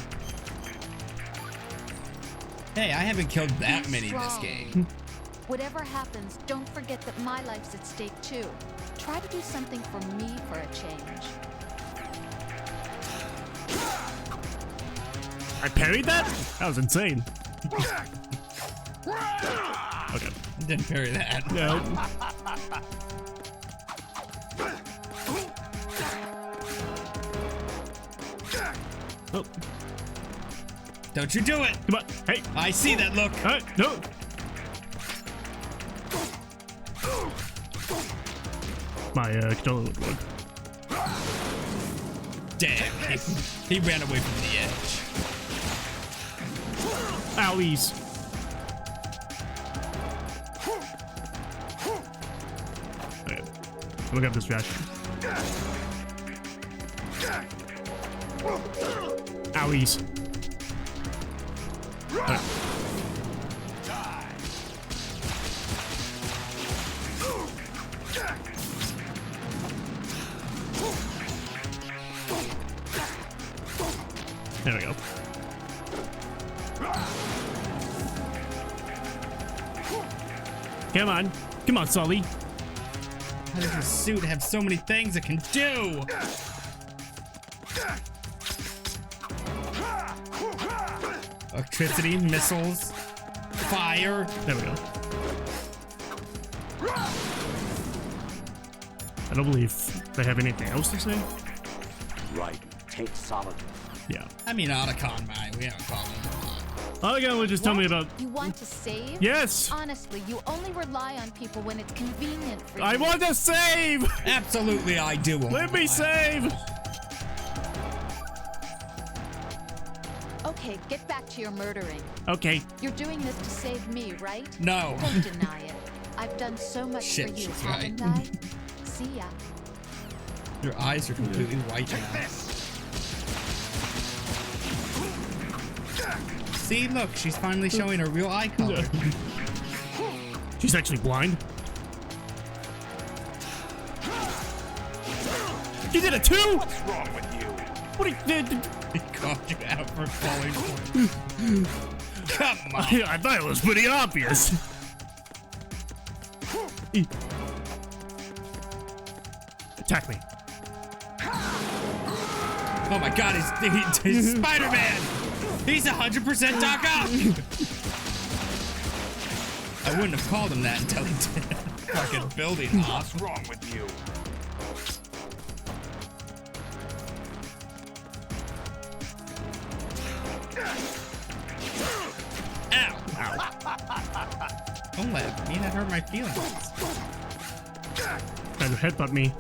Hey, I haven't killed that many this game. Whatever happens, don't forget that my life's at stake too. Try to do something for me for a change. I parried that? That was insane. Okay. Didn't parry that. No. Oh. Don't you do it! Come on. Hey. I see that look. No. My controller would work. Damn. He ran away from the edge. Owies. Okay. Look up this reaction. Owies. Okay. There we go. Come on. Come on, Sully. How does this suit have so many things it can do? Electricity, missiles, fire. There we go. I don't believe they have anything else to say. Right. Take solid. Yeah. I mean, Otacon, man. We haven't called him. Otacon would just tell me about. You want to save? Yes. Honestly, you only rely on people when it's convenient for you. I want to save. Absolutely, I do. Let me save. Okay, get back to your murdering. Okay. You're doing this to save me, right? No. Don't deny it. I've done so much Shit, for you, she's haven't right. I? See ya. Your eyes are completely white now. See, look, she's finally showing her real eye color. She's actually blind. You did it too? What's wrong with you? What did he called you out for falling for it? Come on. I thought it was pretty obvious. Attack me. Oh my god, he's Spider-Man! He's 100% Doc Ock! I wouldn't have called him that until he did fucking building off. What's wrong with you? Ow! Ow. Don't laugh at me, that hurt my feelings. Trying to headbutt me.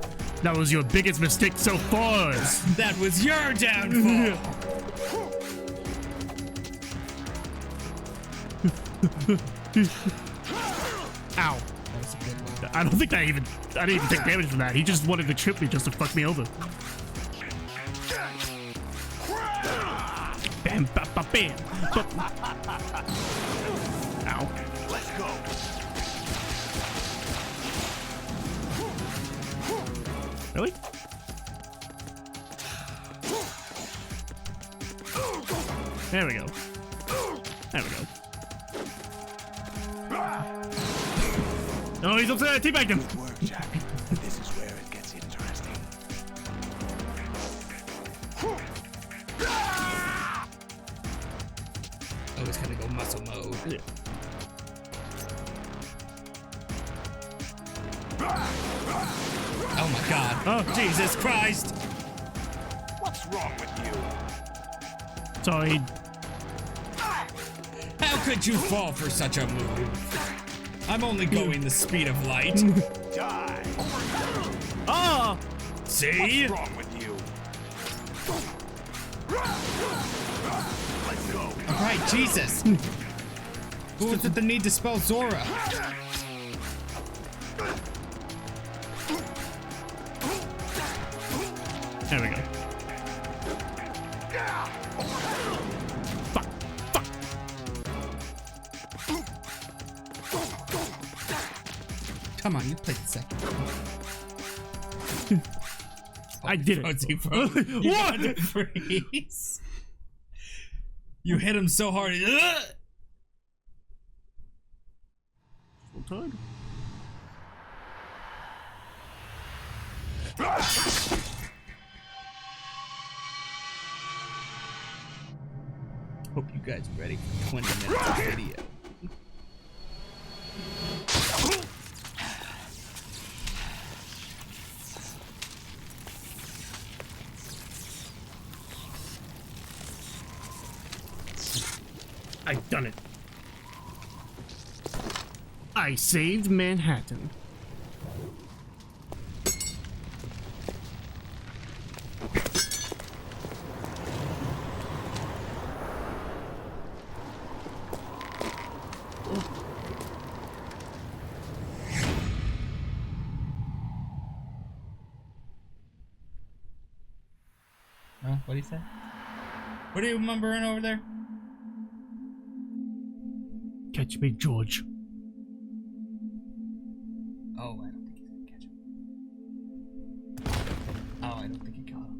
That was your biggest mistake so far. That was your downfall. Ow. I don't think I didn't even take damage from that. He just wanted to trip me just to fuck me over. Bam, ba, ba, bam. Ow. Let's go. Really? There we go. There we go. Oh, he's upset. I teabagged him. Good work, Jack. This is where it gets interesting. Always gotta go muscle mode. Yeah. Oh my god. Oh, Jesus Christ. What's wrong with you? Sorry. How could you fall for such a move? I'm only going the speed of light. Die. Ah! See? What's wrong with you? Let's go. Alright, Jesus. Who was with the need to spell Zora? There we go. Fuck. Fuck. Come on, you played the second. I did it. What? Freeze. You hit him so hard. Full time. Hope you guys are ready for 20 minutes of video. I've done it. I saved Manhattan. What do you say? What are you mumbling over there? Catch me, George. Oh, I don't think he's gonna catch him. Oh, I don't think he caught him.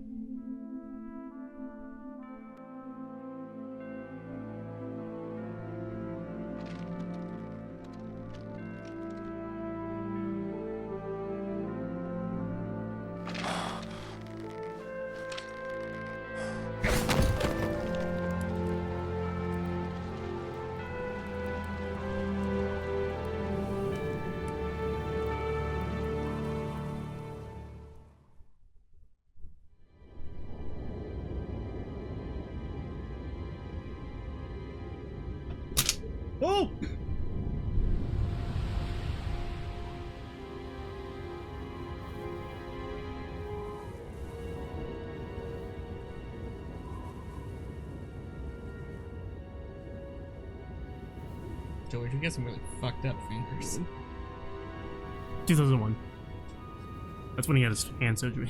Oh! George, you get some really fucked up fingers. 2001. That's when he had his hand surgery.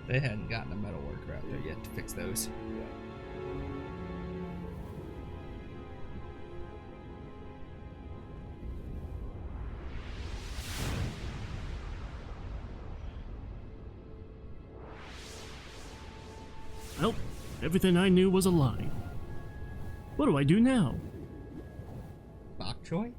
They hadn't gotten a metal worker out there yet to fix those. Well, everything I knew was a lie. What do I do now? Bok choy?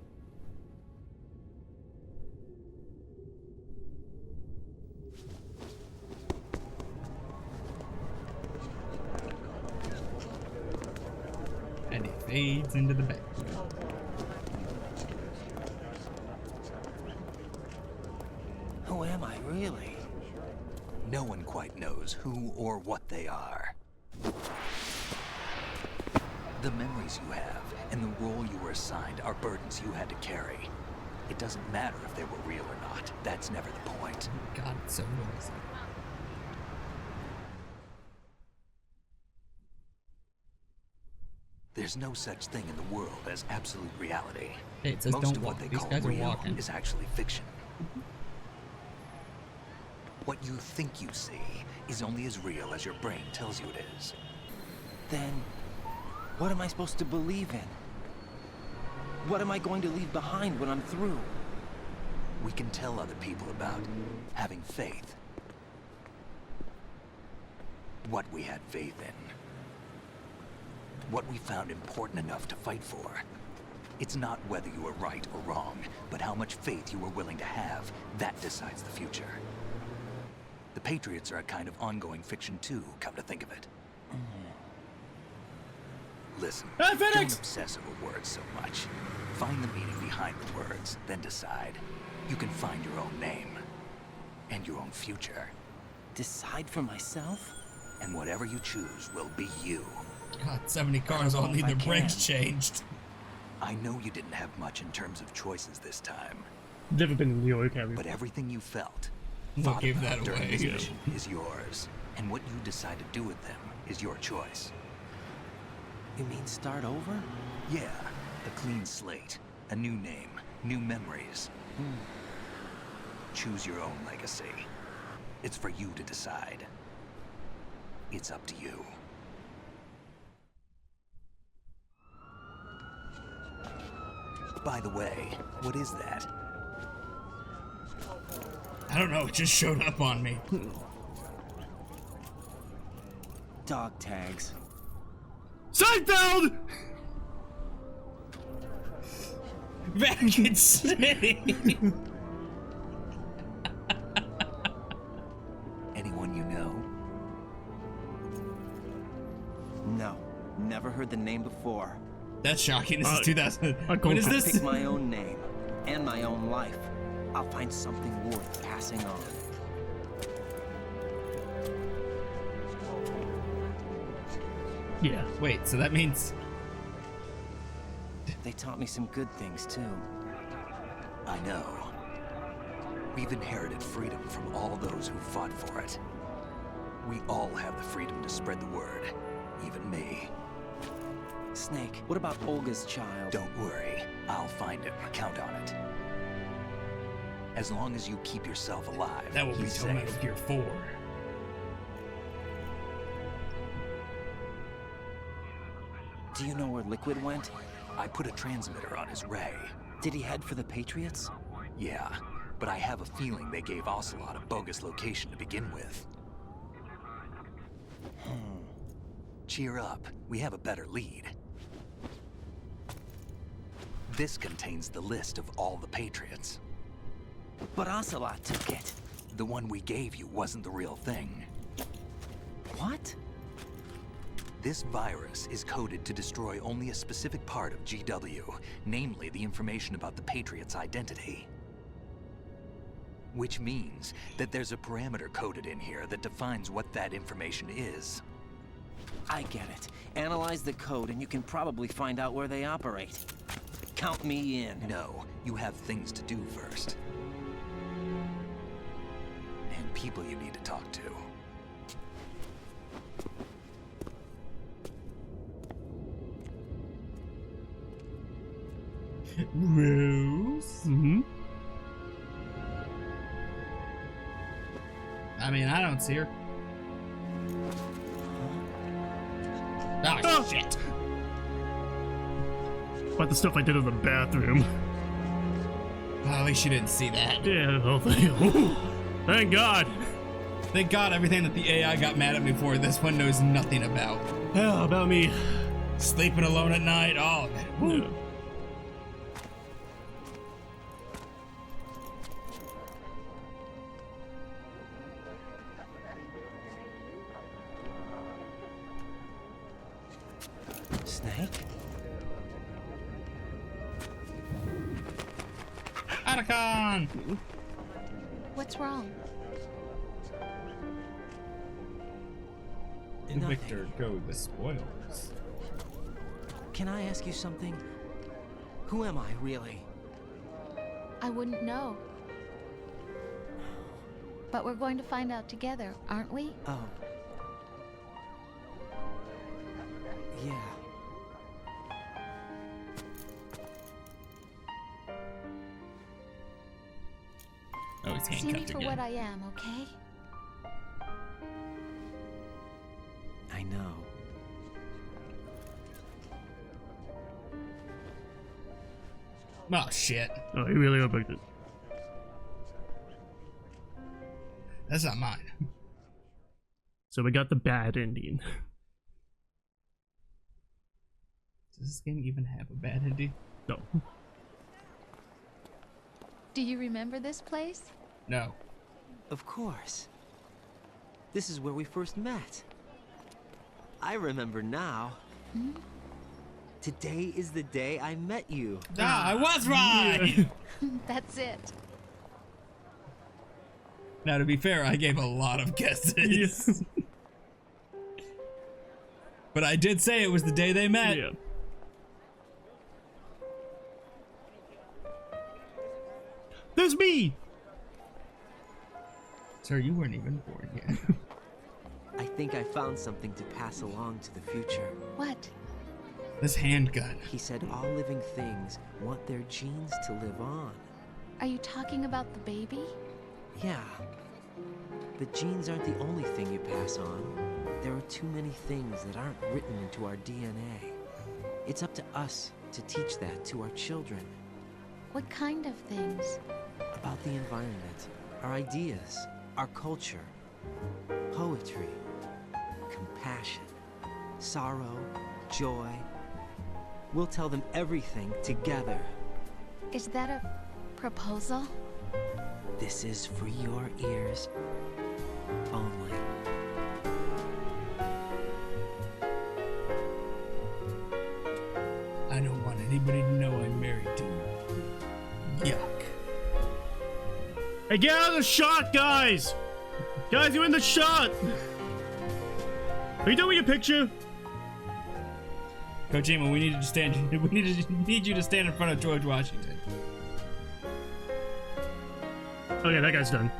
And he fades into the back. Who am I, really? No one quite knows who or what they are. The memories you have and the role you were assigned are burdens you had to carry. It doesn't matter if they were real or not. That's never the point. God, it's so noisy. There's no such thing in the world as absolute reality. Hey, it says Most don't of what walk. they These call guys are real walking. is actually fiction. What you think you see is only as real as your brain tells you it is. Then, what am I supposed to believe in? What am I going to leave behind when I'm through? We can tell other people about having faith. What we had faith in. What we found important enough to fight for. It's not whether you were right or wrong, but how much faith you were willing to have. That decides the future. The Patriots are a kind of ongoing fiction too, come to think of it. Listen, don't obsess over words so much. Find the meaning behind the words, then decide. You can find your own name. And your own future. Decide for myself? And whatever you choose will be you. God, 70 cars all need their brakes changed. I know you didn't have much in terms of choices this time. Never been in New York, have you? But everything you felt, We'll thought give about that during away. this Yeah. mission is yours. And what you decide to do with them is your choice. You mean start over? Yeah, a clean slate, a new name, new memories. Choose your own legacy. It's for you to decide. It's up to you. By the way, what is that? I don't know, it just showed up on me. Dog tags. Seinfeld! Vatican City! Anyone you know? That's shocking. This is 2000. What is I'll this? pick my own name and my own life. I'll find something worth passing on. Yeah. Wait, so that means... They taught me some good things, too. I know. We've inherited freedom from all those who fought for it. We all have the freedom to spread the word, even me. Snake, what about Olga's child? Don't worry, I'll find him. Count on it. As long as you keep yourself alive, That will be he's till safe. Metal Gear 4. Do you know where Liquid went? I put a transmitter on his ray. Did he head for the Patriots? Yeah, but I have a feeling they gave Ocelot a bogus location to begin with. Cheer up, we have a better lead. This contains the list of all the Patriots. But Ocelot took it. The one we gave you wasn't the real thing. What? This virus is coded to destroy only a specific part of GW, namely the information about the Patriot's identity. Which means that there's a parameter coded in here that defines what that information is. I get it. Analyze the code and you can probably find out where they operate. Count me in. No, you have things to do first. And people you need to talk to. Rose? Mm-hmm. I mean, I don't see her. Oh, shit. About the stuff I did in the bathroom. Well, at least you didn't see that. Yeah, oh, thank God. Thank God everything that the AI got mad at me for, this one knows nothing about. Yeah, about me. Sleeping alone at night, all of it. Yeah. Snake? Atacon! What's wrong? Victor, go the spoilers. Can I ask you something? Who am I, really? I wouldn't know. But we're going to find out together, aren't we? Oh. Yeah. Oh, he's See me handcuffed for again. what I am, okay? I know. Oh, shit. Oh, he really overbooked it. That's not mine. So we got the bad ending. Does this game even have a bad ending? No. Do you remember this place? No. Of course. This is where we first met. I remember now. Hmm? Today is the day I met you. Ah, I was right! That's it. Now, to be fair, I gave a lot of guesses. But I did say it was the day they met. Yeah. There's me! Sir, you weren't even born yet. I think I found something to pass along to the future. What? This handgun. He said all living things want their genes to live on. Are you talking about the baby? Yeah. But genes aren't the only thing you pass on. There are too many things that aren't written into our DNA. It's up to us to teach that to our children. What kind of things? About the environment, our ideas, our culture, poetry, compassion, sorrow, joy. We'll tell them everything together. Is that a proposal? This is for your ears only. I know anybody to know I'm married to you. Yuck. Hey, get out of the shot, guys! Guys, you're in the shot! Are you doing your picture? Kojima, we need you to stand in front of George Washington. Okay, that guy's done.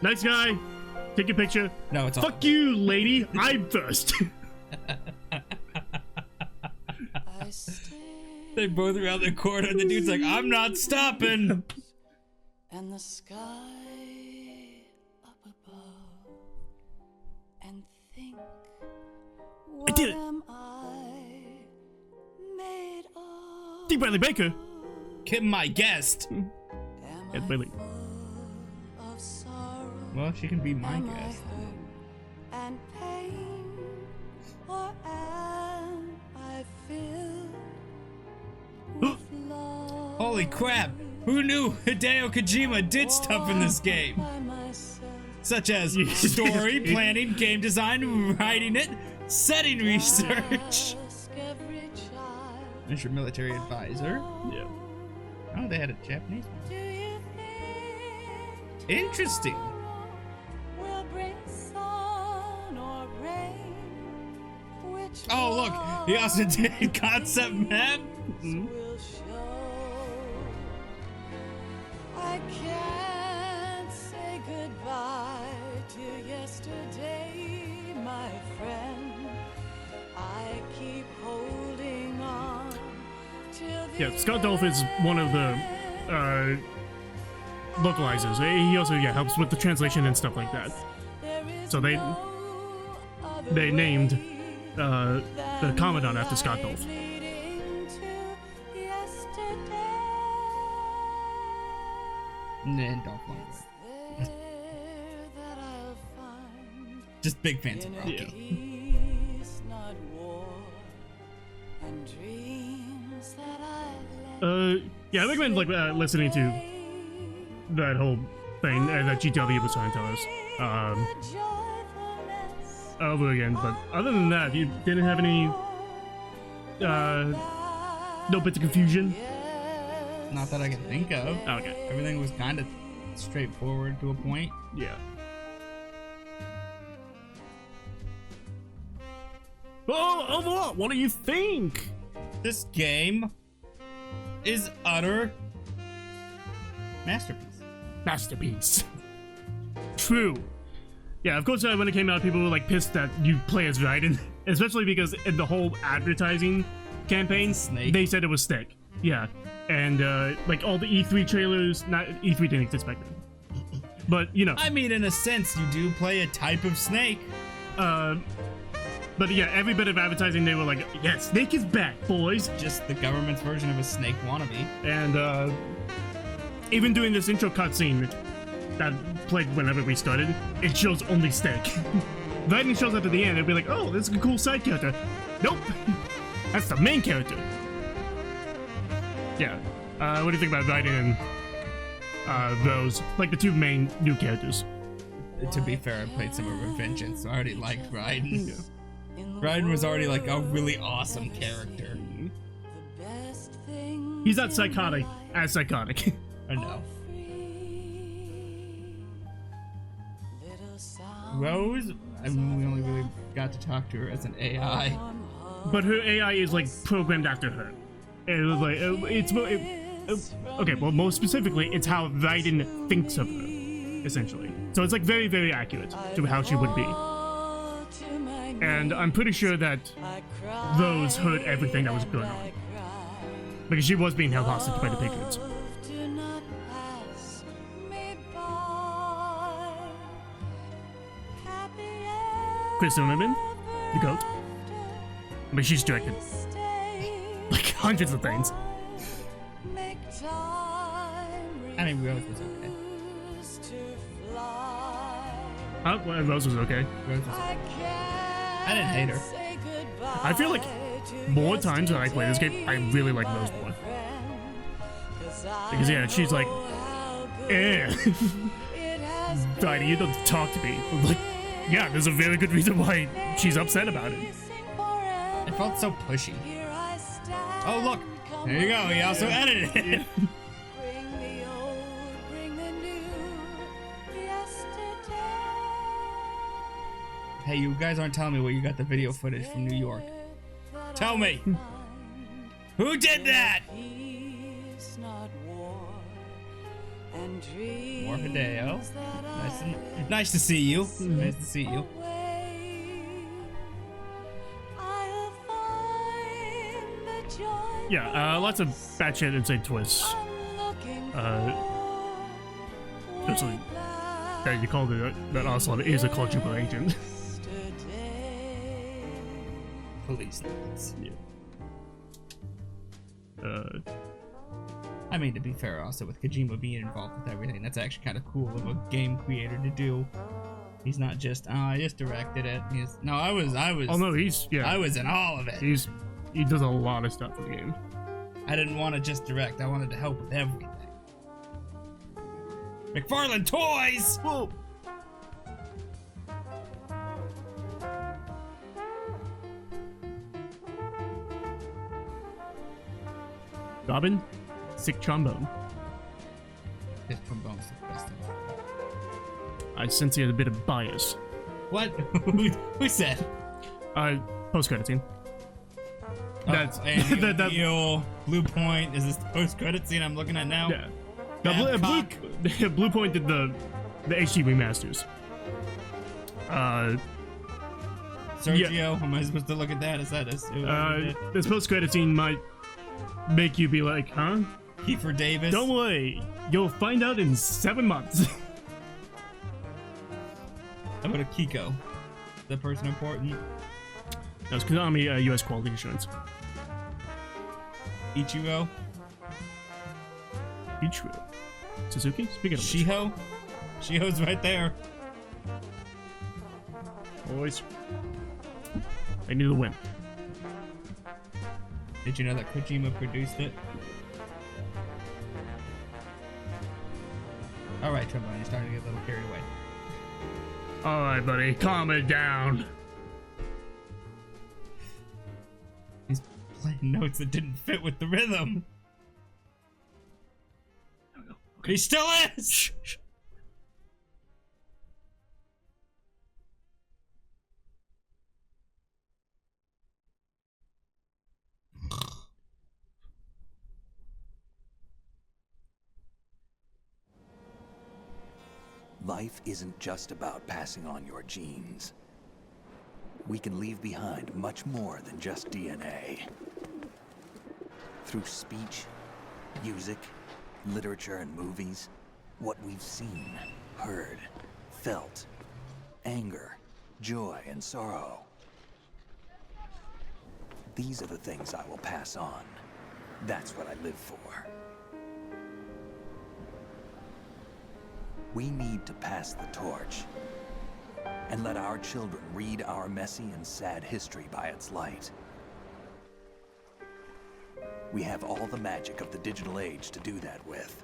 Nice guy. Take your picture. No, it's all. Fuck you, lady. I'm first. They both around the corner, and the dude's like, I'm not stopping. And the sky up above, and think, what did it. am I made of? D. Bradley Baker. Kim, my guest. Ed Billy. Of sorrow, Well, she can be my guest. and pain, or am I filled with love? Holy crap! Who knew Hideo Kojima did stuff in this game? Such as story, planning, game design, writing it, setting research. Mr. Military Advisor. Yeah. Oh, they had a Japanese one. Interesting. Oh, look! He also did concept map. I can't say goodbye to yesterday, my friend. I keep holding on till the Yeah, Scott Dolph is one of the localizers. He also helps with the translation and stuff like that. So they named the Commandant after Scott Dolph. And Dolph Lundgren. Just big fans of Rocky. Yeah, I recommend listening to that whole thing that GW was trying to tell us over again. But other than that, you didn't have any no bits of confusion. Not that I can think of. Okay. Everything was kind of straightforward to a point. Yeah. Oh, overall, what do you think? This game is utter masterpiece. Masterpiece. True. Yeah, of course, when it came out, people were like pissed that you play as Raiden, especially because in the whole advertising campaign, they said it was Snake. Yeah, and like all the E3 trailers, not E3 didn't expect it, but you know. I mean, in a sense, you do play a type of snake. But yeah, every bit of advertising, they were like, yeah, Snake is back, boys. Just the government's version of a snake wannabe. And even doing this intro cutscene that played whenever we started, it shows only Snake. Raiden shows up at the end, it'd be like, oh, this is a cool side character. Nope, that's the main character. Yeah, what do you think about Raiden and Rose? Like the two main new characters. To be fair, I played some of Revengeance, so I already liked Raiden. Yeah. Raiden was already like a really awesome character. He's not psychotic as psychotic. I know. Rose, I mean, we only really got to talk to her as an AI. But her AI is like programmed after her. It was like okay. Well, more specifically, it's how Raiden thinks of her, essentially. So it's like very, very accurate to how she would be. And I'm pretty sure that Rose heard everything that was going on, because she was being held hostage by the Patriots. Kristen Wiig, the GOAT. But she's directed like hundreds of things. I mean, Rose was okay. Well, Rose was okay. Rose was okay. I didn't hate her. I feel like more times when I play this game, I really like Rose more. Because yeah, she's like, Daddy, you don't talk to me. I'm like, yeah, there's a very good reason why she's upset about it. It felt so pushy. Oh look, There you go. He also edited it. Bring the old, bring the new, yesterday. Hey, you guys aren't telling me where you got the video footage from New York. Tell me. Who did that? Peace, not war, and More Hideo. dreams that Nice to see you. Nice to see you. I'll find the joy Yeah, lots of batshit insane twists. Especially that you called it that Ocelot is a quadruple agent. Police notes. Yeah. I mean, to be fair, also with Kojima being involved with everything, that's actually kind of cool of a game creator to do. He's not just, oh, I just directed it. He's, no, I was. Oh no, I was in all of it. He does a lot of stuff in the game. I didn't want to just direct. I wanted to help with everything. McFarlane Toys. Whoa. Robin, sick trombone. His trombone's the best of all. I sense he had a bit of bias. What? Who said? Post-credit scene. That's the Blue Point. Is this the post-credit scene I'm looking at now? Yeah. Blue Point did the HD remasters. Sergio, yeah. am I supposed to look at that? Is that this post-credit scene might make you be like, huh? Kiefer Davis. Don't worry, you'll find out in 7 months. How about a Kiko? The person important? That's Konami U.S. Quality Assurance. Ichiro? Ichiro. Suzuki? Speaking of Shiho? Shiho's right there. Boys. I need a win. Did you know that Kojima produced it? Alright, Trombone, you're starting to get a little carried away. Alright, buddy, calm it down. He's playing notes that didn't fit with the rhythm. Okay. He still is! Shh. Life isn't just about passing on your genes. We can leave behind much more than just DNA. Through speech, music, literature, and movies, what we've seen, heard, felt, anger, joy, and sorrow. These are the things I will pass on. That's what I live for. We need to pass the torch and let our children read our messy and sad history by its light. We have all the magic of the digital age to do that with.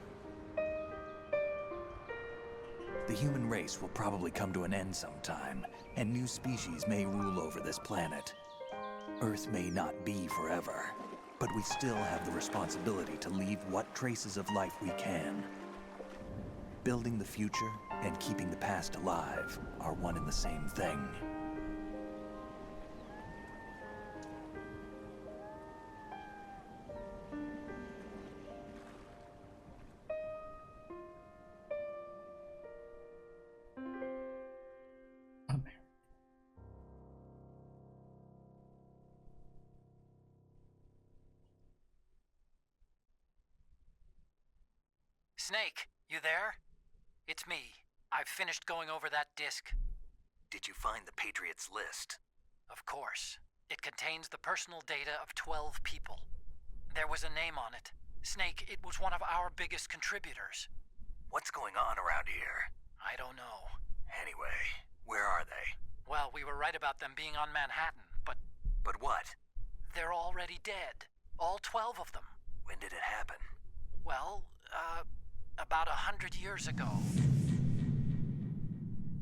The human race will probably come to an end sometime, and new species may rule over this planet. Earth may not be forever, but we still have the responsibility to leave what traces of life we can. Building the future and keeping the past alive are one and the same thing. Snake, you there? It's me. I've finished going over that disc. Did you find the Patriots list? Of course. It contains the personal data of 12 people. There was a name on it. Snake, it was one of our biggest contributors. What's going on around here? I don't know. Anyway, where are they? Well, we were right about them being on Manhattan, but... But what? They're already dead. All 12 of them. When did it happen? Well, about 100 years ago.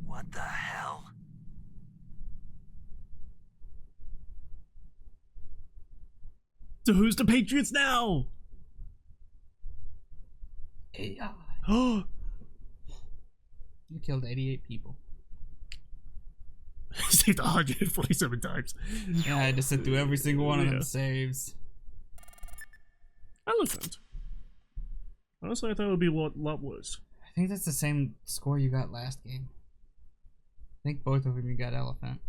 What the hell? So who's the Patriots now? AI. Oh. You killed 88 people. Saved 147 times. Yeah, I had to sit through every single one of them saves. Elephant. Honestly, I thought it would be a lot worse. I think that's the same score you got last game. I think both of them you got elephant.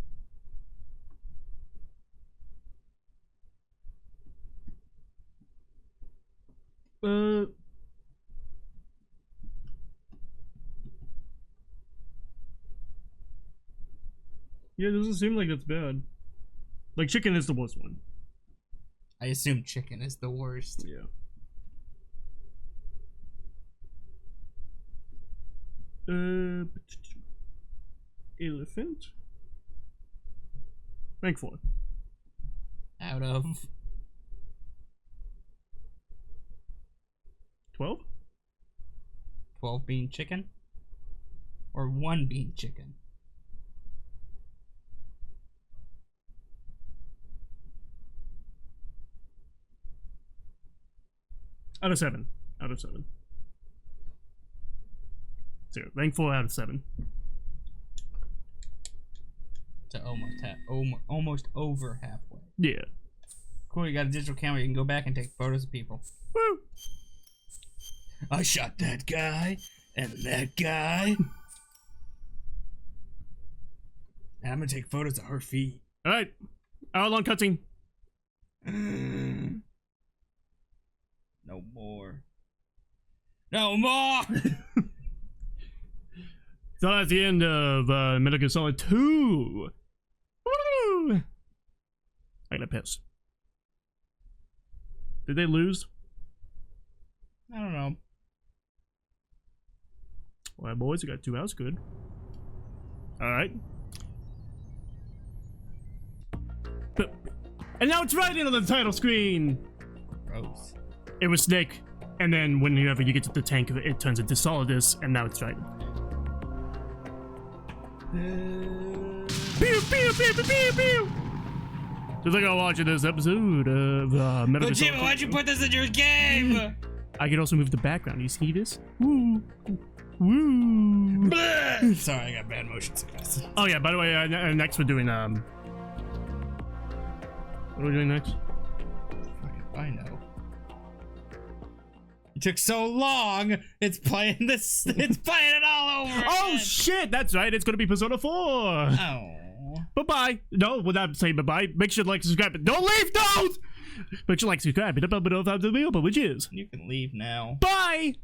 Yeah, it doesn't seem like it's bad. Like, chicken is the worst one. I assume chicken is the worst. Yeah. Elephant. Rank 4. Out of 12? 12 being chicken? Or 1 being chicken? Out of 7. Out of 7. 0. Rank 4 out of 7. To almost over halfway. Yeah. Cool, you got a digital camera, you can go back and take photos of people. Woo! I shot that guy, and that guy. And I'm gonna take photos of her feet. Alright. Hour-long cutscene. No more. No more! So that's the end of Metal Gear Solid 2. Woo! I got pissed. Did they lose? I don't know. Alright, boys, we got 2 hours. Good. Alright. And now it's right into the title screen! Gross. It was Snake, and then whenever you get to the tank, it turns into Solidus, and now it's Triton. Pew, pew, pew, pew, pew, pew. So thank you for watching this episode of Metal Gear Solid. Kojima, why'd you put this in your game? I can also move the background. You see this? Woo. Woo. Sorry, I got bad motion sickness. Oh yeah, by the way, next we're doing what are we doing next? I know. It took so long. It's playing this. It's playing it all over. Oh again. shit, that's right. It's gonna be Persona 4. Oh. Bye-bye. No, without saying bye-bye, make sure to like, subscribe. Don't leave, don't! Make sure to like, subscribe, and up, which is. You can leave now. Bye!